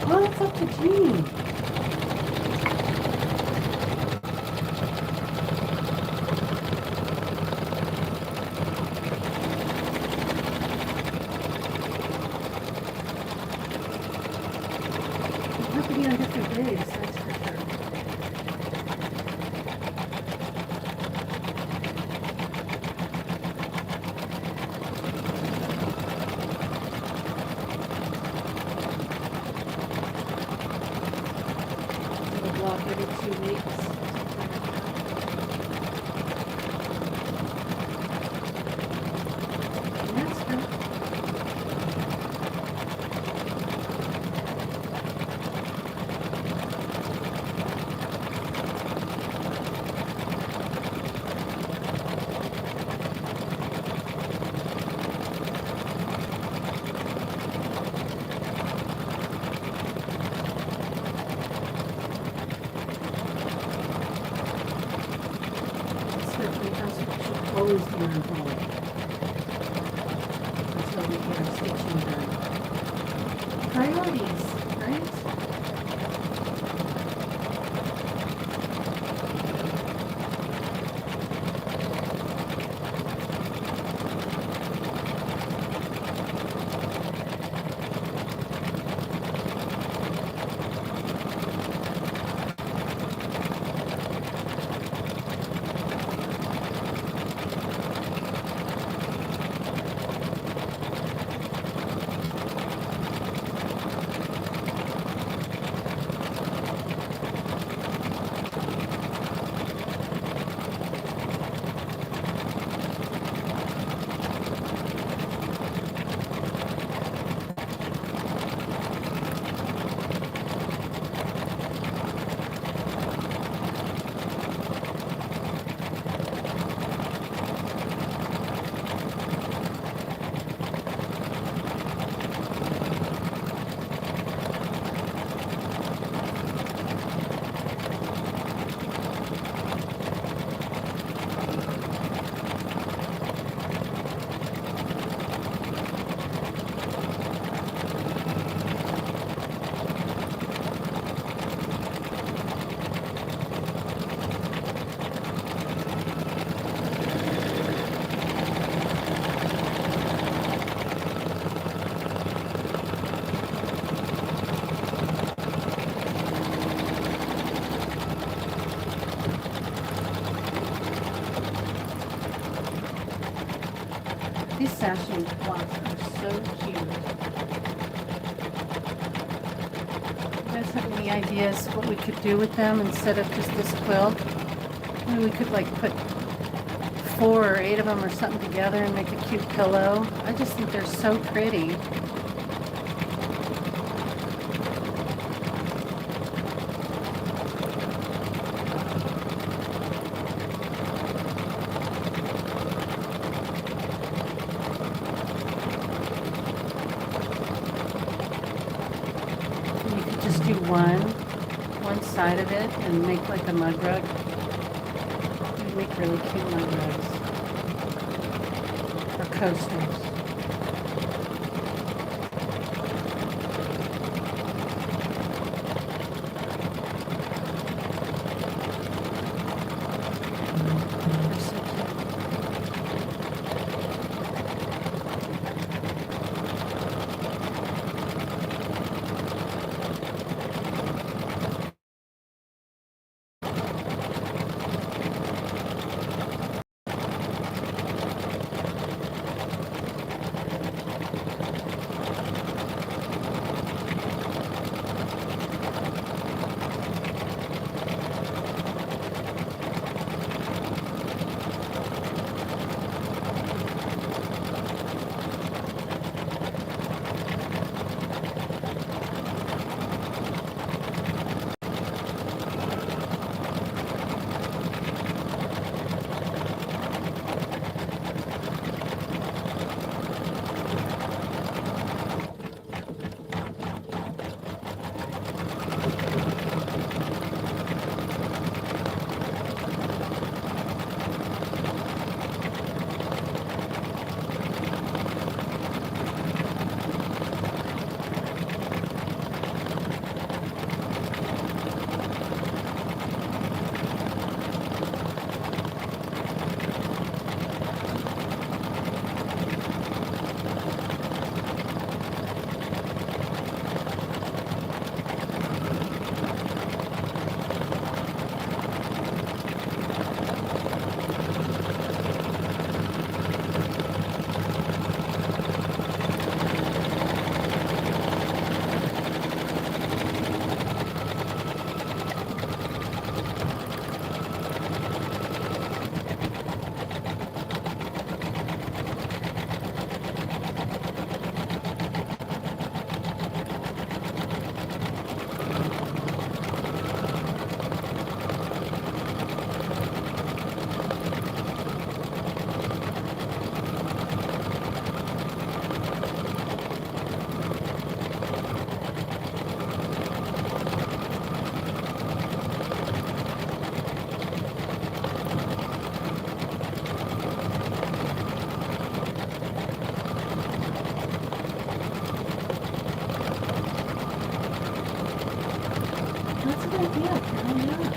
Well, it's up to Jean. It'll have to be on different days, that's for sure. Block every 2 weeks. And that's good. Always be on hold until we get our stitching done. Priorities, right? These sashing cloths are so cute. You guys have any ideas what we could do with them instead of just this quilt? Maybe we could like put 4 or 8 of them or something together and make a cute pillow. I just think they're so pretty. You could just do one side of it and make like a mug rug. You make really cute mug rugs or coasters. They're so cute. That's a good idea. Carol, yeah.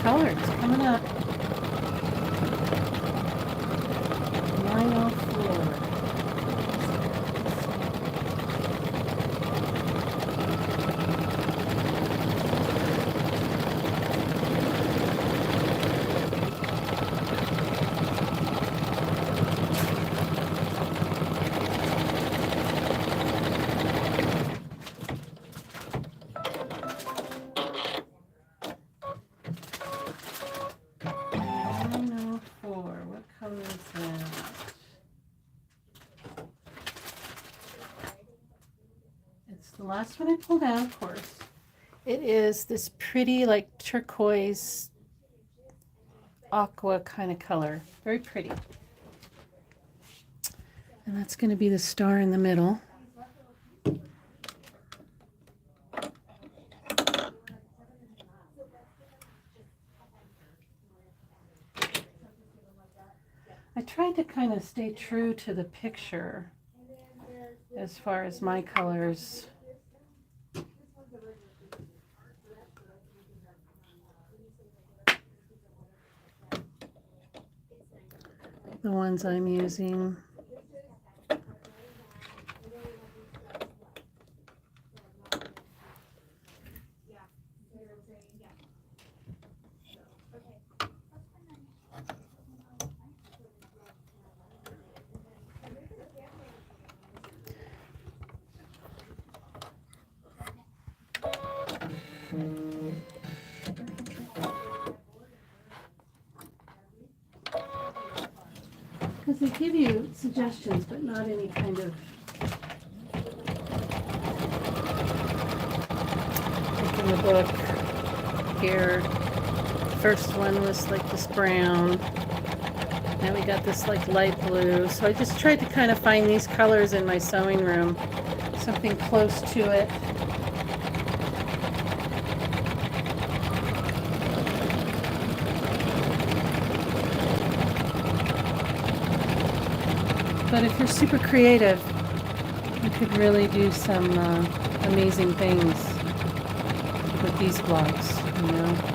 Color, it's coming up. Reno floor. last one I pulled out, of course. It is this pretty, like, turquoise aqua kind of color. Very pretty. And that's going to be the star in the middle. I tried to kind of stay true to the picture as far as my colors. The ones I'm using. Because they give you suggestions, but not any kind of, like in the book here, first one was like this brown. Now we got this like light blue. So I just tried to kind of find these colors in my sewing room, something close to it. But if you're super creative, you could really do some amazing things with these blocks, you know.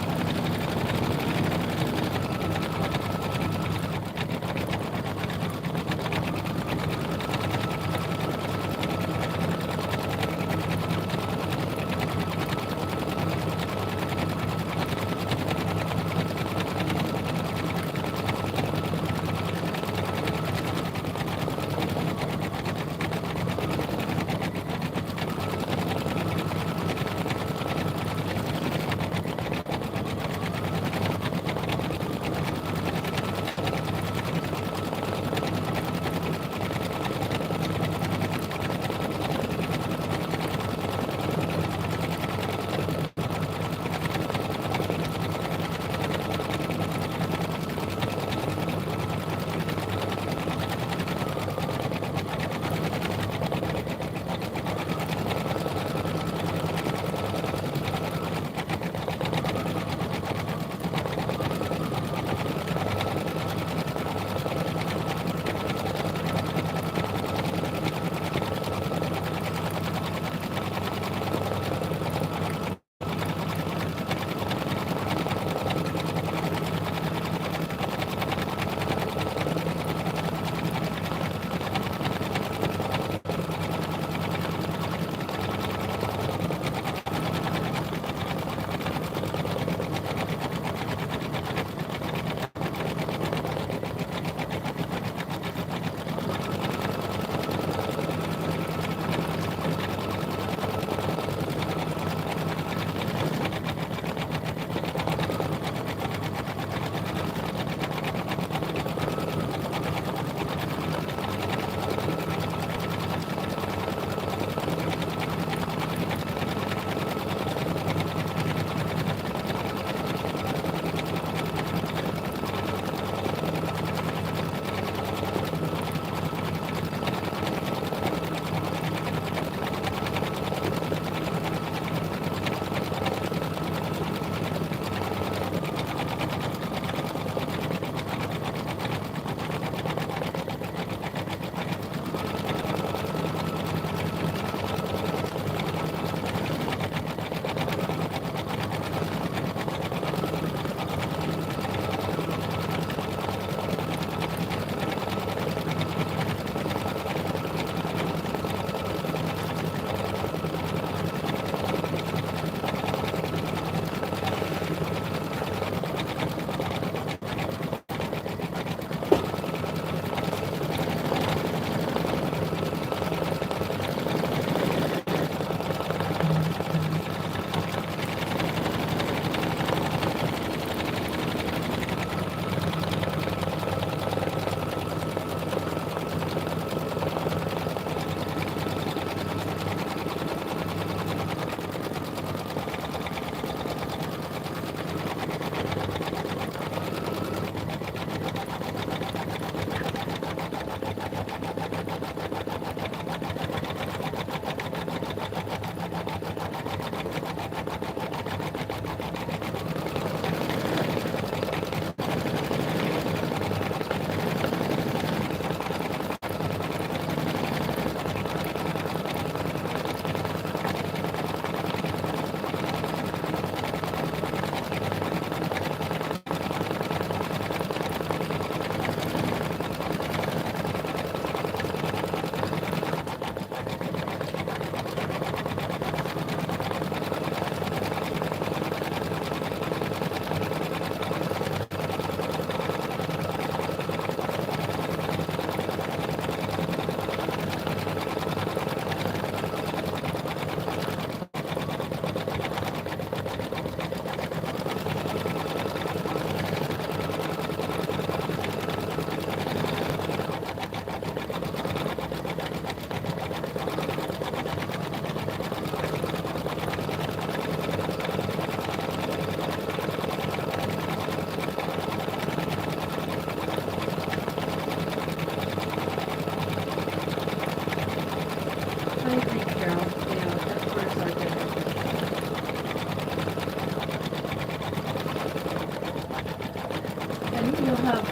you'll have,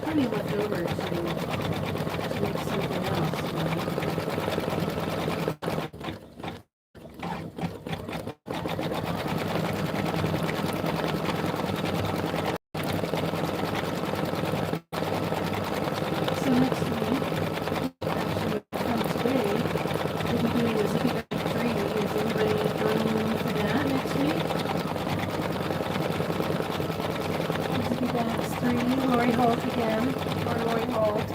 plenty left over to make something else. So next week, actually from today, we'll be doing a zippy bag 3. Is anybody going for that next week? Zippy bags 3, Lori Holt again, or Lori Holt.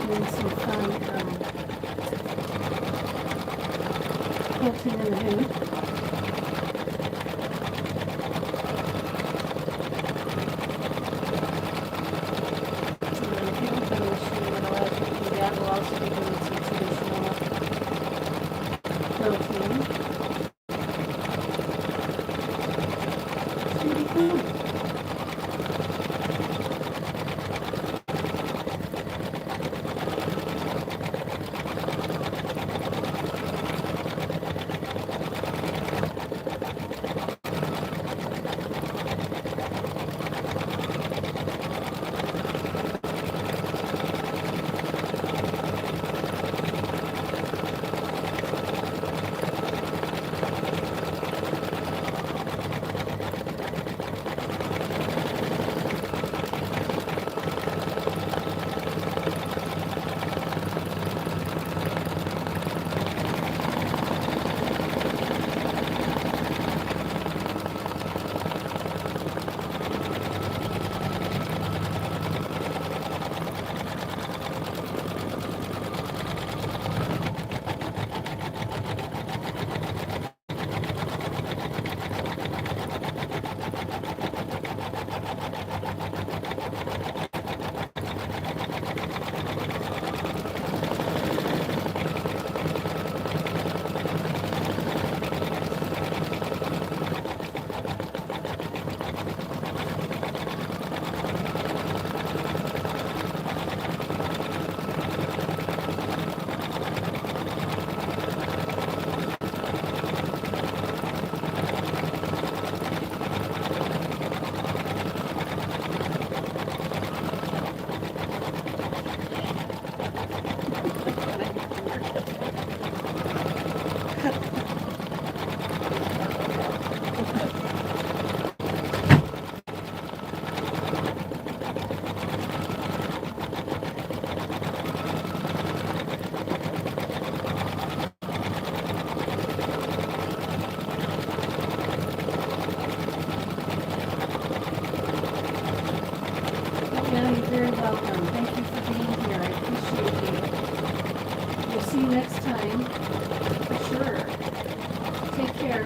Doing some fun quilting in the booth. So then if you open the machine, it allows you to do that. We'll also be doing some traditional quilting. It's gonna be fun. Yeah, you're very welcome. Thank you for being here. I appreciate you. We'll see you next time. For sure. Take care.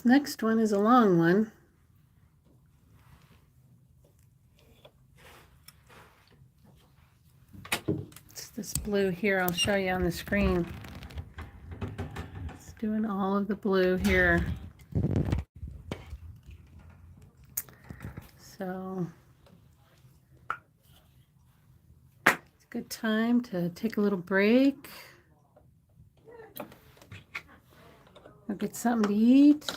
This next one is a long one. It's this blue here. I'll show you on the screen. It's doing all of the blue here. So it's a good time to take a little break. Or get something to eat.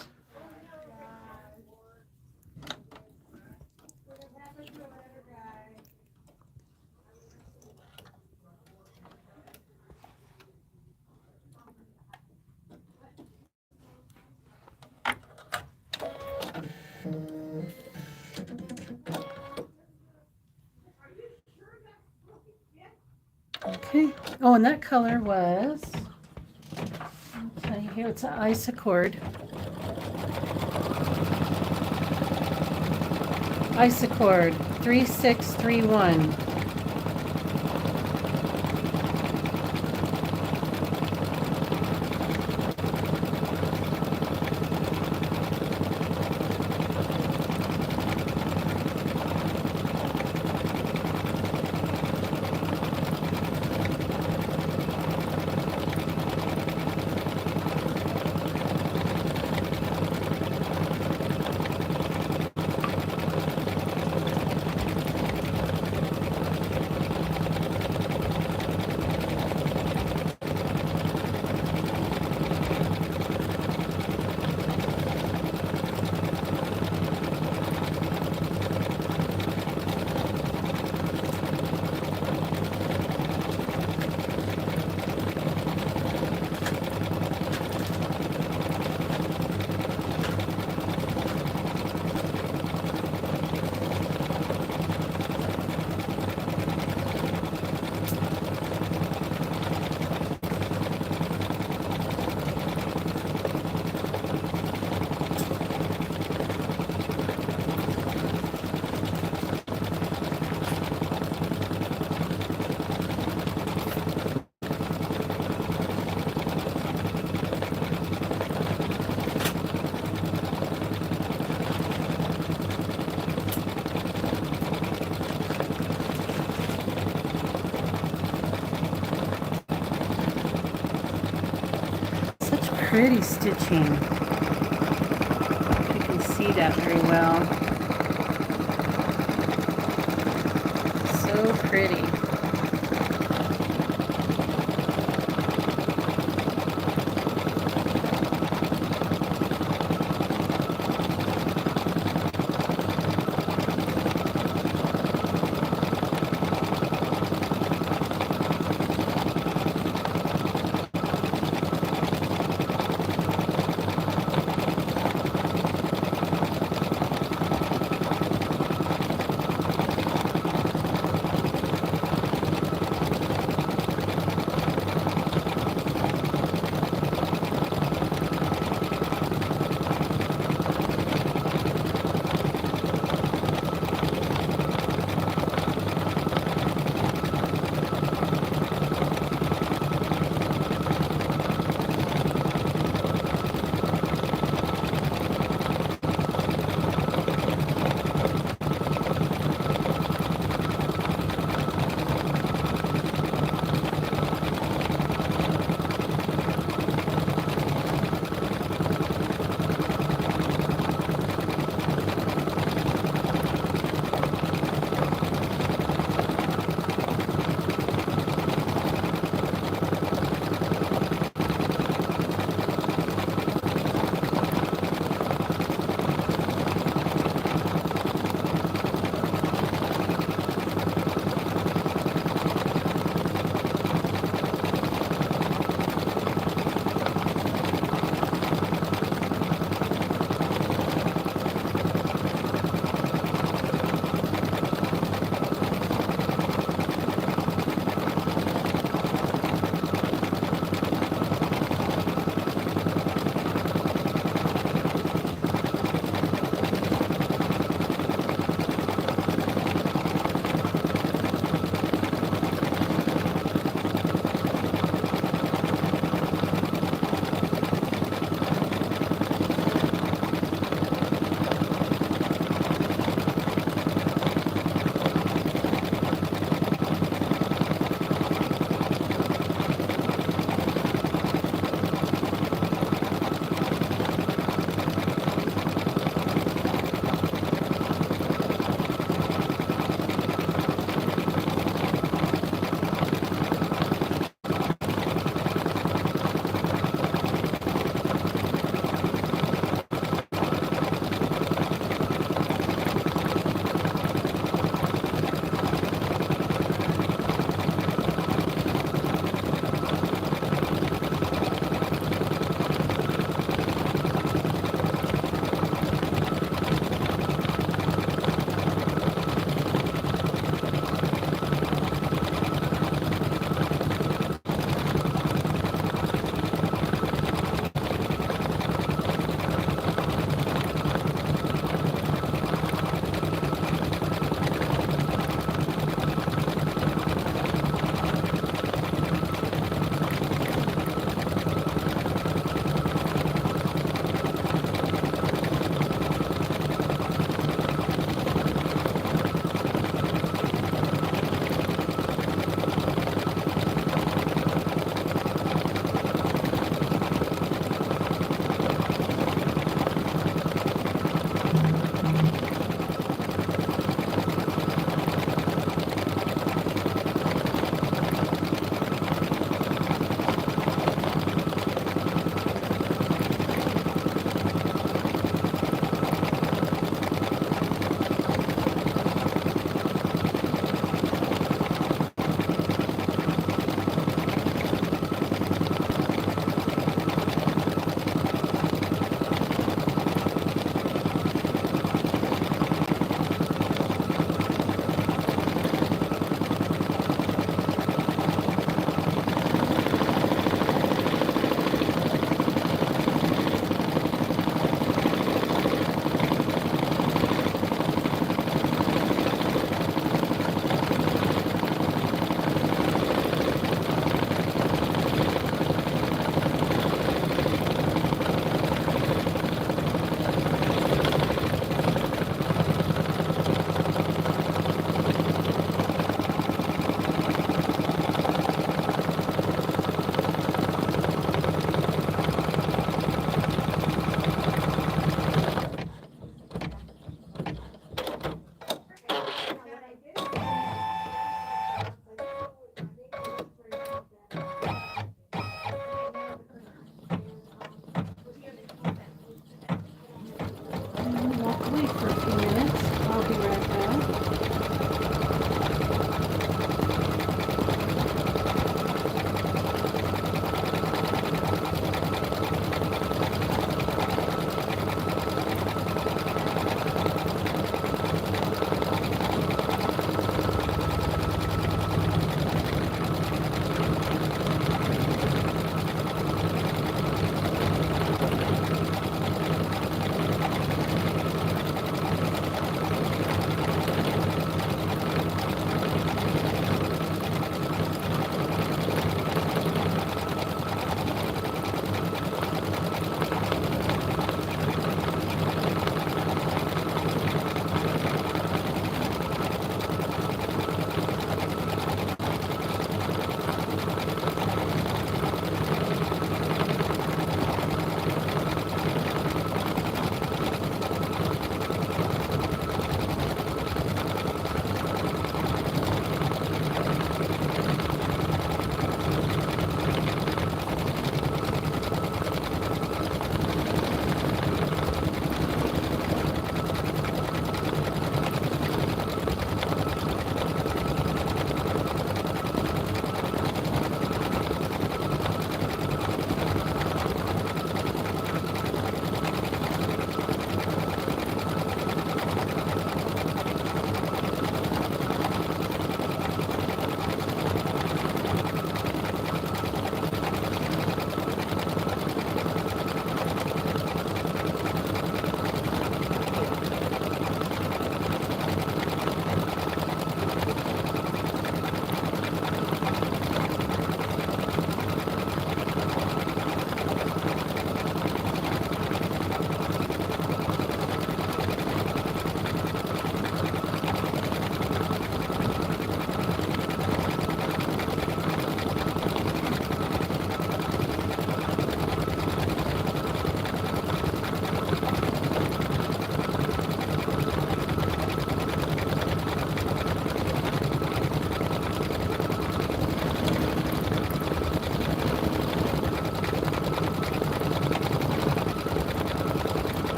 Okay. Oh, and that color was, I'll tell you here, it's an ice accord. Ice accord 3631. Pretty stitching. You can see that very well. So pretty.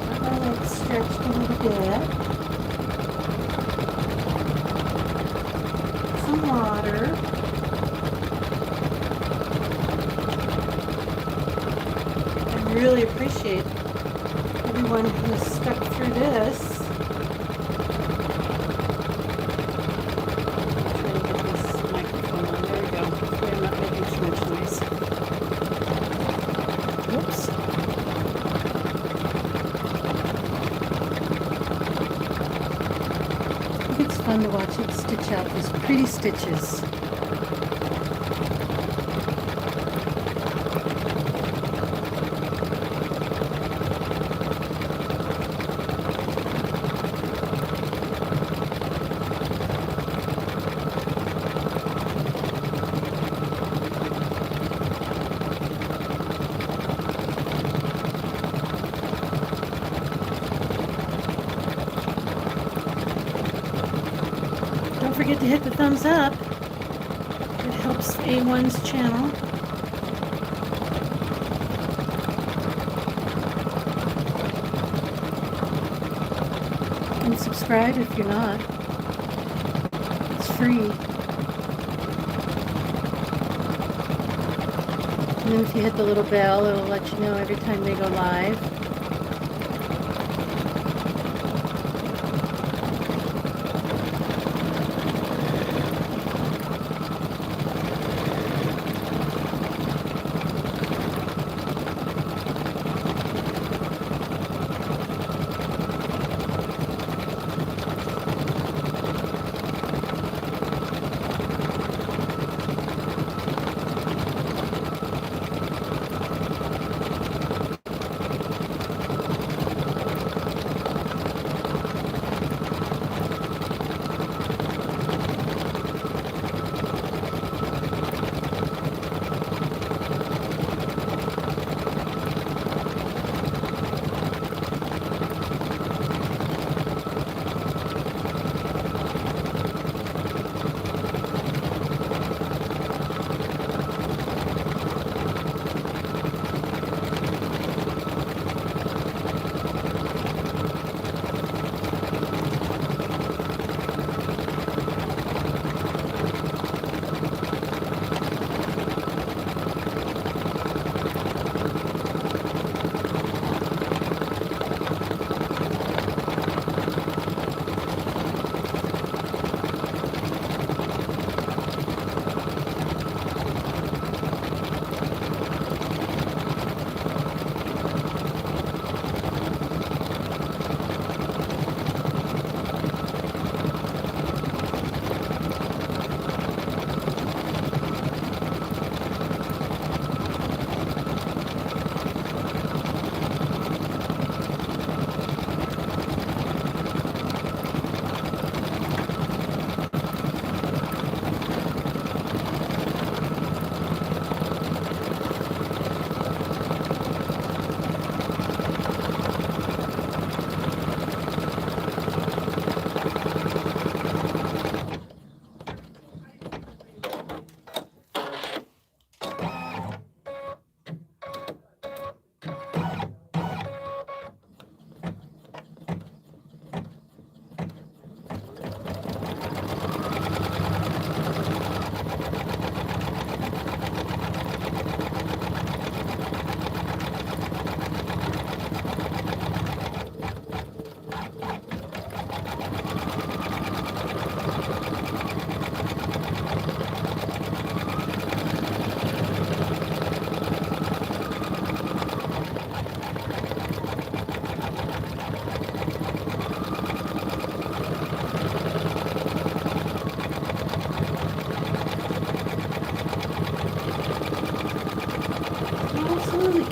Got my legs stretched a little bit. Some water. I really appreciate everyone who has stuck through this. Try to get this microphone on. There we go. Hopefully I'm not making too much noise. Whoops. I think it's fun to watch it stitch out these pretty stitches. Don't forget to hit the thumbs up. It helps A1's channel. And subscribe if you're not. It's free. And then if you hit the little bell, it'll let you know every time they go live.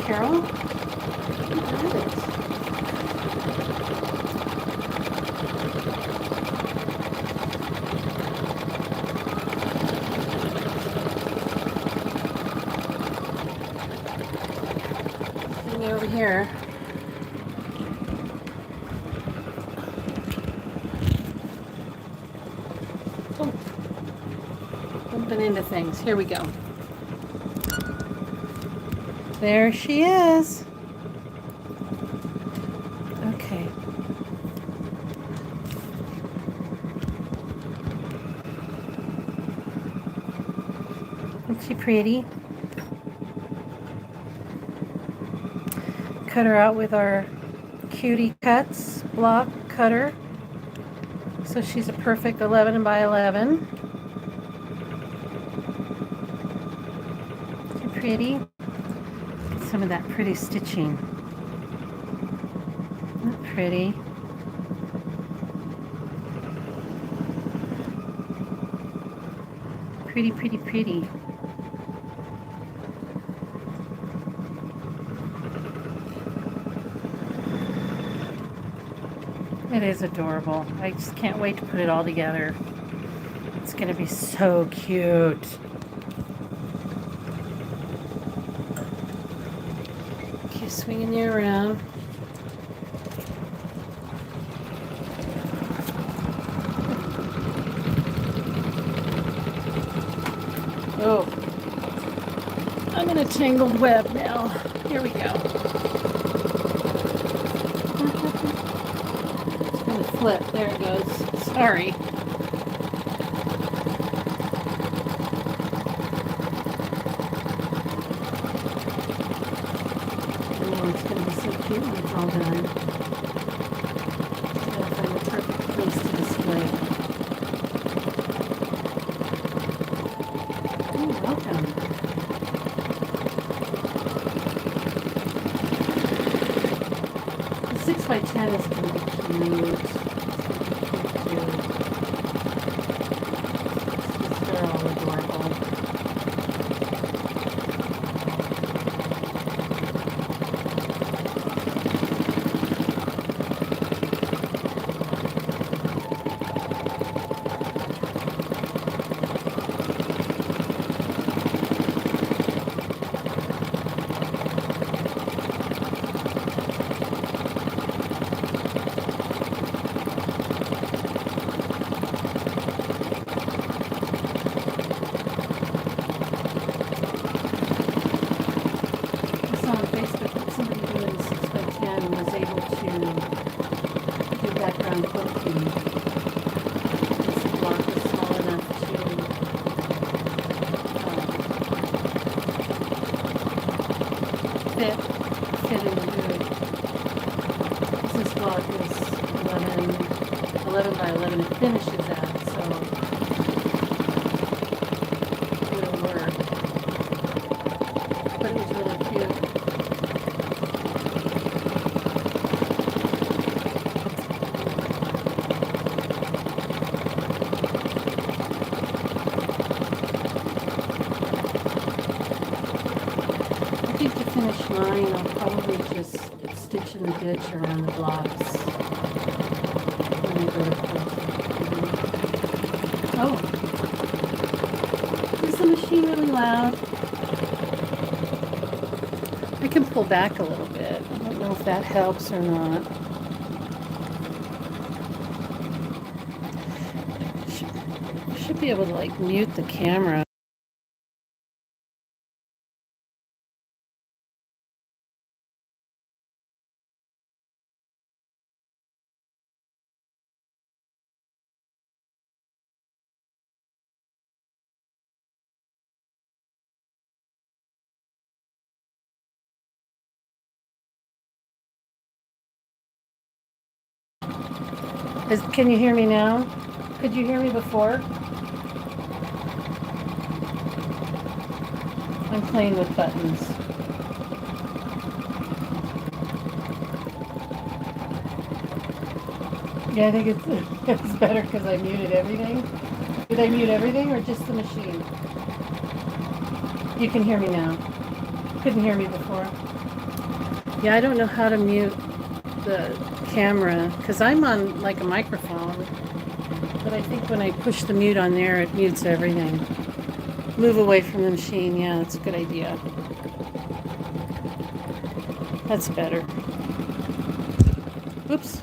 Carol. You got it. Thing over here. Oh. Bumping into things. Here we go. There she is. Okay. Isn't she pretty? Cut her out with our Cutie Cuts block cutter. So she's a perfect 11 by 11. Isn't she pretty? Get some of that pretty stitching. Isn't that pretty? Pretty, pretty, pretty. It is adorable. I just can't wait to put it all together. It's going to be so cute. Okay, swinging you around. Oh, I'm in a tangled web now. Here we go. Flip. There it goes. Sorry. Oh, it's going to be so cute when it's all done. Gotta find the perfect place to display. Oh, welcome. The 6x10 is going to be cute. They're all adorable. Fit in the mood. This block is 11 by 11. It finishes at, so it'll work. But it was really cute. I think to finish mine, I'll probably just stitch in the ditch around the blocks when I go to quilting. Oh, is the machine really loud? I can pull back a little bit. I don't know if that helps or not. Should be able to like mute the camera. Can you hear me now? Could you hear me before? I'm playing with buttons. Yeah, I think it's better because I muted everything. Did I mute everything or just the machine? You can hear me now. Couldn't hear me before. Yeah, I don't know how to mute the camera because I'm on like a microphone, but I think when I push the mute on there, it mutes everything. Move away from the machine. Yeah, that's a good idea. That's better. Oops.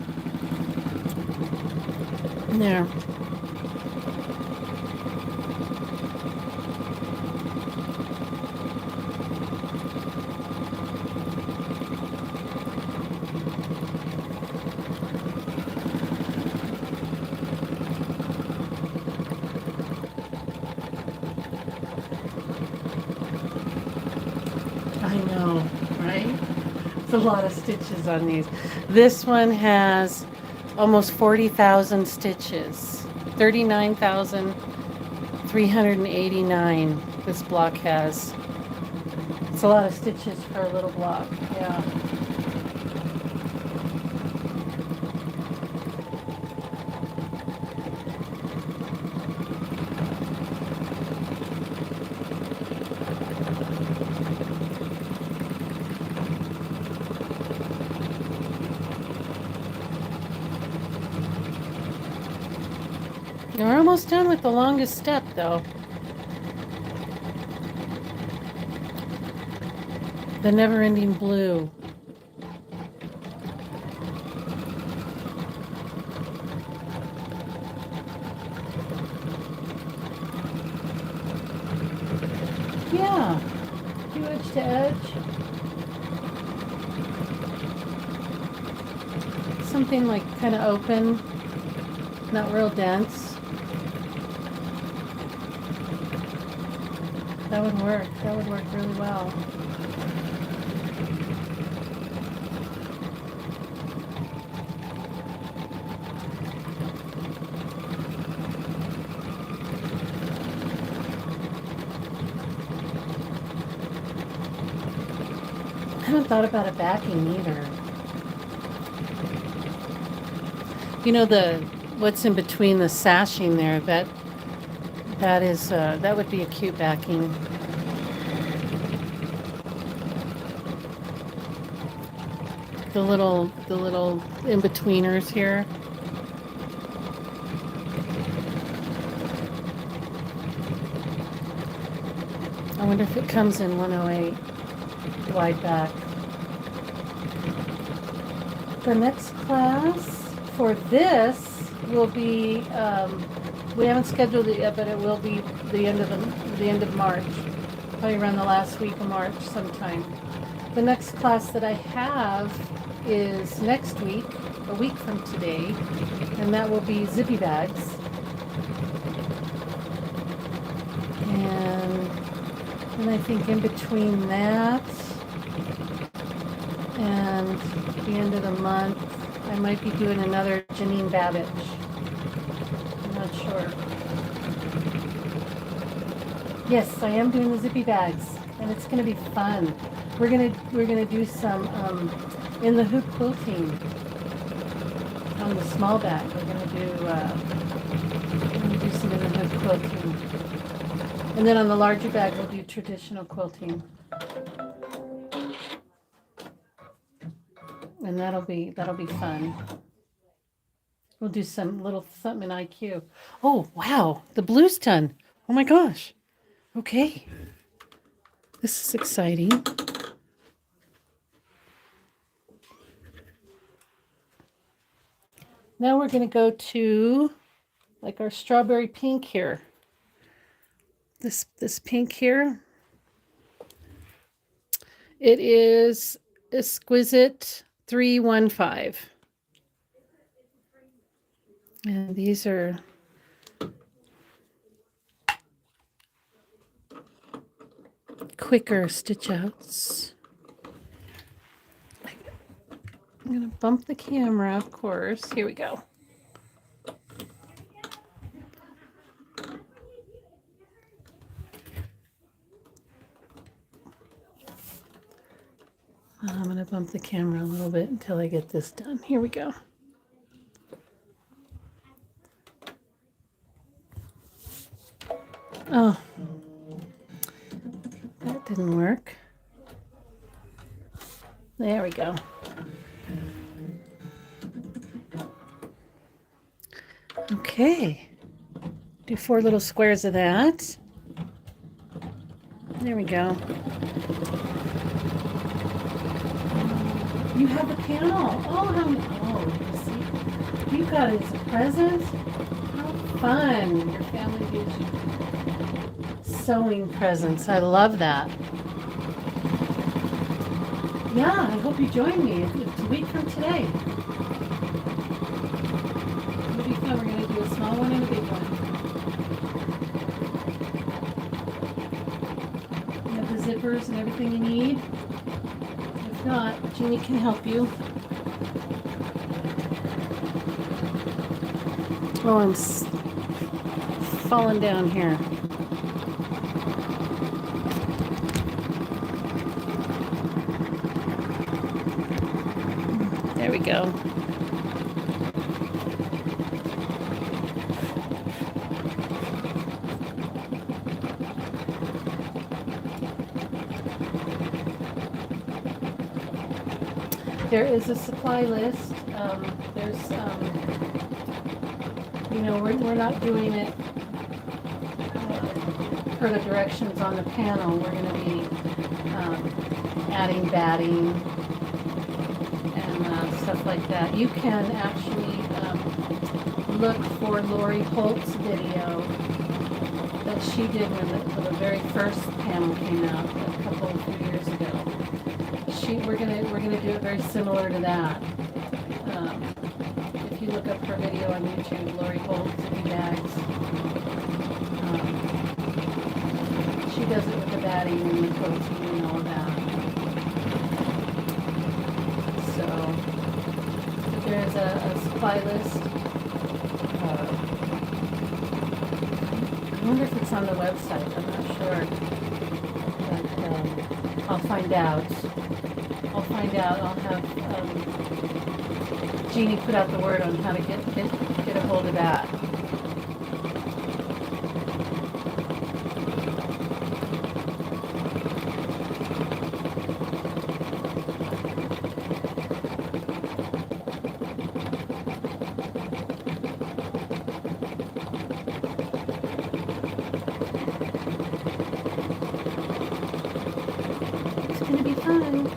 There. I know, right? It's a lot of stitches on these. This one has almost 40,000 stitches. 39,389 this block has. It's a lot of stitches for a little block, yeah. We're almost done with the longest step, though. The never-ending blue. Yeah, do edge to edge. Something like kind of open, not real dense. That would work. That would work really well. I haven't thought about a backing either. You know, what's in between the sashing there, that would be a cute backing. The little in-betweeners here. I wonder if it comes in 108 wide back. The next class for this will be, we haven't scheduled it yet, but it will be the end of March, probably around the last week of March sometime. The next class that I have is next week, a week from today, and that will be zippy bags. And I think in between that and the end of the month, I might be doing another Janine Babbage. I'm not sure. Yes, I am doing the zippy bags, and it's going to be fun. We're gonna do some in the hoop quilting on the small bag. We're gonna do some in the hoop quilting, and then on the larger bag we'll do traditional quilting, and that'll be fun. We'll do some little something in IQ. Oh wow, the blue's done. Oh my gosh. Okay, this is exciting. Now we're going to go to like our strawberry pink here. This pink here. It is Exquisite 315. And these are quicker stitch outs. I'm going to bump the camera, of course. Here we go. I'm going to bump the camera a little bit until I get this done. Here we go. Oh, that didn't work. There we go. Okay, do 4 little squares of that. There we go. You have a panel. See, you got it as a present. How fun! Your family gives you sewing presents. I love that. Yeah, I hope you join me. It's a week from today. It'll be fun. We're going to do a small one and a big one. We have the zippers and everything you need. If not, Jeannie can help you. Oh, I'm falling down here. There we go. There is a supply list. There's, you know, we're not doing it per the directions on the panel. We're going to be adding batting and stuff like that. You can actually look for Lori Holt's video that she did when the very first panel came out a couple of years ago. We're gonna do it very similar to that. If you look up her video on YouTube, Lori Holt Zippy Bags, she does it with the batting and the coating and all of that. So there's a supply list. I wonder if it's on the website. I'm not sure, but I'll find out. I'll have Jeannie put out the word on how to get a hold of that. It's gonna be fun.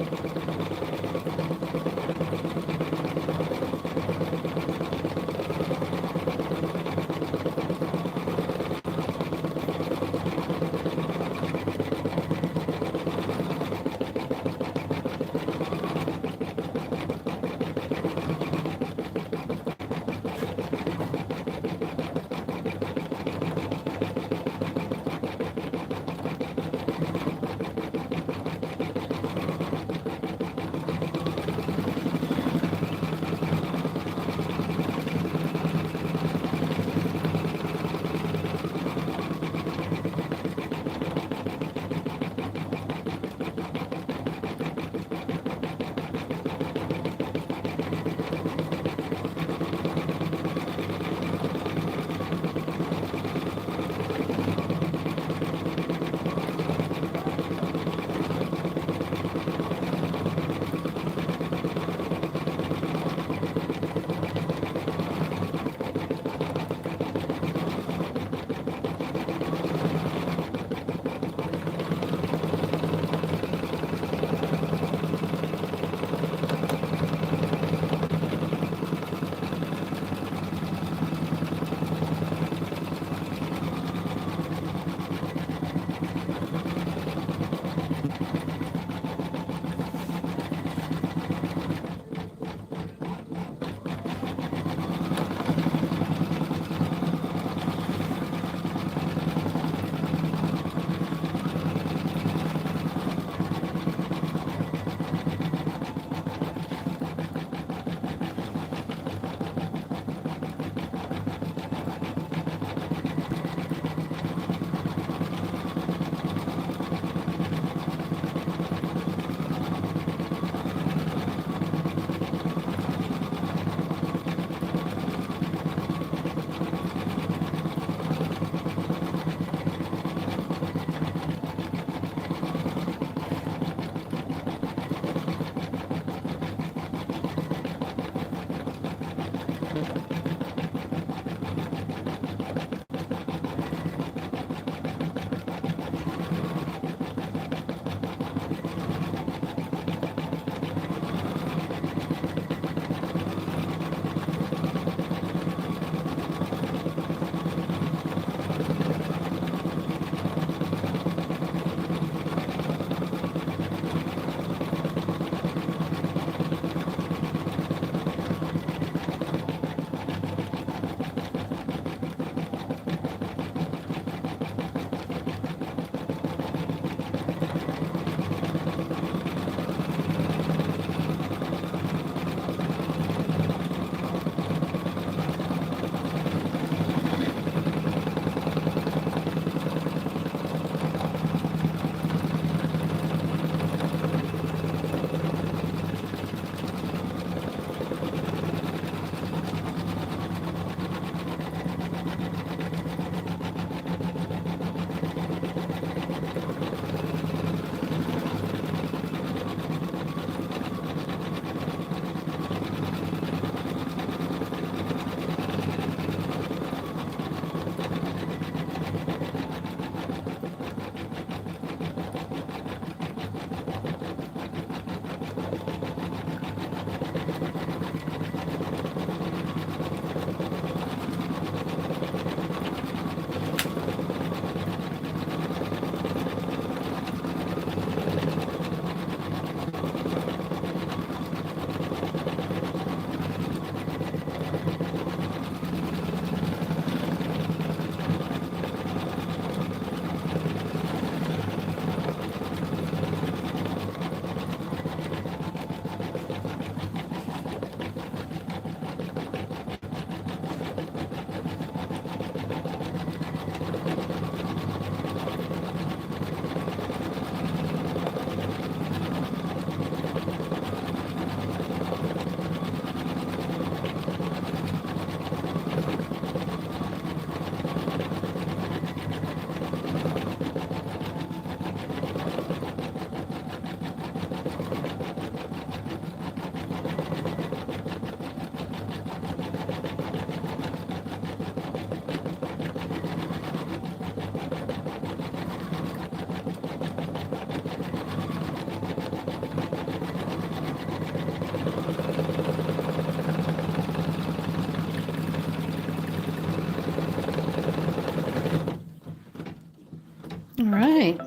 All right.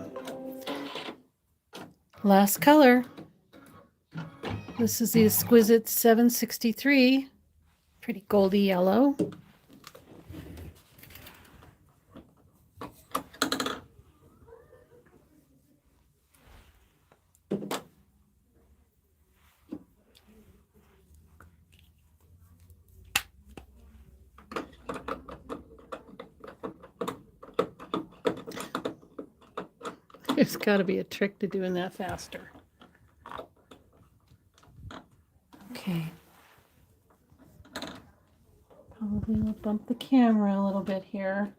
Last color. This is the exquisite 763. Pretty goldy yellow. There's got to be a trick to doing that faster. Okay. Probably will bump the camera a little bit here.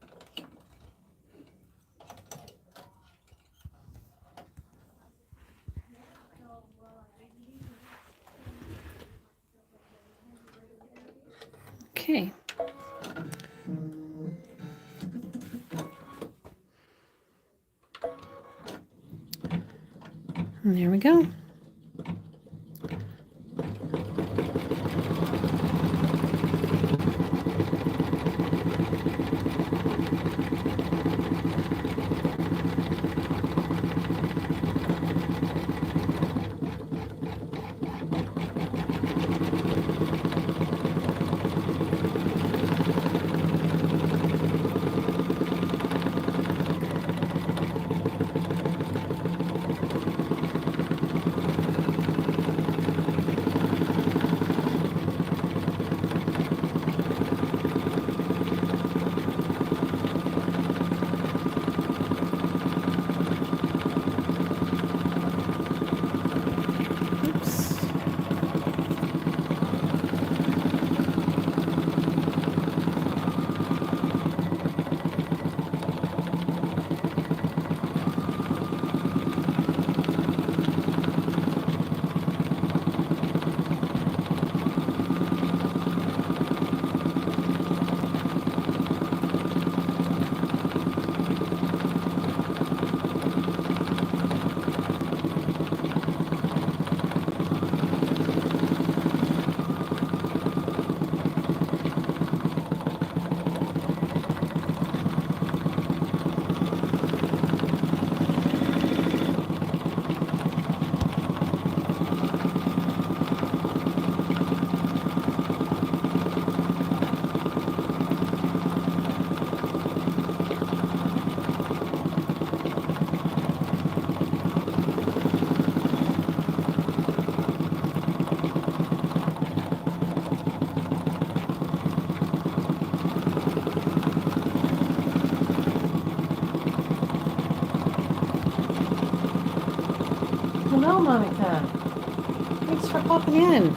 Okay. And there we go. Hello, Monica. Thanks for popping in.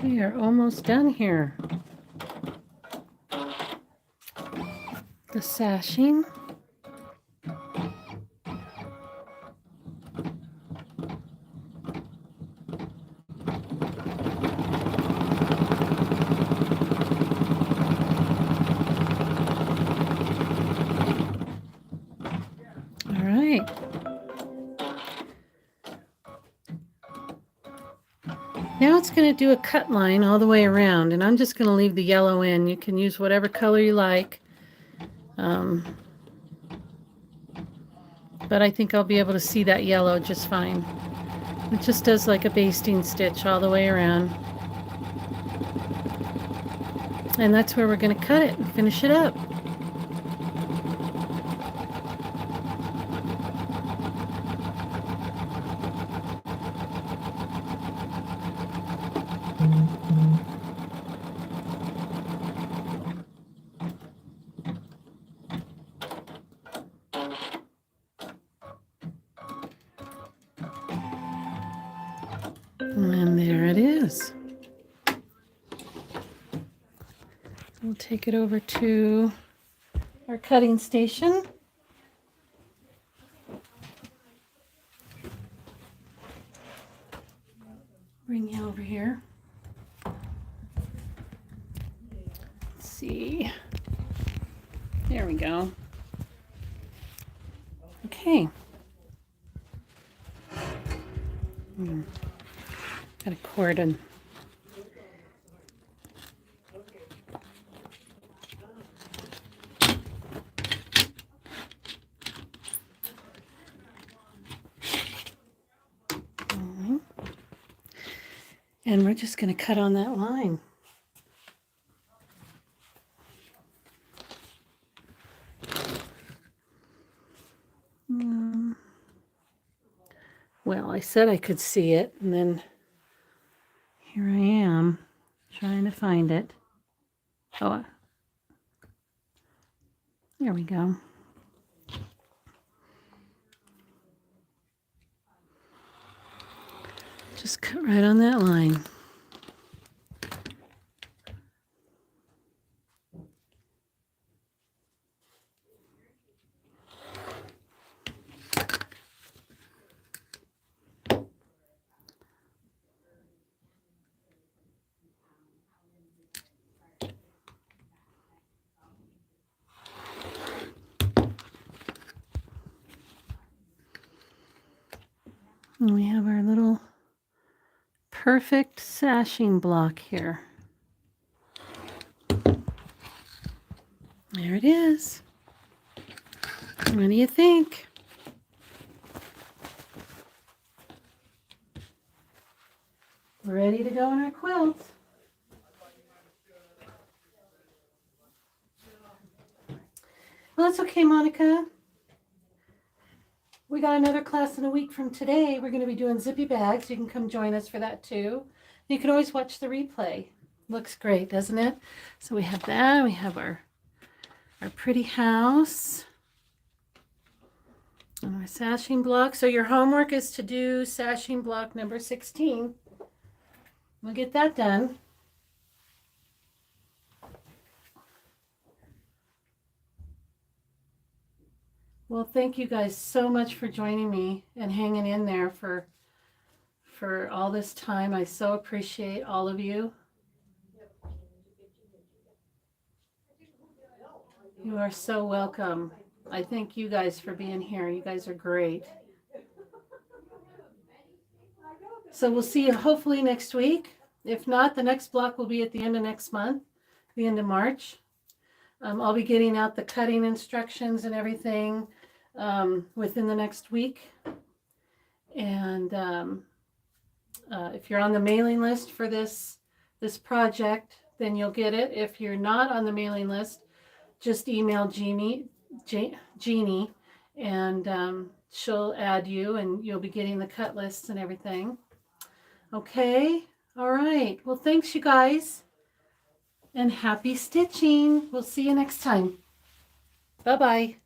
We are almost done here. The sashing. Now it's going to do a cut line all the way around, and I'm just going to leave the yellow in. You can use whatever color you like. But I think I'll be able to see that yellow just fine. It just does like a basting stitch all the way around. And that's where we're going to cut it and finish it up. And there it is. We'll take it over to our cutting station. Bring you over here. Let's see. There we go. Okay. Got a cord and and we're just going to cut on that line. Well, I said I could see it, and then here I am trying to find it. Oh, there we go. Just cut right on that line. And we have our little perfect sashing block here. There it is. What do you think? We're ready to go on our quilt. Well, that's okay, Monica. We got another class in a week from today. We're going to be doing zippy bags. You can come join us for that too. You can always watch the replay. Looks great, doesn't it? So we have that. We have our pretty house. And our sashing block. So your homework is to do sashing block number 16. We'll get that done. Well, thank you guys so much for joining me and hanging in there for all this time. I so appreciate all of you. You are so welcome. I thank you guys for being here. You guys are great. So we'll see you hopefully next week. If not, the next block will be at the end of next month, the end of March. I'll be getting out the cutting instructions and everything within the next week. And if you're on the mailing list for this project, then you'll get it. If you're not on the mailing list, just email Jeannie, and she'll add you, and you'll be getting the cut lists and everything. Okay, all right. Well, thanks, you guys, and happy stitching. We'll see you next time. Bye-bye.